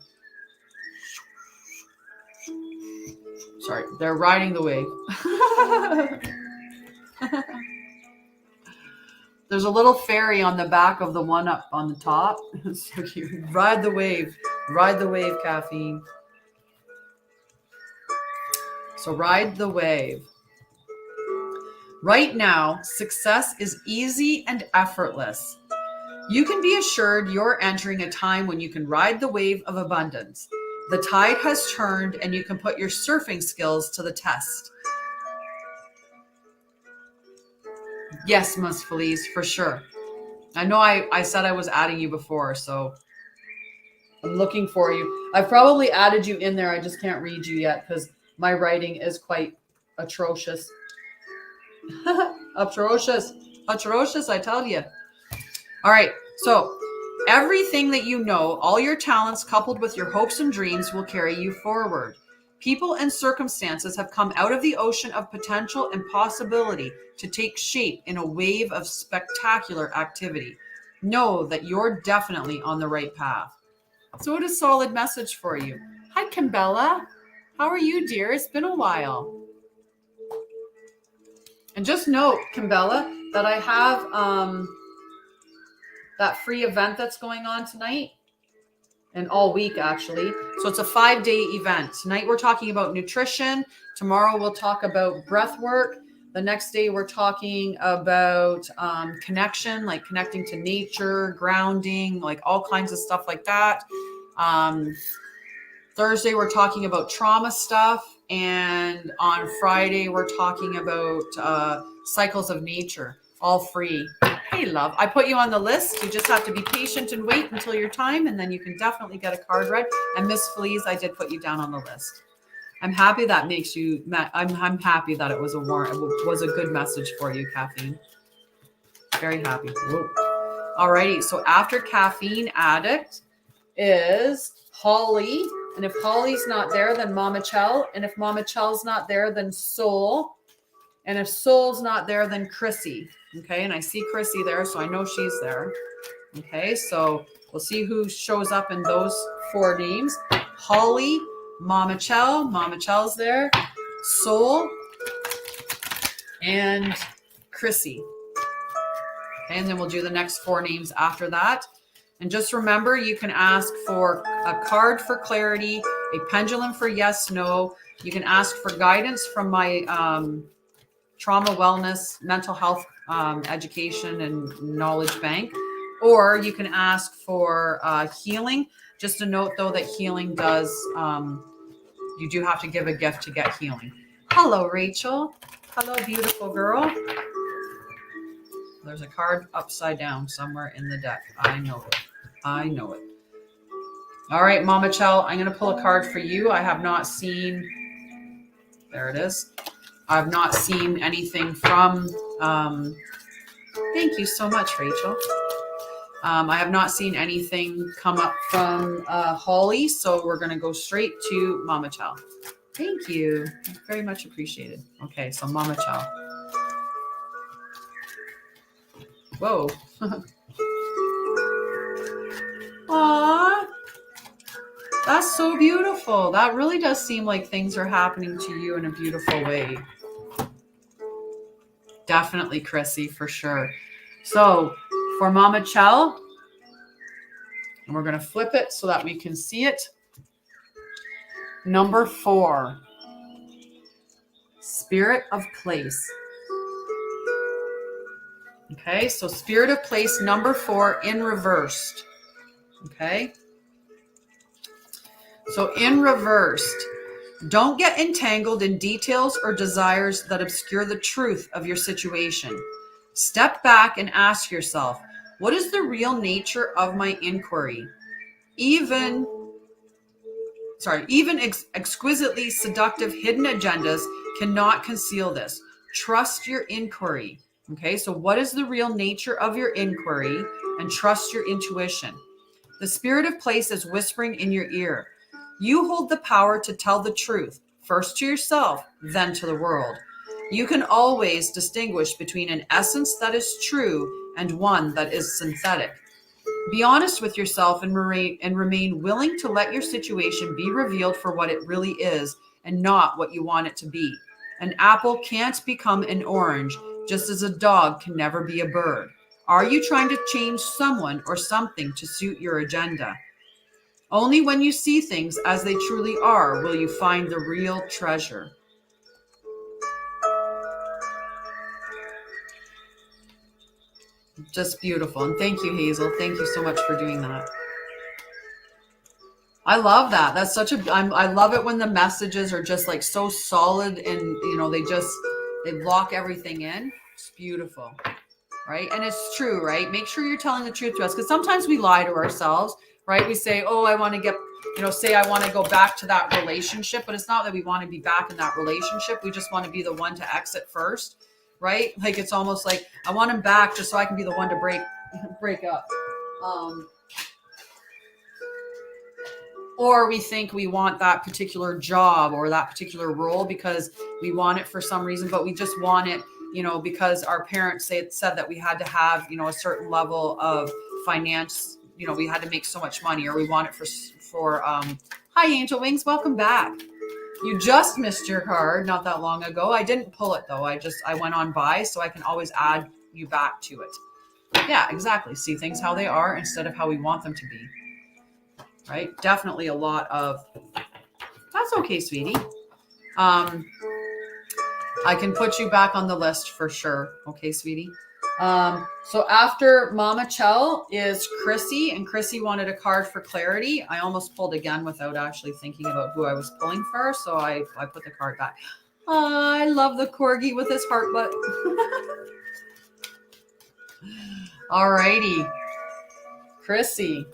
Sorry, they're riding the wave. There's a little fairy on the back of the one up on the top. So you ride the wave. Ride the wave, Caffeine. So ride the wave. Right now, success is easy and effortless. You can be assured you're entering a time when you can ride the wave of abundance. The tide has turned and you can put your surfing skills to the test. Yes, Ms. Felice, for sure. I know I said I was adding you before, so I'm looking for you. I've probably added you in there. I just can't read you yet because my writing is quite atrocious. Atrocious. Atrocious, I tell you. All right, so everything that you know, all your talents coupled with your hopes and dreams will carry you forward. People and circumstances have come out of the ocean of potential and possibility to take shape in a wave of spectacular activity. Know that you're definitely on the right path. So what a solid message for you. Hi, Kimbella. How are you, dear? It's been a while. And just note, Kimbella, that I have that free event that's going on tonight and all week, actually. So it's a 5-day event. Tonight we're talking about nutrition. Tomorrow we'll talk about breath work. The next day we're talking about connection, like connecting to nature, grounding, like all kinds of stuff like that. Thursday we're talking about trauma stuff. And on Friday we're talking about cycles of nature, all free. Hey, love, I put you on the list. You just have to be patient and wait until your time, and then you can definitely get a card read. And Miss Fleas, I did put you down on the list. I'm happy that makes you. I'm happy that it was a good message for you, Caffeine. Very happy. Whoa. Alrighty. So after Caffeine Addict is Holly, and if Holly's not there, then Mama Chell, and if Mama Chell's not there, then Soul, and if Soul's not there, then Chrissy. Okay, and I see Chrissy there, so I know she's there. Okay, so we'll see who shows up in those 4 names. Holly, Mama Chell's there, Soul, and Chrissy. Okay, and then we'll do the next 4 names after that. And just remember, you can ask for a card for clarity, a pendulum for yes, no. You can ask for guidance from my trauma, wellness, mental health education and knowledge bank, or you can ask for healing. Just a note though that healing does you do have to give a gift to get healing. Hello, Rachel. Hello, beautiful girl. There's a card upside down somewhere in the deck. I know it. All right, Mama Chell, I'm going to pull a card for you. I have not seen, there it is. I've not seen anything from, thank you so much, Rachel. I have not seen anything come up from Holly, so we're going to go straight to Mama Chell. Thank you. Very much appreciated. Okay, so Mama Chell. Whoa. Aww. That's so beautiful. That really does seem like things are happening to you in a beautiful way. Definitely, Chrissy, for sure. So for Mama Chell, and we're going to flip it so that we can see it. Number 4, Spirit of Place. Okay, so Spirit of Place, number 4 in reversed. Okay. So in reversed, don't get entangled in details or desires that obscure the truth of your situation. Step back and ask yourself, what is the real nature of my inquiry? Even exquisitely seductive hidden agendas cannot conceal this. Trust your inquiry. Okay, so what is the real nature of your inquiry? And trust your intuition. The Spirit of Place is whispering in your ear. You hold the power to tell the truth, first to yourself, then to the world. You can always distinguish between an essence that is true and one that is synthetic. Be honest with yourself and remain willing to let your situation be revealed for what it really is and not what you want it to be. An apple can't become an orange, just as a dog can never be a bird. Are you trying to change someone or something to suit your agenda? Only when you see things as they truly are will you find the real treasure. Just beautiful. And thank you, Hazel. Thank you so much for doing that. I love that. That's such a, I love it when the messages are just like so solid and, you know, they lock everything in. It's beautiful, right? And it's true, right? Make sure you're telling the truth to us, because sometimes we lie to ourselves, right? We say, oh, I want to get, you know, say I want to go back to that relationship, but it's not that we want to be back in that relationship. We just want to be the one to exit first, right? Like, it's almost like I want him back just so I can be the one to break up. Or we think we want that particular job or that particular role because we want it for some reason, but we just want it, you know, because our parents said that we had to have, you know, a certain level of finance, you know, we had to make so much money, or we want it for hi Angel Wings, welcome back. You just missed your card not that long ago. I didn't pull it though. I went on by, so I can always add you back to it. Yeah, exactly. See things how they are instead of how we want them to be. Right? Definitely a lot of, that's okay, sweetie. I can put you back on the list for sure. Okay, sweetie. So after Mama Chell is Chrissy, and Chrissy wanted a card for clarity. I almost pulled again without actually thinking about who I was pulling for. So I put the card back. Oh, I love the corgi with his heart butt. All righty. Chrissy.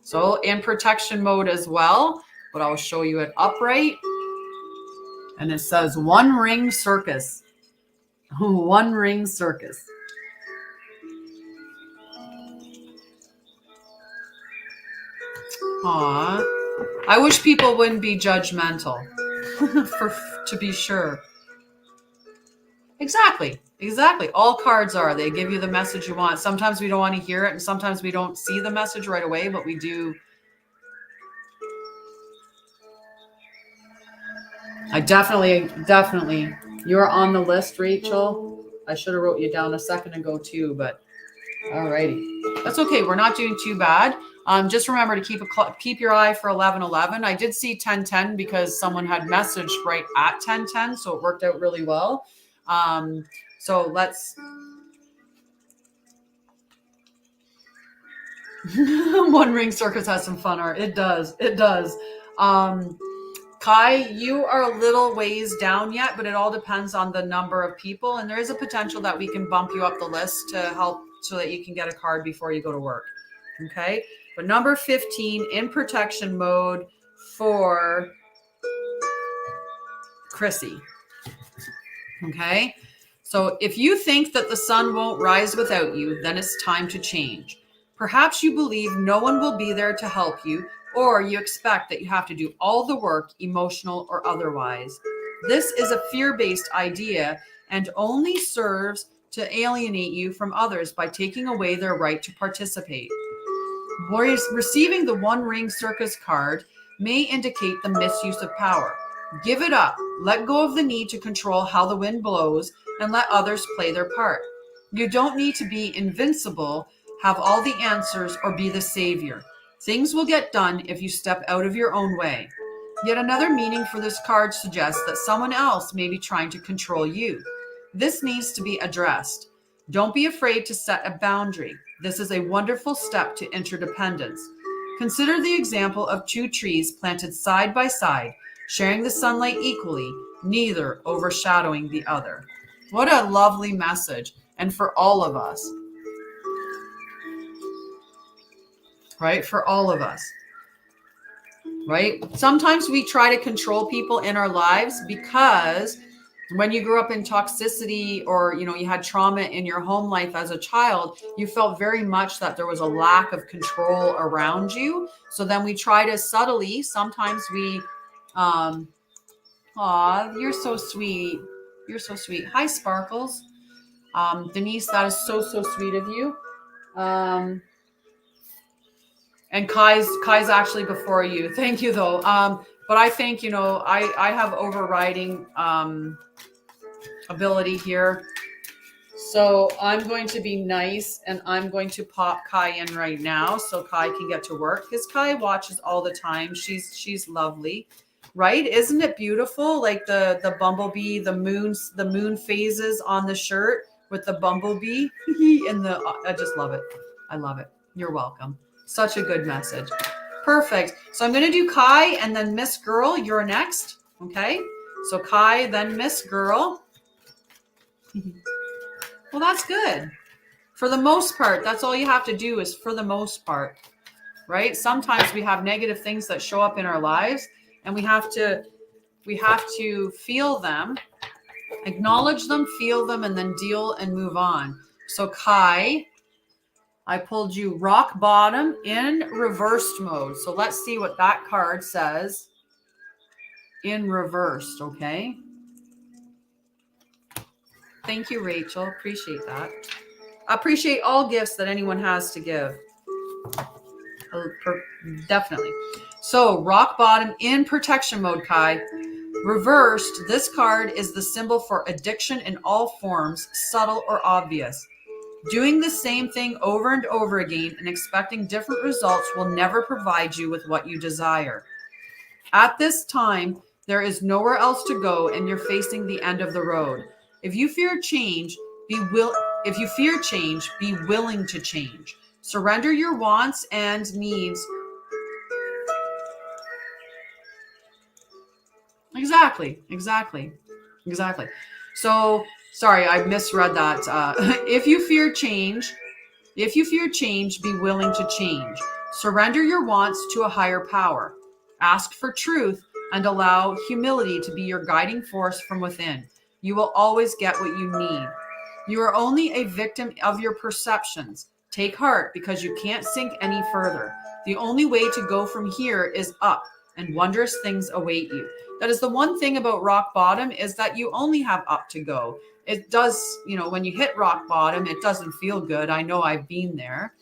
So in protection mode as well, but I'll show you it upright. And it says One Ring Circus. One Ring Circus. Aw. I wish people wouldn't be judgmental. to be sure. Exactly. All cards are. They give you the message you want. Sometimes we don't want to hear it, and sometimes we don't see the message right away, but we do. I definitely. You're on the list, Rachel. I should have wrote you down a second ago too, but alrighty. That's okay. We're not doing too bad. Just remember to keep your eye for 11:11. I did see 10:10 because someone had messaged right at 10:10, so it worked out really well. So let's. One Ring Circus has some fun art. It does. Kai, you are a little ways down yet, but it all depends on the number of people. And there is a potential that we can bump you up the list to help so that you can get a card before you go to work. Okay. But number 15 in protection mode for Chrissy. Okay. So if you think that the sun won't rise without you, then it's time to change. Perhaps you believe no one will be there to help you, or you expect that you have to do all the work, emotional or otherwise. This is a fear-based idea and only serves to alienate you from others by taking away their right to participate. Receiving the One Ring Circus card may indicate the misuse of power. Give it up. Let go of the need to control how the wind blows and let others play their part. You don't need to be invincible, have all the answers, or be the savior. Things will get done if you step out of your own way. Yet another meaning for this card suggests that someone else may be trying to control you. This needs to be addressed. Don't be afraid to set a boundary. This is a wonderful step to interdependence. Consider the example of two trees planted side by side, sharing the sunlight equally, neither overshadowing the other. What a lovely message, and for all of us. Right? For all of us. Right? Sometimes we try to control people in our lives because when you grew up in toxicity or, you know, you had trauma in your home life as a child, you felt very much that there was a lack of control around you. So then we try to subtly, sometimes we, aw, you're so sweet. You're so sweet. Hi, Sparkles. Denise, that is so, so sweet of you. And Kai's actually before you. Thank you though. But I think, you know, I have overriding ability here. So I'm going to be nice and I'm going to pop Kai in right now so Kai can get to work because Kai watches all the time. She's lovely, right? Isn't it beautiful? Like the bumblebee, the moon phases on the shirt with the bumblebee and I just love it. I love it. You're welcome. Such a good message. Perfect. So I'm going to do Kai and then Miss Girl. You're next. Okay. So Kai, then Miss Girl. Well, that's good. For the most part, that's all you have to do is for the most part, right? Sometimes we have negative things that show up in our lives and we have to feel them, acknowledge them, feel them, and then deal and move on. So Kai, I pulled you rock bottom in reversed mode. So let's see what that card says in reversed, okay? Thank you, Rachel. Appreciate that. I appreciate all gifts that anyone has to give. Definitely. So rock bottom in protection mode, Kai. Reversed, this card is the symbol for addiction in all forms, subtle or obvious. Doing the same thing over and over again and expecting different results will never provide you with what you desire. At this time, there is nowhere else to go and you're facing the end of the road. If you fear change, be willing to change. Surrender your wants and needs. Exactly. So, sorry, I misread that. If you fear change, be willing to change. Surrender your wants to a higher power. Ask for truth and allow humility to be your guiding force from within. You will always get what you need. You are only a victim of your perceptions. Take heart because you can't sink any further. The only way to go from here is up, and wondrous things await you. That is the one thing about rock bottom is that you only have up to go. It does, when you hit rock bottom, it doesn't feel good. I know I've been there.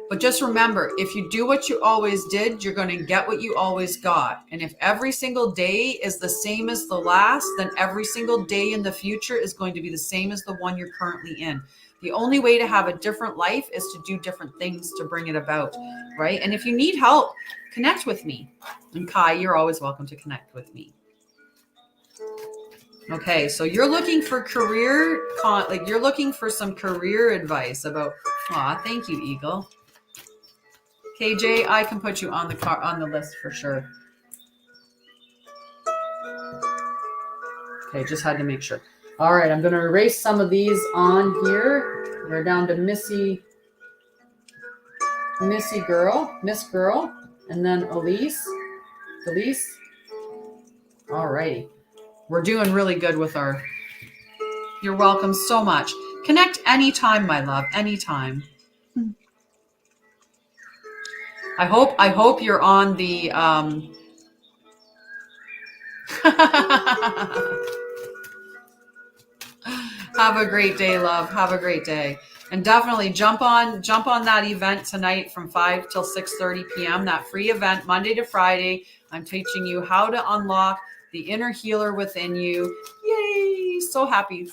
But just remember, if you do what you always did, you're going to get what you always got. And if every single day is the same as the last, then every single day in the future is going to be the same as the one you're currently in. The only way to have a different life is to do different things to bring it about, right? And if you need help, connect with me. And Kai, you're always welcome to connect with me. Okay, so you're looking for you're looking for some career advice about, thank you, Eagle. KJ, I can put you on the list for sure. Okay, just had to make sure. All right, I'm going to erase some of these on here. We're down to Miss Girl, and then Elise. All righty. We're doing really good with our... You're welcome so much. Connect anytime, my love, anytime. I hope you're on the... Have a great day, love. Have a great day. And definitely jump on that event tonight from 5 till 6:30 p.m. That free event, Monday to Friday. I'm teaching you how to unlock the inner healer within you. Yay! So happy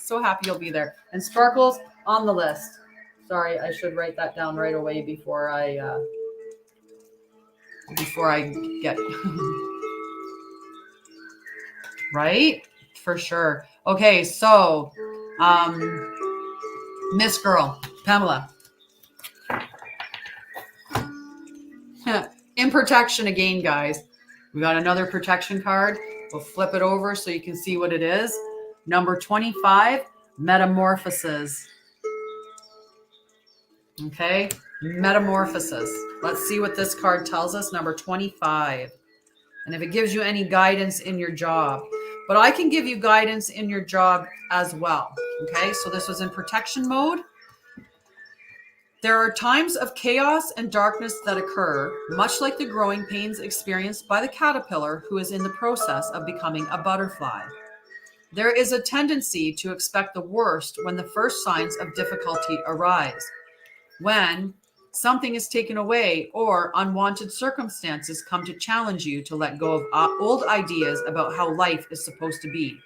you'll be there. And Sparkles on the list. Sorry, I should write that down right away before I get right? For sure. Okay, so Miss Girl, Pamela. In protection again, guys. We got another protection card. We'll flip it over so you can see what it is. Number 25, Metamorphosis. Okay, Metamorphosis. Let's see what this card tells us. Number 25. And if it gives you any guidance in your job. But I can give you guidance in your job as well. Okay, so this was in protection mode. There are times of chaos and darkness that occur, much like the growing pains experienced by the caterpillar who is in the process of becoming a butterfly. There is a tendency to expect the worst when the first signs of difficulty arise. When something is taken away or unwanted circumstances come to challenge you to let go of old ideas about how life is supposed to be.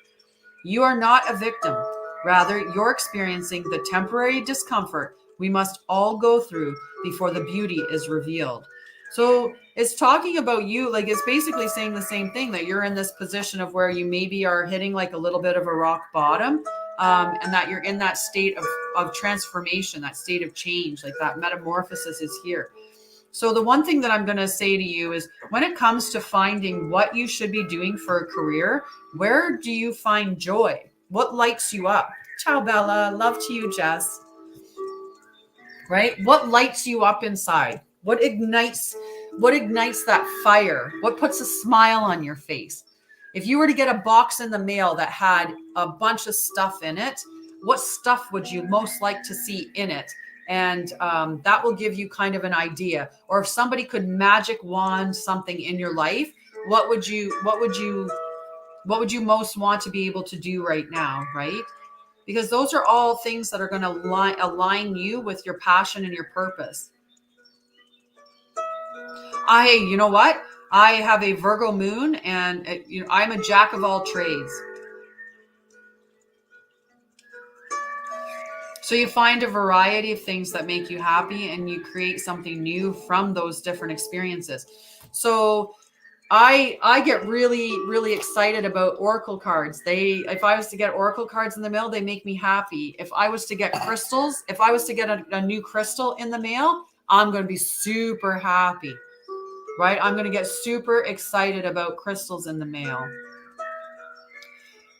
You are not a victim. Rather, you're experiencing the temporary discomfort we must all go through before the beauty is revealed. So it's talking about you, like it's basically saying the same thing, that you're in this position of where you maybe are hitting like a little bit of a rock bottom, and that you're in that state of transformation, that state of change, like that metamorphosis is here. So the one thing that I'm going to say to you is, when it comes to finding what you should be doing for a career, where do you find joy? What lights you up? Ciao, Bella. Love to you, Jess. Right? What lights you up inside? What ignites that fire? What puts a smile on your face? If you were to get a box in the mail that had a bunch of stuff in it, what stuff would you most like to see in it? And that will give you kind of an idea. Or if somebody could magic wand something in your life, what would you most want to be able to do right now, right? Because those are all things that are going to align you with your passion and your purpose. You know what? I have a Virgo moon, and I'm a jack of all trades. So you find a variety of things that make you happy, and you create something new from those different experiences. So I get really, really excited about oracle cards. If I was to get oracle cards in the mail, they make me happy. If I was to get crystals, if I was to get a new crystal in the mail, I'm going to be super happy, right? I'm going to get super excited about crystals in the mail,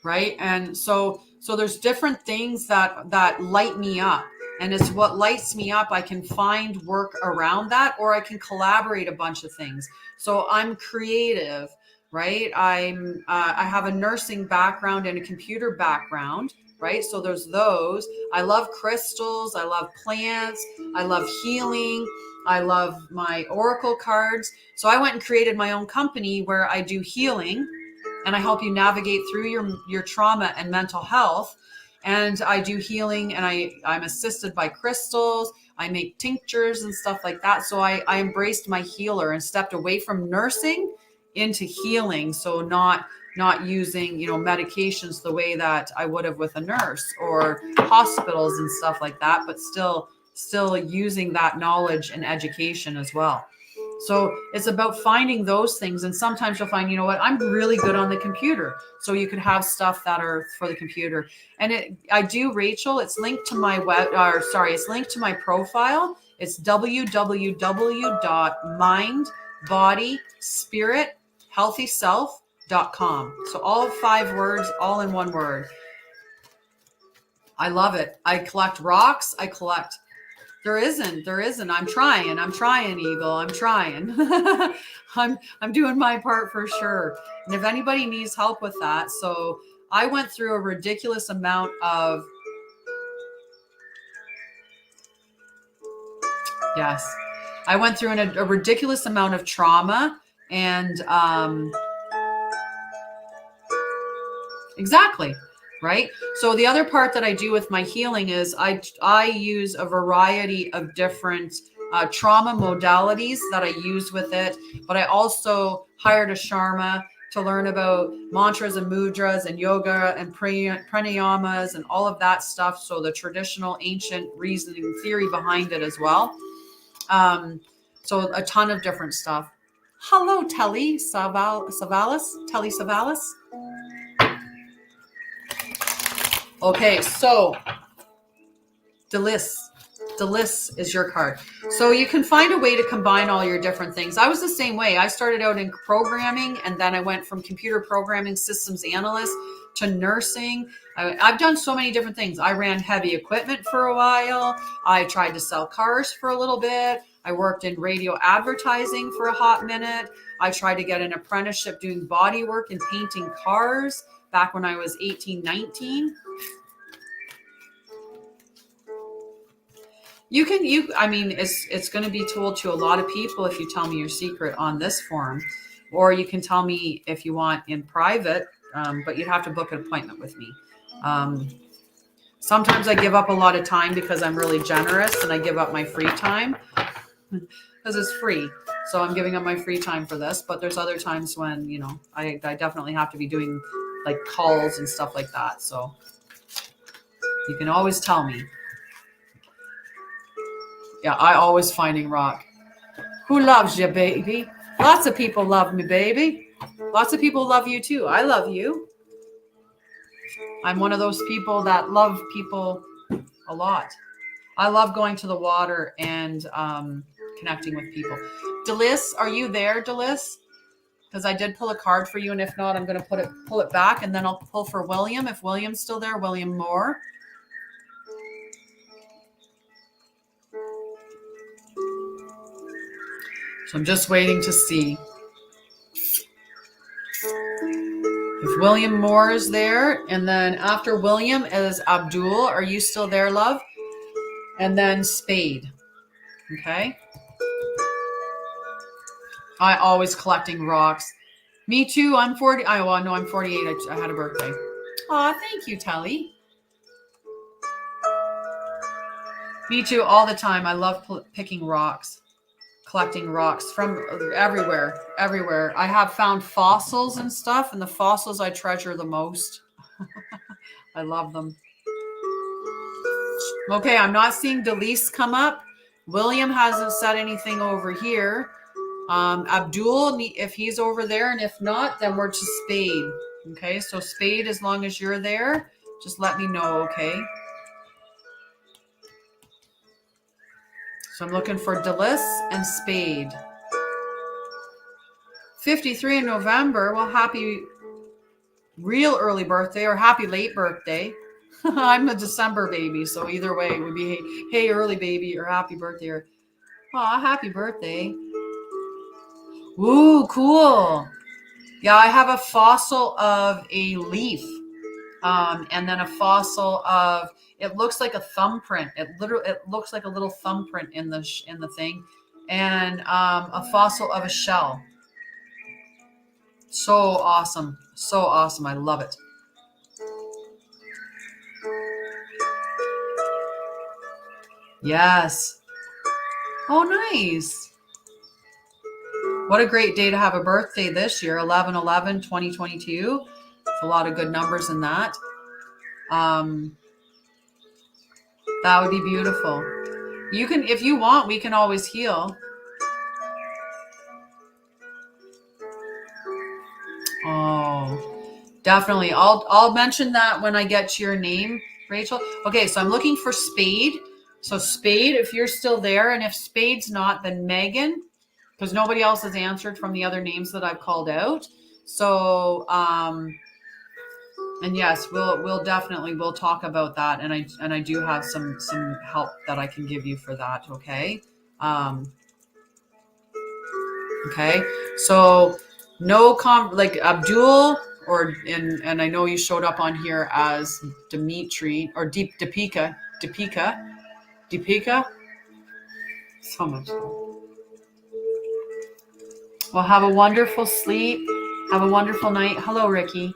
right? And so there's different things that light me up. And it's what lights me up. I can find work around that, or I can collaborate a bunch of things. So I'm creative, right? I have a nursing background and a computer background, right? So there's those. I love crystals. I love plants. I love healing. I love my oracle cards. So I went and created my own company where I do healing, and I help you navigate through your trauma and mental health. And I do healing, and I'm assisted by crystals. I make tinctures and stuff like that. So I embraced my healer and stepped away from nursing into healing. So not using, medications the way that I would have with a nurse, or hospitals and stuff like that, but still using that knowledge and education as well. So it's about finding those things. And sometimes you'll find, I'm really good on the computer. So you could have stuff that are for the computer. And I do, Rachel, it's linked to my it's linked to my profile. It's www.mindbodyspiриthealthyself.com. So all 5 words, all in one word. I love it. I collect rocks. There isn't. I'm trying, Eagle. I'm trying. I'm doing my part for sure. And if anybody needs help with that, so I went through a ridiculous amount of, I went through a ridiculous amount of trauma, and exactly. Right. So the other part that I do with my healing is I use a variety of different trauma modalities that I use with it. But I also hired a Sharma to learn about mantras and mudras and yoga and pranayamas and all of that stuff. So the traditional ancient reasoning theory behind it as well. So a ton of different stuff. Hello, Telly Savalas. Okay, so Delis is your card. So you can find a way to combine all your different things. I was the same way. I started out in programming, and then I went from computer programming systems analyst to nursing. I've done so many different things. I ran heavy equipment for a while. I tried to sell cars for a little bit. I worked in radio advertising for a hot minute. I tried to get an apprenticeship doing body work and painting cars back when I was 18, 19. It's going to be told to a lot of people if you tell me your secret on this forum, or you can tell me if you want in private, but you'd have to book an appointment with me. Sometimes I give up a lot of time because I'm really generous, and I give up my free time because it's free. So I'm giving up my free time for this, but there's other times when, I definitely have to be doing like calls and stuff like that. So You can always tell me. Yeah, I always finding rock. Who loves you, baby? Lots of people love me, baby. Lots of people love you too. I love you. I'm one of those people that love people a lot. I love going to the water and connecting with people. Delis, are you there, Delis? Because I did pull a card for you, and if not, I'm going to pull it back, and then I'll pull for William. If William's still there, William Moore. So I'm just waiting to see if William Moore is there, and then after William is Abdul. Are you still there, love? And then Spade. Okay. I always collecting rocks. Me too. I'm 40. I'm 48. I had a birthday. Aw, thank you, Telly. Me too, all the time. I love picking rocks, collecting rocks from everywhere. I have found fossils and stuff, and the fossils I treasure the most. I love them. Okay, I'm not seeing Delise come up. William hasn't said anything over here. Abdul, if he's over there, and if not, then we're to Spade. Okay, so Spade, as long as you're there, just let me know, okay? So I'm looking for Delis and Spade. 53 in November. Well, happy real early birthday or happy late birthday. I'm a December baby, so either way it would be hey early baby or happy birthday or happy birthday. Ooh, cool. Yeah, I have a fossil of a leaf. And then a fossil of, it looks like a thumbprint. It looks like a little thumbprint in the thing, and a fossil of a shell. So awesome, so awesome. I love it. Yes. Oh, nice. What a great day to have a birthday this year, 11/11/2022. A lot of good numbers in that. That would be beautiful. You can, if you want, we can always heal. Oh, definitely. I'll mention that when I get to your name, Rachel. Okay, so I'm looking for Spade. So Spade, if you're still there, and if Spade's not, then Megan, because nobody else has answered from the other names that I've called out. So, and yes, we'll definitely talk about that, and I do have some help that I can give you for that. Okay. Okay. So no like Abdul and I know you showed up on here as Dimitri or Deepika. So much. Well, have a wonderful sleep. Have a wonderful night. Hello, Ricky.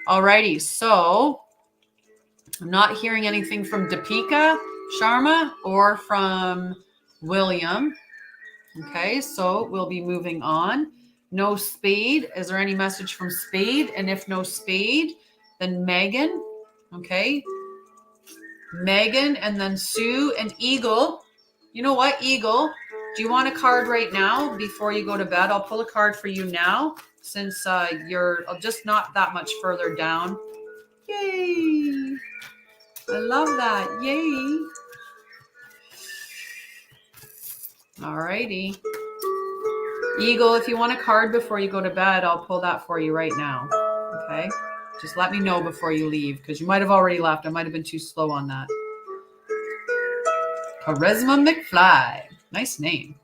Alrighty, so I'm not hearing anything from Deepika Sharma or from William. Okay, so we'll be moving on. No Spade. Is there any message from Spade? And if no Spade, then Megan. Okay. Megan, and then Sue and Eagle. You know what, Eagle? Do you want a card right now before you go to bed? I'll pull a card for you now, since you're just not that much further down. Yay! I love that. Yay! Alrighty. Eagle, if you want a card before you go to bed, I'll pull that for you right now. Okay? Just let me know before you leave, because you might have already left. I might have been too slow on that. Charisma McFly. Nice name.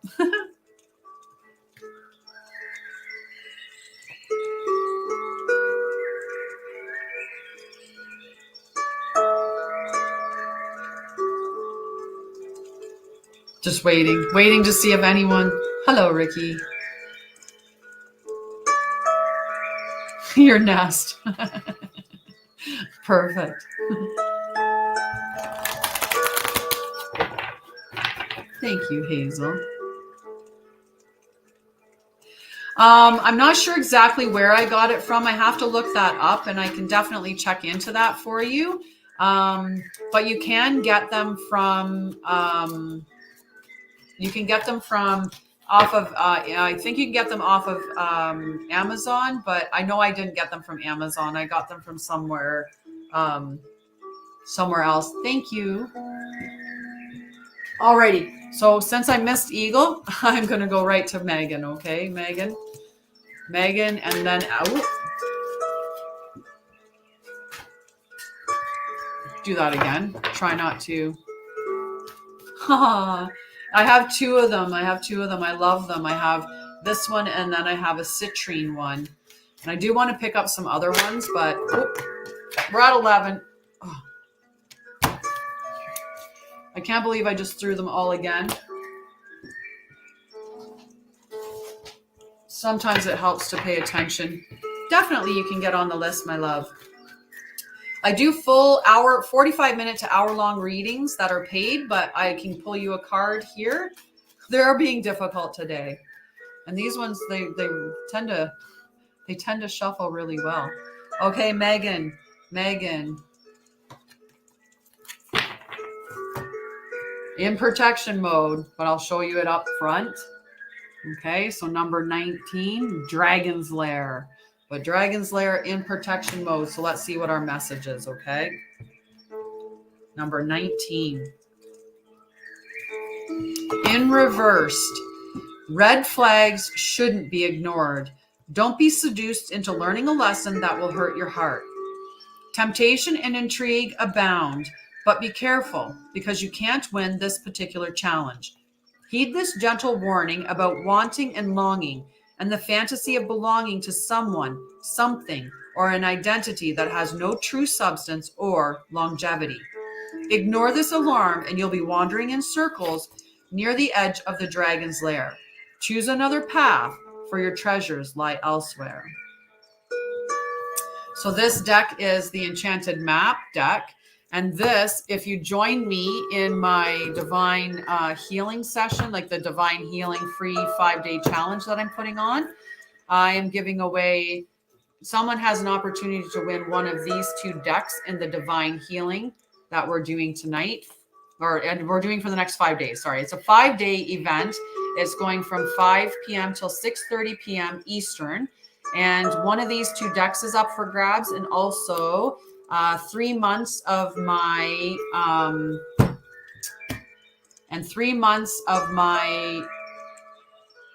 Just waiting to see if anyone. Hello, Ricky. Your nest. Perfect. Thank you, Hazel. I'm not sure exactly where I got it from. I have to look that up, and I can definitely check into that for you. But you can get them from off of I think you can get them off of Amazon, but I know I didn't get them from Amazon. I got them from somewhere else. Thank you. Alrighty. So since I missed Eagle, I'm gonna go right to Megan. Okay, Megan, and then do that again. Try not to. I have two of them. I love them. I have this one, and then I have a citrine one. And I do want to pick up some other ones, but we're at 11. Oh. I can't believe I just threw them all again. Sometimes it helps to pay attention. Definitely you can get on the list, my love. I do full 45-minute to hour-long readings that are paid, but I can pull you a card here. They're being difficult today. And these ones, they tend to shuffle really well. Okay, Megan. In protection mode, but I'll show you it up front. Okay, so number 19, Dragon's Lair. But Dragon's Lair in protection mode. So let's see what our message is, okay? Number 19. In reversed, red flags shouldn't be ignored. Don't be seduced into learning a lesson that will hurt your heart. Temptation and intrigue abound, but be careful because you can't win this particular challenge. Heed this gentle warning about wanting and longing and the fantasy of belonging to someone, something, or an identity that has no true substance or longevity. Ignore this alarm and you'll be wandering in circles near the edge of the dragon's lair. Choose another path, for your treasures lie elsewhere. So this deck is the Enchanted Map deck. And this, if you join me in my divine healing session, like the divine healing free 5-day challenge that I'm putting on, I am giving away, someone has an opportunity to win one of these two decks in the divine healing that we're doing tonight, and we're doing for the next 5 days. Sorry, it's a 5-day event. It's going from 5 p.m. till 6:30 p.m. Eastern. And one of these two decks is up for grabs, and also 3 months of my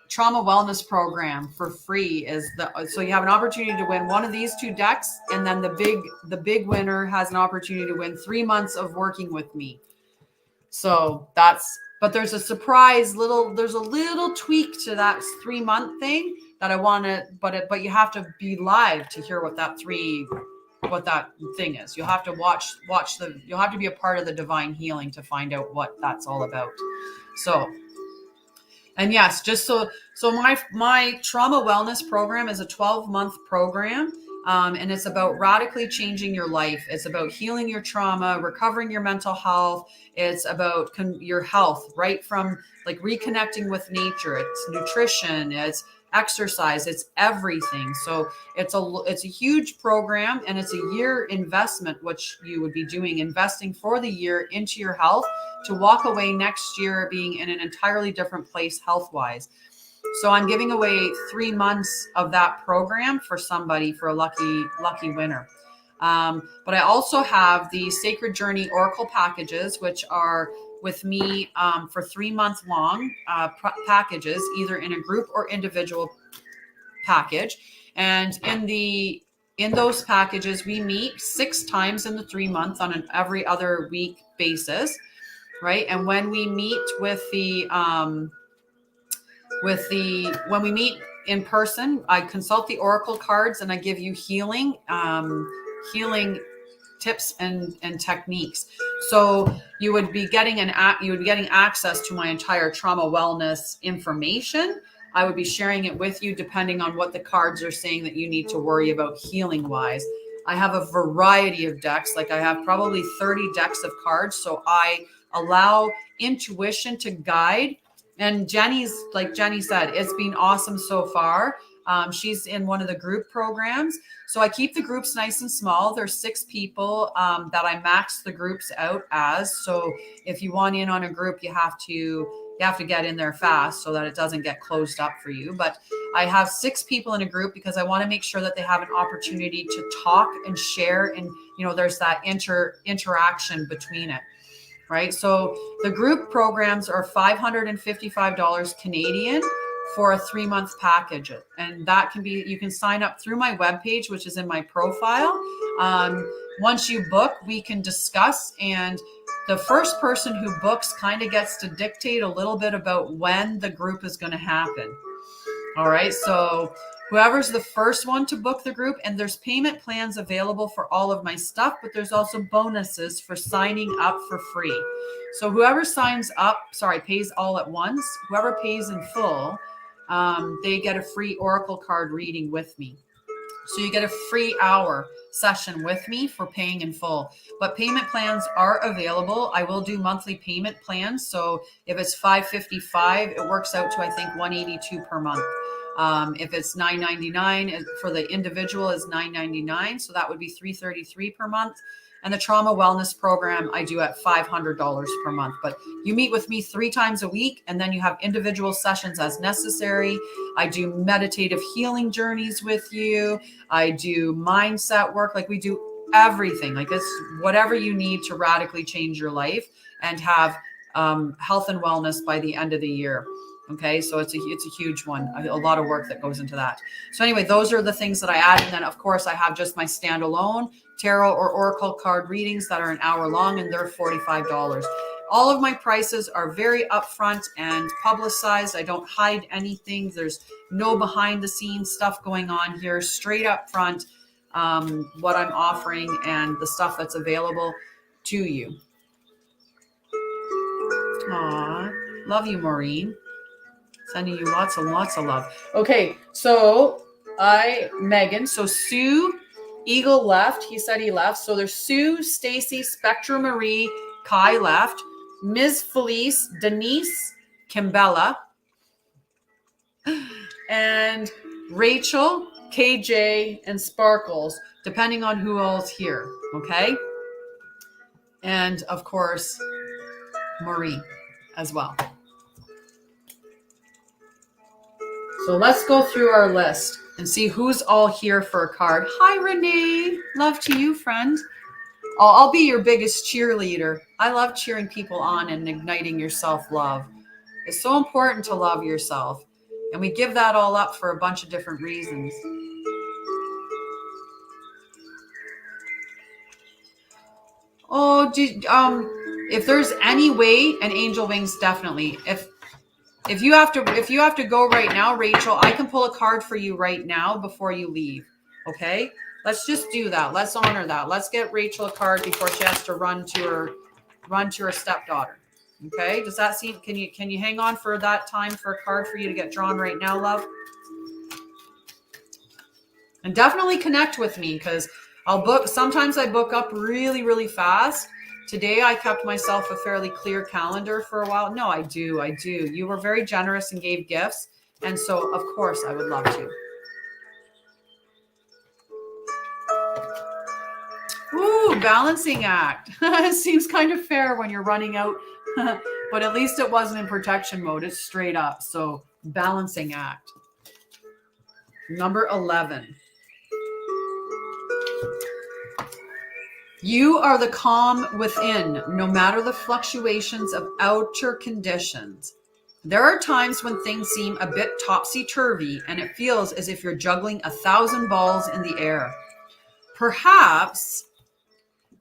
trauma wellness program for free so you have an opportunity to win one of these two decks, and then the big winner has an opportunity to win 3 months of working with me. So but there's a surprise there's a little tweak to that 3-month thing that I want to, but you have to be live to hear what that thing is. You'll have to you'll have to be a part of the divine healing to find out what that's all about. So, and yes, just so my trauma wellness program is a 12-month program. And it's about radically changing your life. It's about healing your trauma, recovering your mental health. It's about your health, right from like reconnecting with nature. It's nutrition, it's exercise, it's everything. So it's a huge program, and it's a year investment, which you would be investing for the year into your health to walk away next year being in an entirely different place health-wise. So I'm giving away 3 months of that program for somebody, for a lucky winner. But I also have the Sacred Journey Oracle packages, which are with me for 3 months long packages, either in a group or individual package. And in those packages, we meet 6 times in the 3 months on an every other week basis, right? And when we meet when we meet in person, I consult the Oracle cards and I give you healing tips and techniques. So you would be getting access to my entire trauma wellness information. I would be sharing it with you depending on what the cards are saying that you need to worry about healing wise. I have a variety of decks. Like I have probably 30 decks of cards. So I allow intuition to guide. And like Jenny said, it's been awesome so far. She's in one of the group programs. So I keep the groups nice and small. There's 6 people that I max the groups out as. So if you want in on a group, you have to get in there fast so that it doesn't get closed up for you. But I have 6 people in a group because I want to make sure that they have an opportunity to talk and share. And, there's that interaction between it. Right. So the group programs are $555 Canadian for a 3-month package. And that can be, you can sign up through my webpage, which is in my profile. Once you book, we can discuss, and the first person who books kind of gets to dictate a little bit about when the group is going to happen. All right. So whoever's the first one to book the group, and there's payment plans available for all of my stuff, but there's also bonuses for signing up for free. So whoever pays all at once, whoever pays in full, they get a free Oracle card reading with me. So you get a free hour session with me for paying in full. But payment plans are available. I will do monthly payment plans. So if it's $555, it works out to, I think, $182 per month. If it's $999 for the individual is $999. So that would be $333 per month. And the trauma wellness program I do at $500 per month. But you meet with me 3 times a week, and then you have individual sessions as necessary. I do meditative healing journeys with you. I do mindset work. Like, we do everything. Like, it's whatever you need to radically change your life and have health and wellness by the end of the year. Okay, so it's a huge one. A lot of work that goes into that. So anyway, those are the things that I add. And then, of course, I have just my standalone tarot or oracle card readings that are an hour long, and they're $45. All of my prices are very upfront and publicized. I don't hide anything. There's no behind the scenes stuff going on here. Straight up front, what I'm offering and the stuff that's available to you. Aw, love you, Maureen. Sending you lots and lots of love. Okay, so Megan, so Sue, Eagle left. He said he left. So there's Sue, Stacy, Spectra Marie, Kai left, Ms. Felice, Denise, Kimbella, and Rachel, KJ, and Sparkles, depending on who all's here. Okay. And of course, Marie as well. So let's go through our list and see who's all here for a card. Hi, Renee. Love to you, friend. I'll be your biggest cheerleader. I love cheering people on and igniting your self-love. It's so important to love yourself. And we give that all up for a bunch of different reasons. Oh, if there's any way, and angel wings, definitely. If you have to go right now, Rachel, I can pull a card for you right now before you leave. Okay? Let's just do that. Let's honor that. Let's get Rachel a card before she has to run to her stepdaughter. Okay? Does that seem, can you hang on for that time for a card for you to get drawn right now, love? And definitely connect with me, because sometimes I book up really, really fast. Today, I kept myself a fairly clear calendar for a while. No, I do. You were very generous and gave gifts. And so, of course, I would love to. Ooh, balancing act. It seems kind of fair when you're running out. But at least it wasn't in protection mode. It's straight up. So, balancing act. Number 11. You are the calm within, no matter the fluctuations of outer conditions. There are times when things seem a bit topsy-turvy, and it feels as if you're juggling 1,000 balls in the air. Perhaps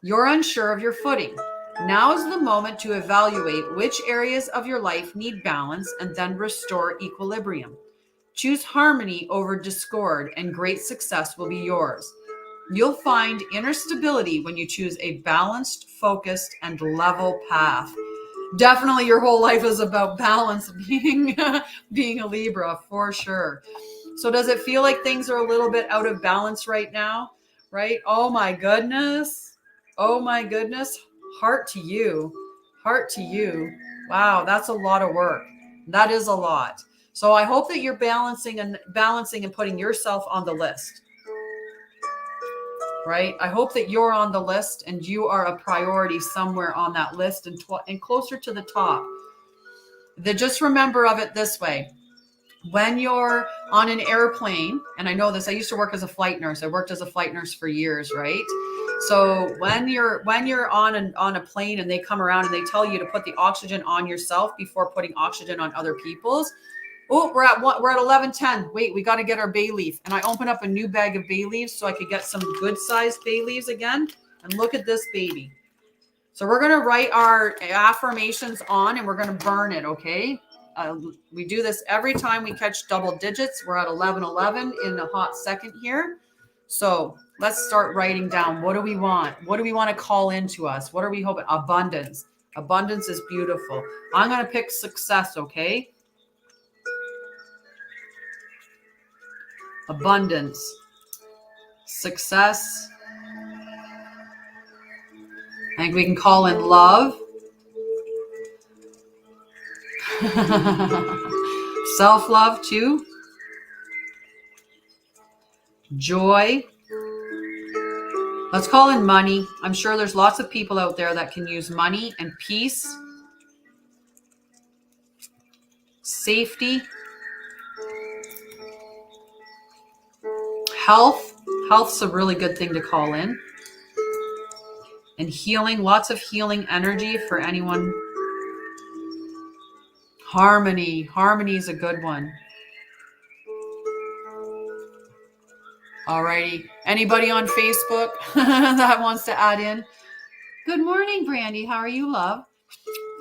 you're unsure of your footing. Now is the moment to evaluate which areas of your life need balance and then restore equilibrium. Choose harmony over discord, and great success will be yours. You'll find inner stability when you choose a balanced, focused, and level path. Definitely your whole life is about balance, being a Libra, for sure. So does it feel like things are a little bit out of balance right now? Right? Oh my goodness. Heart to you. Wow, that's a lot of work. That is a lot. So I hope that you're balancing and putting yourself on the list, right? I hope that you're on the list and you are a priority somewhere on that list and closer to the top. Just remember of it this way. When you're on an airplane, and I know this, I used to work as a flight nurse. I worked as a flight nurse for years, right? So when you're on a plane and they come around and they tell you to put the oxygen on yourself before putting oxygen on other people's. Oh, we're at 11:10. Wait, we got to get our bay leaf. And I open up a new bag of bay leaves so I could get some good sized bay leaves again. And look at this baby. So we're going to write our affirmations on and we're going to burn it, okay? We do this every time we catch double digits. We're at 11:11 in a hot second here. So let's start writing down. What do we want? What do we want to call into us? What are we hoping? Abundance. Abundance is beautiful. I'm going to pick success, okay? Abundance. Success. I think we can call in love. Self-love too. Joy. Let's call in money. I'm sure there's lots of people out there that can use money and peace. Safety. Health. Health's a really good thing to call in. And healing. Lots of healing energy for anyone. Harmony. Harmony is a good one. Alrighty. Anybody on Facebook that wants to add in? Good morning, Brandy. How are you, love?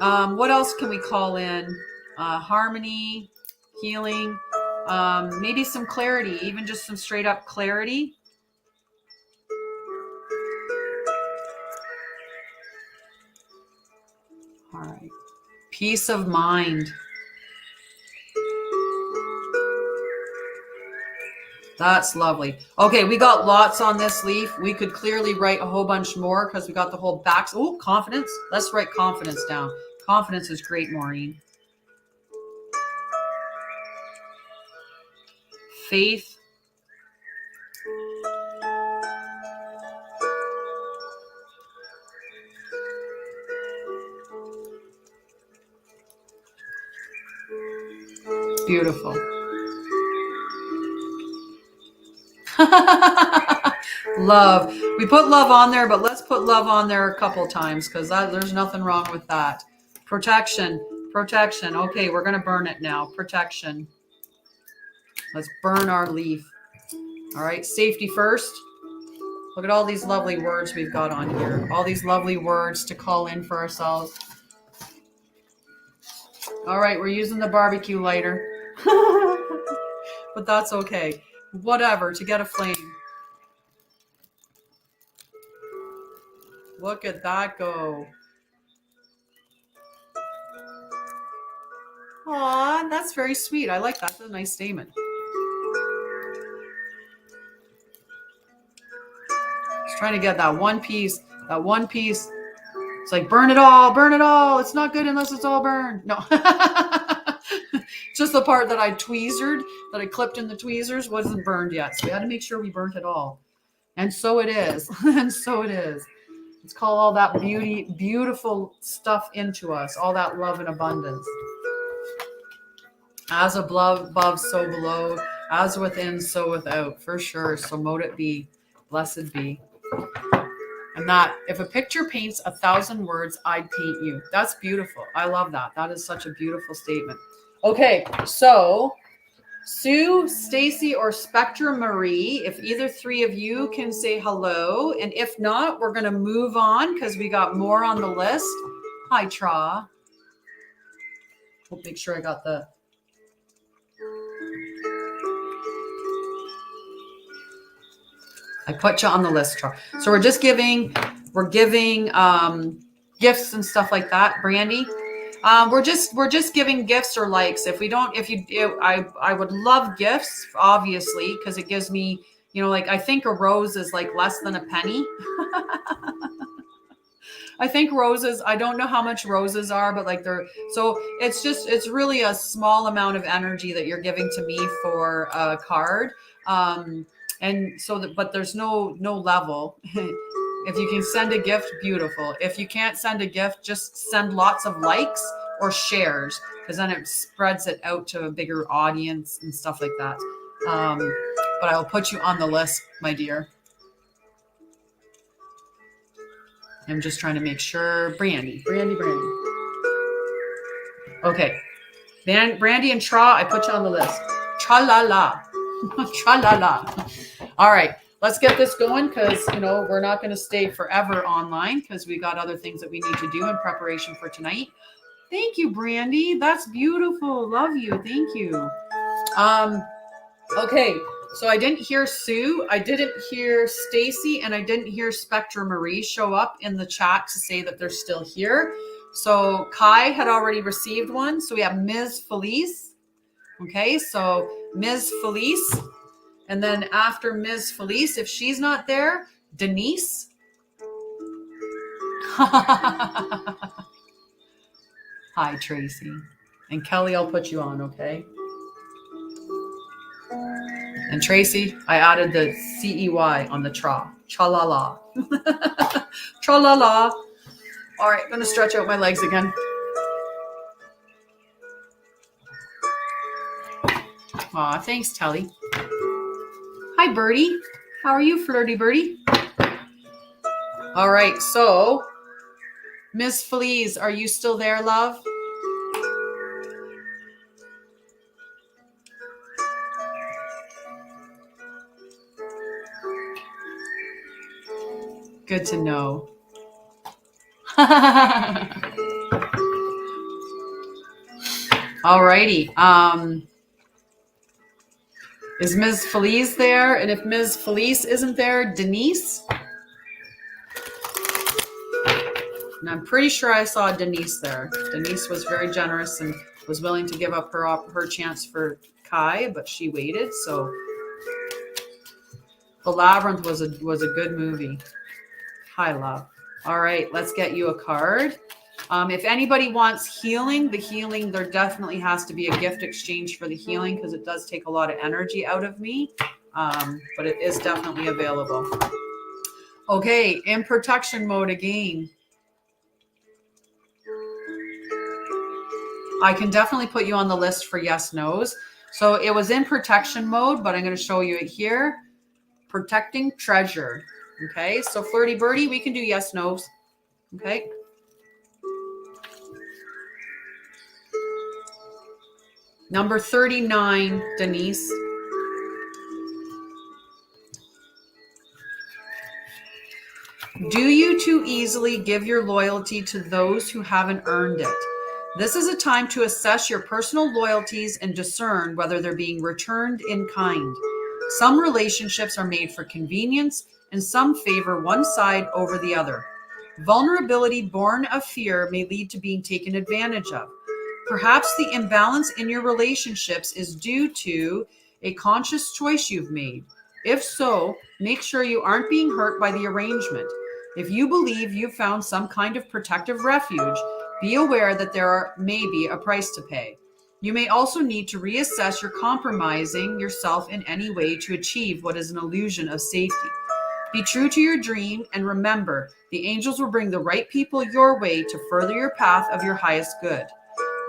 What else can we call in? Harmony, healing, maybe some clarity, even just some straight up clarity. All right. Peace of mind. That's lovely. Okay, we got lots on this leaf. We could clearly write a whole bunch more because we got the whole back. Oh, confidence. Let's write confidence down. Confidence is great, Maureen. Faith. Beautiful. Love. We put love on there, but let's put love on there a couple times because there's nothing wrong with that. Protection. Protection. Okay, we're going to burn it now. Protection. Let's burn our leaf. All right, safety first. Look at all these lovely words we've got on here. All these lovely words to call in for ourselves. All right, we're using the barbecue lighter. But that's okay. Whatever, to get a flame. Look at that go. Aw, that's very sweet. I like that. That's a nice statement. Just trying to get that one piece. That one piece. It's like, burn it all. Burn it all. It's not good unless it's all burned. No. Just the part that I tweezered, that I clipped in the tweezers, wasn't burned yet. So we had to make sure we burnt it all. And so it is. And so it is. Let's call all that beautiful stuff into us. All that love and abundance. As above, so below. As within, so without. For sure. So mote it be. Blessed be. And that, if a picture paints 1,000 words, I'd paint you. That's beautiful. I love that. That is such a beautiful statement. Okay, so Sue, Stacy, or Spectra Marie, if either three of you can say hello. And if not, we're going to move on because we got more on the list. Hi, Tra. We'll make sure I got the... I put you on the list, Tra. So we're giving gifts and stuff like that, Brandy. We're just giving gifts or likes. I would love gifts, obviously, because it gives me, like, I think a rose is like less than a penny. I think roses, I don't know how much roses are, but like so it's really a small amount of energy that you're giving to me for a card. And so but there's no level. If you can send a gift, beautiful. If you can't send a gift, just send lots of likes or shares, because then it spreads it out to a bigger audience and stuff like that. But I'll put you on the list, my dear. I'm just trying to make sure. Brandy. Okay. Brandy and Tra, I put you on the list. Tra-la-la. Tra-la-la. All right. Let's get this going, because, we're not going to stay forever online, because we got other things that we need to do in preparation for tonight. Thank you, Brandy. That's beautiful. Love you. Thank you. Okay. So I didn't hear Sue, I didn't hear Stacy, and I didn't hear Spectra Marie show up in the chat to say that they're still here. So Kai had already received one. So we have Ms. Felice. Okay, so Ms. Felice. And then after Ms. Felice, if she's not there, Denise. Hi, Tracy. And Kelly, I'll put you on, okay? And Tracy, I added the CEY on the tra. Cha-la-la. Tra-la-la. All right, I'm going to stretch out my legs again. Aw, thanks, Telly. Hi, Birdie. How are you, flirty birdie? All right, so Miss Felice, are you still there, love? Good to know. All righty. Is Ms. Felice there? And if Ms. Felice isn't there, Denise? And I'm pretty sure I saw Denise there. Denise was very generous and was willing to give up her chance for Kai, but she waited. So The Labyrinth was a good movie. Hi, love. All right, let's get you a card. If anybody wants healing, there definitely has to be a gift exchange for the healing, because it does take a lot of energy out of me, but it is definitely available. Okay, in protection mode again. I can definitely put you on the list for yes, no's. So it was in protection mode, but I'm going to show you it here. Protecting treasure. Okay, so Flirty Birdie, we can do yes, no's. Okay. Number 39, Denise. Do you too easily give your loyalty to those who haven't earned it? This is a time to assess your personal loyalties and discern whether they're being returned in kind. Some relationships are made for convenience, and some favor one side over the other. Vulnerability born of fear may lead to being taken advantage of. Perhaps the imbalance in your relationships is due to a conscious choice you've made. If so, make sure you aren't being hurt by the arrangement. If you believe you've found some kind of protective refuge, be aware that there may be a price to pay. You may also need to reassess your compromising yourself in any way to achieve what is an illusion of safety. Be true to your dream, and remember, the angels will bring the right people your way to further your path of your highest good.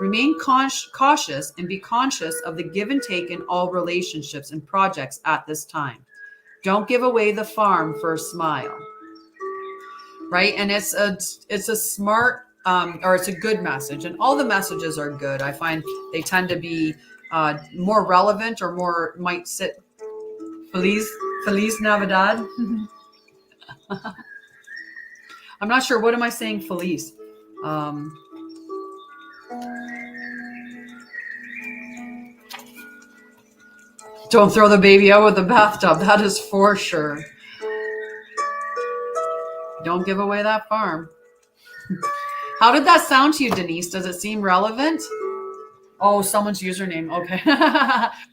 Remain cautious and be conscious of the give and take in all relationships and projects at this time. Don't give away the farm for a smile. Right? And it's a smart, or it's a good message. And all the messages are good. I find they tend to be more relevant, or more might sit. Feliz Navidad. I'm not sure. What am I saying? Feliz. Don't throw the baby out with the bathtub. That is for sure. Don't give away that farm. How did that sound to you, Denise? Does it seem relevant? Oh, someone's username. Okay.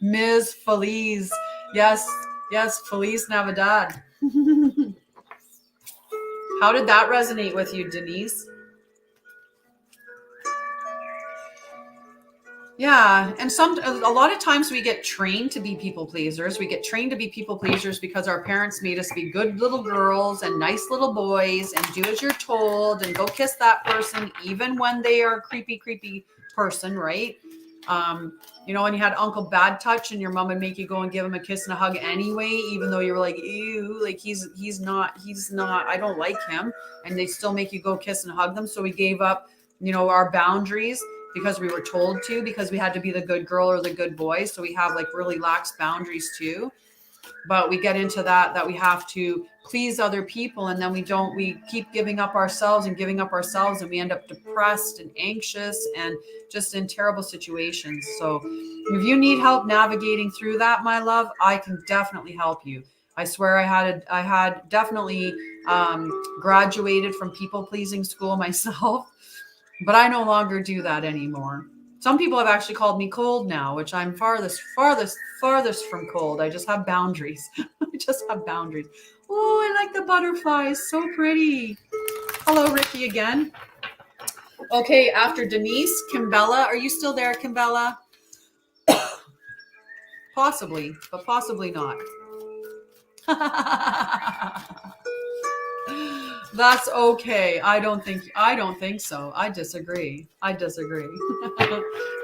Ms. Feliz. Yes, Feliz Navidad. How did that resonate with you, Denise? Yeah, and a lot of times we get trained to be people pleasers. We get trained to be people pleasers because our parents made us be good little girls and nice little boys and do as you're told and go kiss that person even when they are a creepy person, right? You know, when you had Uncle Bad Touch and your mom would make you go and give him a kiss and a hug anyway, even though you were like, ew, like he's not, I don't like him, and they still make you go kiss and hug them. So we gave up, you know, our boundaries because we were told to, because we had to be the good girl or the good boy. So we have like really lax boundaries too. But we get into that we have to please other people, and then we keep giving up ourselves, and we end up depressed and anxious and just in terrible situations. So if you need help navigating through that, my love, I can definitely help you. I swear I had definitely graduated from people pleasing school myself, but I no longer do that anymore. Some people have actually called me cold now, which I'm farthest from cold. I just have boundaries. I just have boundaries. Oh, I like the butterflies. So pretty. Hello, Ricky again. Okay, after Denise, Kimbella. Are you still there, Kimbella? Possibly, but possibly not. That's okay. I don't think so. I disagree.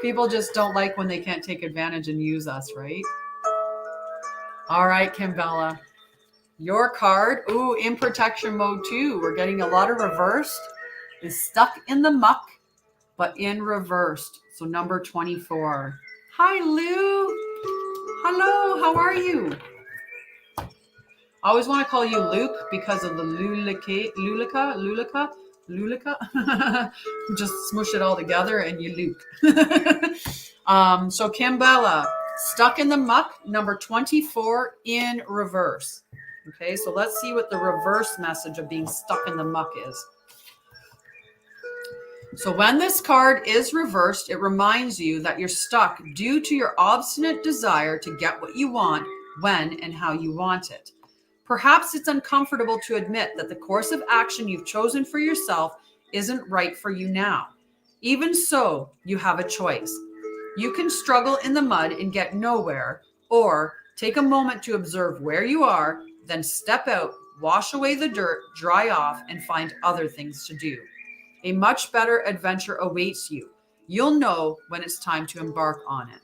People just don't like when they can't take advantage and use us, right? All right, Kimbella. Your card, ooh, in protection mode too. We're getting a lot of reversed. Is stuck in the muck, but in reversed. So number 24. Hi, Lou. Hello, how are you? I always want to call you Luke because of the Lulika. Just smush it all together and you Luke. So Kimbella, stuck in the muck, number 24 in reverse. Okay, so let's see what the reverse message of being stuck in the muck is. So when this card is reversed, it reminds you that you're stuck due to your obstinate desire to get what you want, when and how you want it. Perhaps it's uncomfortable to admit that the course of action you've chosen for yourself isn't right for you now. Even so, you have a choice. You can struggle in the mud and get nowhere, or take a moment to observe where you are, then step out, wash away the dirt, dry off, and find other things to do. A much better adventure awaits you. You'll know when it's time to embark on it.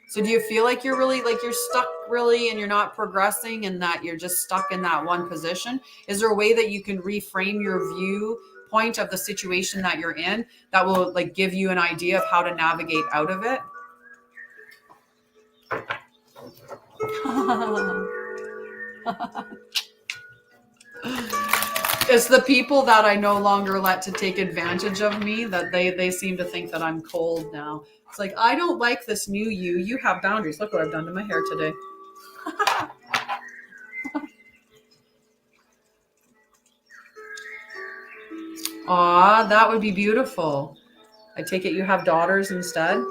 So do you feel like you're really, like you're stuck really and you're not progressing and that you're just stuck in that one position? Is there a way that you can reframe your viewpoint of the situation that you're in that will like give you an idea of how to navigate out of it? It's the people that I no longer let to take advantage of me that they seem to think that I'm cold now. It's like, I don't like this new you. You have boundaries. Look what I've done to my hair today. Aw, that would be beautiful. I take it you have daughters instead?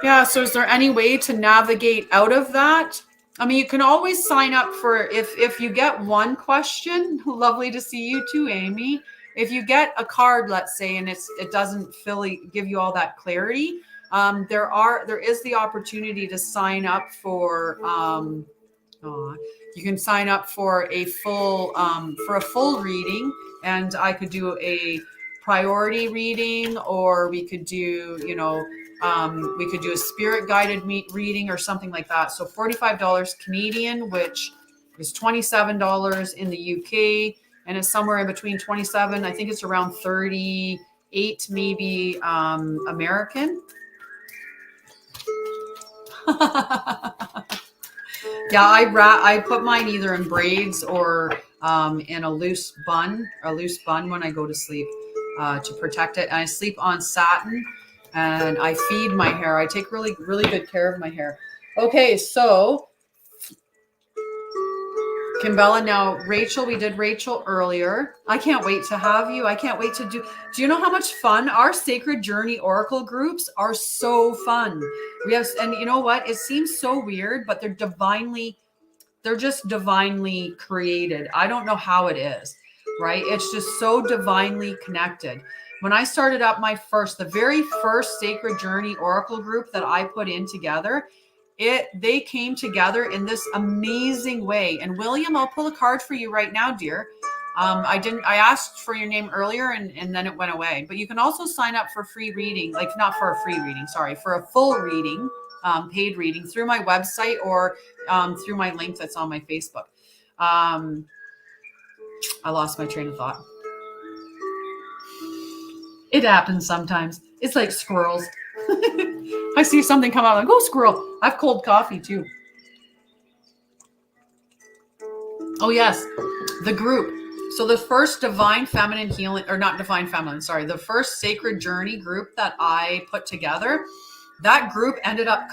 Yeah, so is there any way to navigate out of that? I mean, you can always sign up for, if you get one question, lovely to see you too, Amy. If you get a card, let's say, and it doesn't give you all that clarity, there is the opportunity to sign up for, you can sign up for a full reading, and I could do a priority reading, or we could do, we could do a spirit guided reading or something like that. So $45 Canadian, which is $27 in the UK, and it's somewhere in between 27. I think it's around 38, maybe American. Yeah, I put mine either in braids or in a loose bun when I go to sleep to protect it. And I sleep on satin. And I feed my hair. I take really, really good care of my hair. Okay, so Kimbella, now Rachel, we did Rachel earlier. I can't wait to have you. I can't wait to do you know how much fun our Sacred Journey Oracle groups are? So fun. We have, and you know what? It seems so weird, but they're divinely they're just divinely created. I don't know how it is, right? It's just so divinely connected. When I started up the very first Sacred Journey Oracle group that I put in together, they came together in this amazing way. And William, I'll pull a card for you right now, dear. I asked for your name earlier and then it went away, but you can also sign up for free reading, like not for a free reading, sorry, for a full reading, paid reading through my website or through my link that's on my Facebook. I lost my train of thought. It happens sometimes. It's like squirrels. I see something come out, like, oh, squirrel. I have cold coffee too. Oh yes, the group. So the first Divine Feminine Healing, or not Divine Feminine, sorry, the first Sacred Journey group that I put together, that group ended up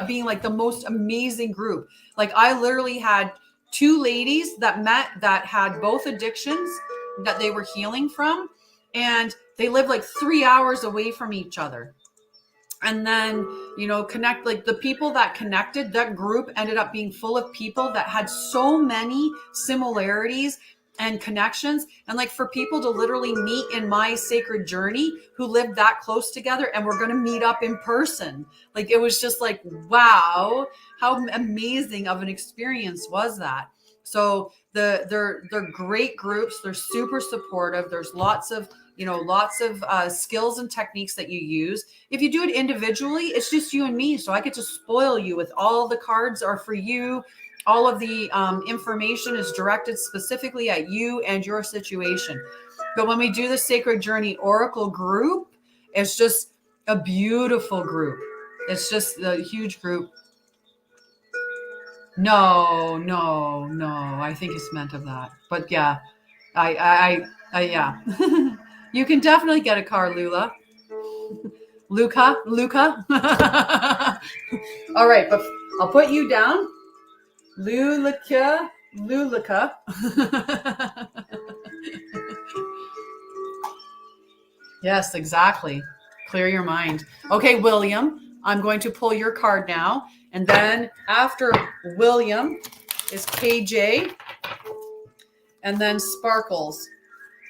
being like the most amazing group. Like I literally had 2 ladies that met that had both addictions that they were healing from, and they lived like 3 hours away from each other. And then, connect, like the people that connected, that group ended up being full of people that had so many similarities and connections. And like for people to literally meet in my Sacred Journey who lived that close together and we're going to meet up in person. Like it was just like, wow, how amazing of an experience was that? So they're great groups. They're super supportive. There's lots of skills and techniques that you use. If you do it individually, it's just you and me. So I get to spoil you with all the cards are for you. All of the information is directed specifically at you and your situation. But when we do the Sacred Journey Oracle group, it's just a beautiful group. It's just a huge group. No. I think it's meant of that. But yeah, yeah. You can definitely get a car, Luca. All right, but I'll put you down. Lulica. Yes, exactly. Clear your mind. Okay, William, I'm going to pull your card now. And then after William is KJ, and then Sparkles,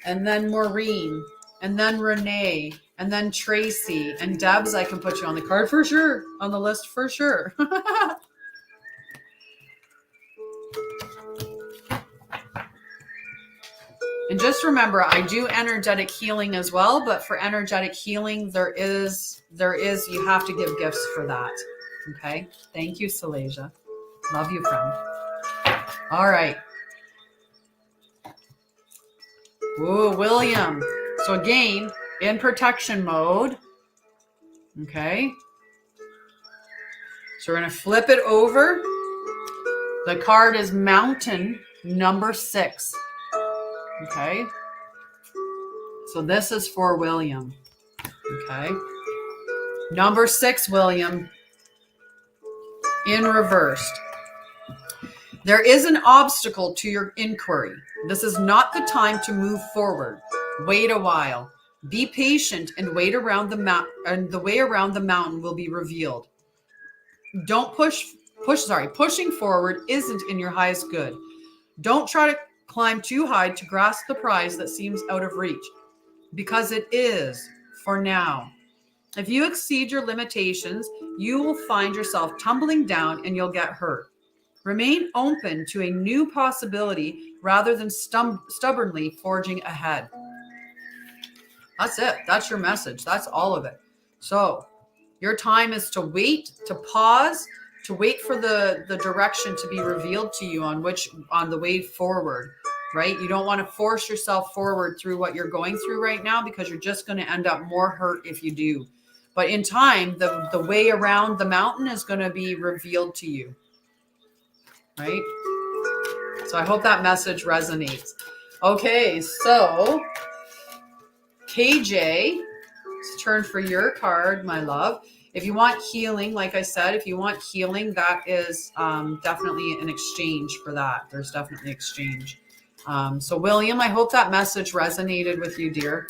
and then Maureen, and then Renee, and then Tracy, and Debs. I can put you on the card for sure, on the list for sure. And just remember, I do energetic healing as well, but for energetic healing, there is, you have to give gifts for that. Okay. Thank you, Salasia. Love you, friend. All right. Whoa, William. So again, in protection mode. Okay. So we're going to flip it over. The card is Mountain number 6. Okay. So this is for William. Okay. Number 6, William. In reversed. There is an obstacle to your inquiry. This is not the time to move forward. Wait a while. Be patient and wait around the mountain, and the way around the mountain will be revealed. Don't pushing forward isn't in your highest good. Don't try to climb too high to grasp the prize that seems out of reach, because it is for now. If you exceed your limitations, you will find yourself tumbling down and you'll get hurt. Remain open to a new possibility rather than stubbornly forging ahead. That's it. That's your message. That's all of it. So your time is to wait, to pause, to wait for the direction to be revealed to you on the way forward, right? You don't want to force yourself forward through what you're going through right now, because you're just going to end up more hurt if you do. But in time, the way around the mountain is going to be revealed to you, right? So I hope that message resonates. Okay, so KJ, it's turn for your card, my love. If you want healing, like I said, if you want healing, that is definitely an exchange for that. There's definitely exchange. So William, I hope that message resonated with you, dear.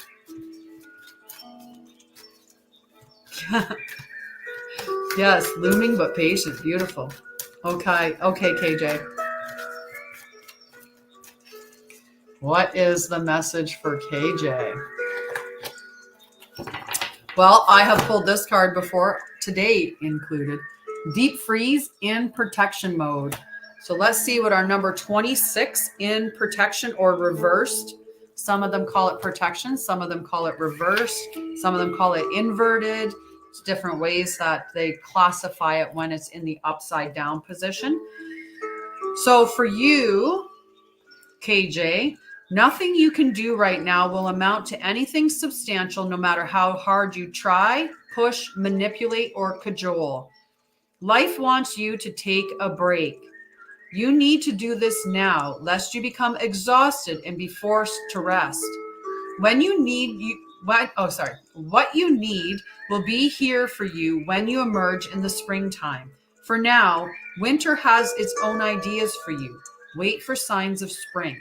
Yes, looming but patient. Beautiful. Okay, KJ. What is the message for KJ? Well, I have pulled this card before, today included. Deep freeze in protection mode. So let's see what our number 26 in protection or reversed. Some of them call it protection. Some of them call it reversed. Some of them call it inverted. It's different ways that they classify it when it's in the upside down position. So for you, KJ, nothing you can do right now will amount to anything substantial, no matter how hard you try, push, manipulate, or cajole. Life wants you to take a break. You need to do this now, lest you become exhausted and be forced to rest. What you need will be here for you when you emerge in the springtime. For now, winter has its own ideas for you. Wait for signs of spring.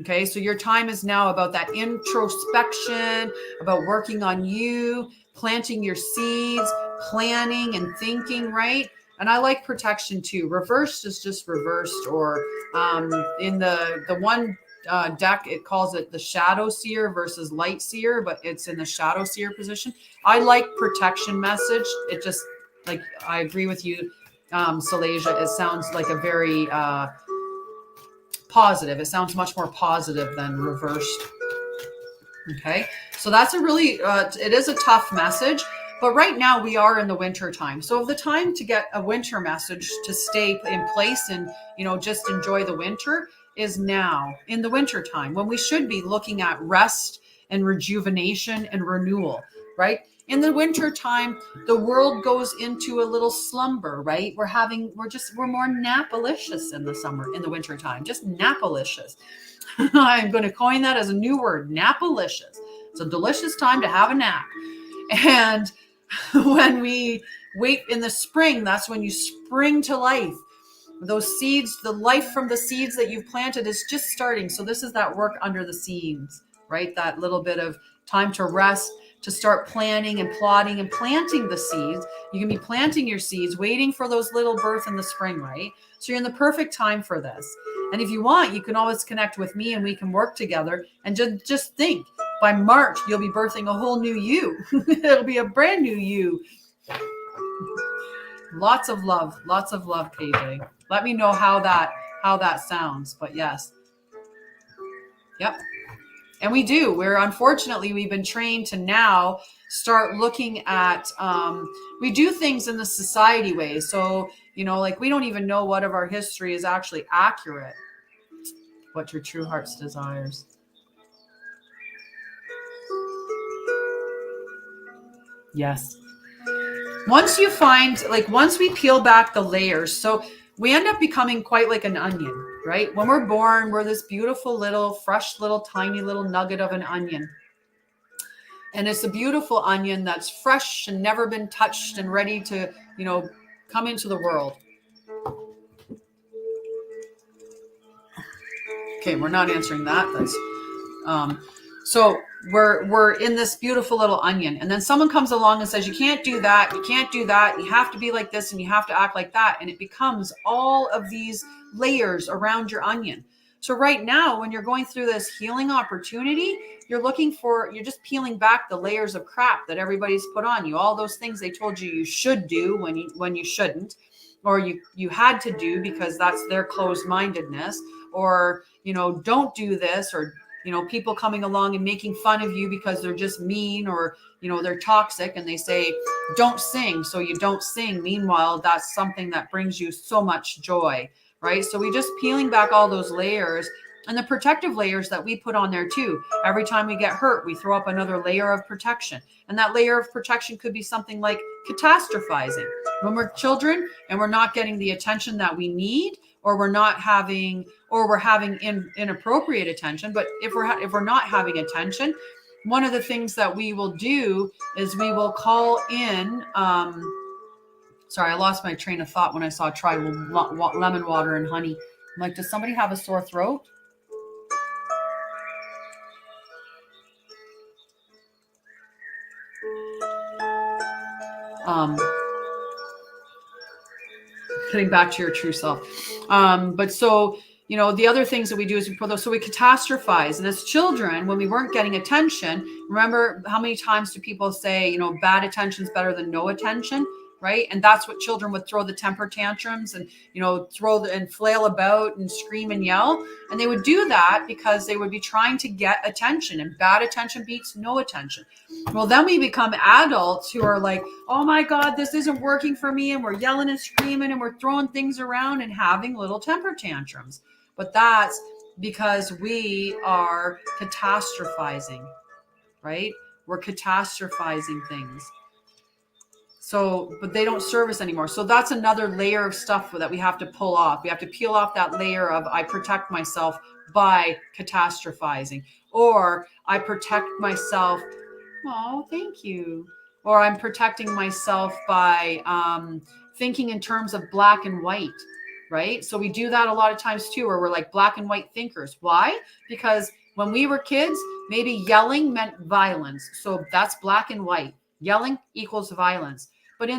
Okay, so your time is now about that introspection, about working on you, planting your seeds, planning and thinking, right? And I like protection too. Reversed is just reversed, or in the one deck, it calls it the shadow seer versus light seer, but it's in the shadow seer position. I like protection message. It just, like, I agree with you, Salasia. It sounds like a very positive. It sounds much more positive than reversed. Okay, so that's a really, it is a tough message, but right now we are in the winter time. So the time to get a winter message to stay in place and, just enjoy the winter is now in the winter time, when we should be looking at rest and rejuvenation and renewal, right? In the winter time, the world goes into a little slumber, right? We're more napalicious in the winter time, just napalicious. I'm going to coin that as a new word, napalicious. It's a delicious time to have a nap. And when we wait in the spring, that's when you spring to life. Those seeds, the life from the seeds that you've planted is just starting. So this is that work under the seeds, right? That little bit of time to rest, to start planning and plotting and planting the seeds. You can be planting your seeds, waiting for those little birth in the spring, right? So you're in the perfect time for this. And if you want, you can always connect with me and we can work together and just think, by March, you'll be birthing a whole new you. It'll be a brand new you. Lots of love, KJ. Let me know how that sounds. But yes. Yep. And we've been trained to now start looking at, we do things in the society way. So, like, we don't even know what of our history is actually accurate. What your true heart's desires. Yes. Once we peel back the layers, so we end up becoming quite like an onion, right? When we're born, we're this beautiful little, fresh little, tiny little nugget of an onion. And it's a beautiful onion that's fresh and never been touched and ready to, come into the world. Okay, we're not answering that. That's so we're in this beautiful little onion, and then someone comes along and says, you can't do that, you have to be like this, and you have to act like that, and it becomes all of these layers around your onion. So right now, when you're going through this healing opportunity, you're just peeling back the layers of crap that everybody's put on you, all those things they told you should do when you shouldn't, or you had to do because that's their closed-mindedness, or don't do this, or people coming along and making fun of you because they're just mean, or they're toxic, and they say don't sing, so you don't sing. Meanwhile, that's something that brings you so much joy, right? So we just peeling back all those layers, and the protective layers that we put on there too. Every time we get hurt, we throw up another layer of protection, and that layer of protection could be something like catastrophizing. When we're children and we're not getting the attention that we need, or we're having inappropriate attention. But if we're not having attention, one of the things that we will do is we will call in. Sorry, I lost my train of thought when I saw try lemon water and honey. I'm like, does somebody have a sore throat? Getting back to your true self. But so, the other things that we do is we put those, so we catastrophize. And as children, when we weren't getting attention, remember how many times do people say, bad attention is better than no attention, right? And that's what children would throw the temper tantrums and, and flail about and scream and yell. And they would do that because they would be trying to get attention, and bad attention beats no attention. Well, then we become adults who are like, oh my God, this isn't working for me. And we're yelling and screaming and we're throwing things around and having little temper tantrums. But that's because we are catastrophizing, right? We're catastrophizing things. So, but they don't serve us anymore. So that's another layer of stuff that we have to pull off. We have to peel off that layer of I protect myself by catastrophizing, or I protect myself. Oh, thank you. Or I'm protecting myself by thinking in terms of black and white, right? So we do that a lot of times too, where we're like black and white thinkers. Why? Because when we were kids, maybe yelling meant violence. So that's black and white. Yelling equals violence. But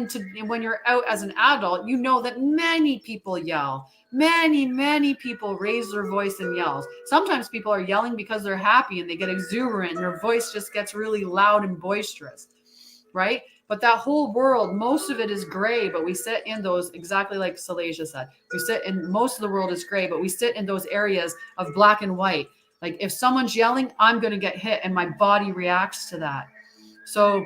when you're out as an adult, you know that many people yell. Many people raise their voice and yells. Sometimes people are yelling because they're happy and they get exuberant and their voice just gets really loud and boisterous, right? But that whole world, most of it is gray, but we sit in those, exactly like Salasia said, most of the world is gray, but we sit in those areas of black and white. Like if someone's yelling, I'm going to get hit and my body reacts to that. So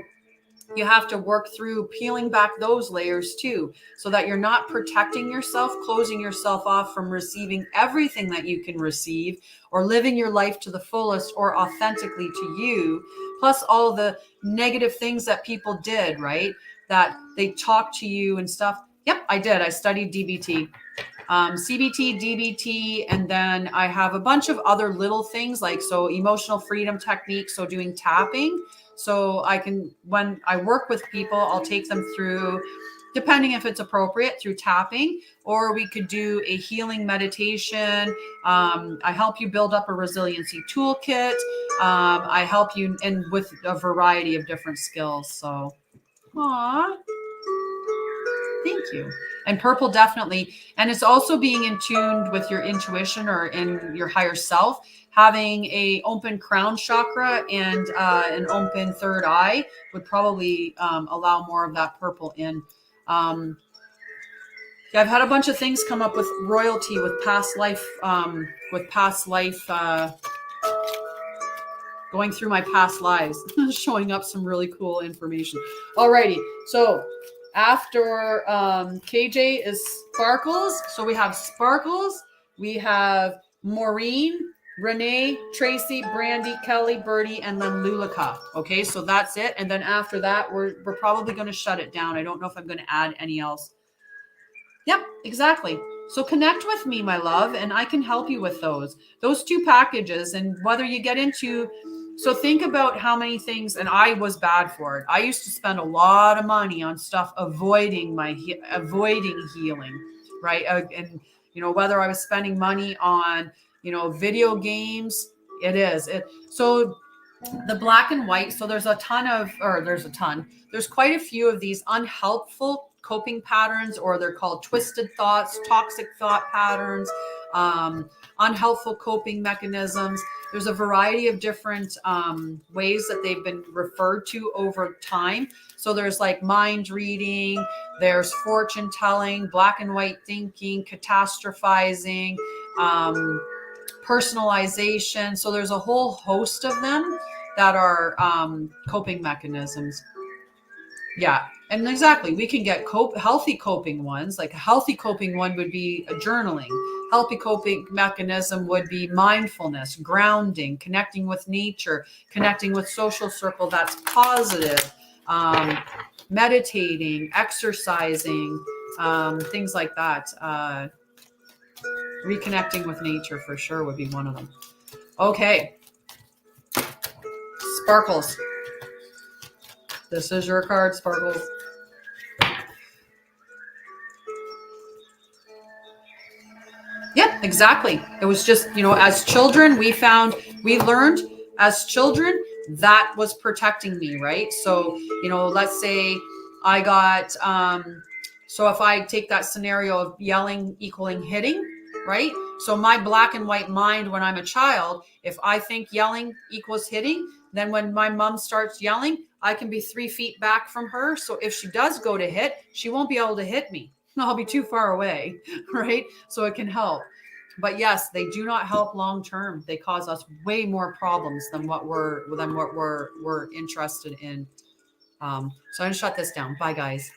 you have to work through peeling back those layers too, so that you're not protecting yourself, closing yourself off from receiving everything that you can receive, or living your life to the fullest or authentically to you, plus all the negative things that people did, right? That they talked to you and stuff. Yep, I did. I studied DBT. CBT, DBT, and then I have a bunch of other little things so emotional freedom techniques, so doing tapping. So when I work with people, I'll take them through, depending if it's appropriate, through tapping, or we could do a healing meditation. I help you build up a resiliency toolkit. I help you with a variety of different skills. So, thank you. And purple, definitely. And it's also being in tune with your intuition or in your higher self. Having a open crown chakra and an open third eye would probably allow more of that purple in. I've had a bunch of things come up with royalty, with past life, going through my past lives, showing up some really cool information. Alrighty, so after KJ is Sparkles. So we have Sparkles, we have Maureen, Renee, Tracy, Brandy, Kelly, Birdie, and then Lulika. Okay, so that's it. And then after that, we're probably going to shut it down. I don't know if I'm going to add any else. Yep, exactly. So connect with me, my love, and I can help you with those two packages. And whether you get into, so think about how many things, and I was bad for it. I used to spend a lot of money on stuff avoiding healing, right? And whether I was spending money on video games, so the black and white. So there's quite a few of these unhelpful coping patterns, or they're called twisted thoughts, toxic thought patterns, unhelpful coping mechanisms. There's a variety of different ways that they've been referred to over time. So there's like mind reading, there's fortune telling, black and white thinking, catastrophizing, personalization. So there's a whole host of them that are coping mechanisms. Yeah. And exactly, we can get healthy coping ones. Like a healthy coping one would be journaling. Healthy coping mechanism would be mindfulness, grounding, connecting with nature, connecting with social circle that's positive, meditating, exercising, things like that. Reconnecting with nature for sure would be one of them. Okay. Sparkles. This is your card, Sparkles. Yep, exactly. It was just, as children, we learned as children that was protecting me, right? So, let's say I got So if I take that scenario of yelling equaling hitting, right? So my black and white mind when I'm a child, if I think yelling equals hitting, then when my mom starts yelling, I can be 3 feet back from her. So if she does go to hit, she won't be able to hit me. I'll be too far away, right? So it can help. But yes, they do not help long term. They cause us way more problems than what we're interested in. So I'm gonna shut this down. Bye, guys.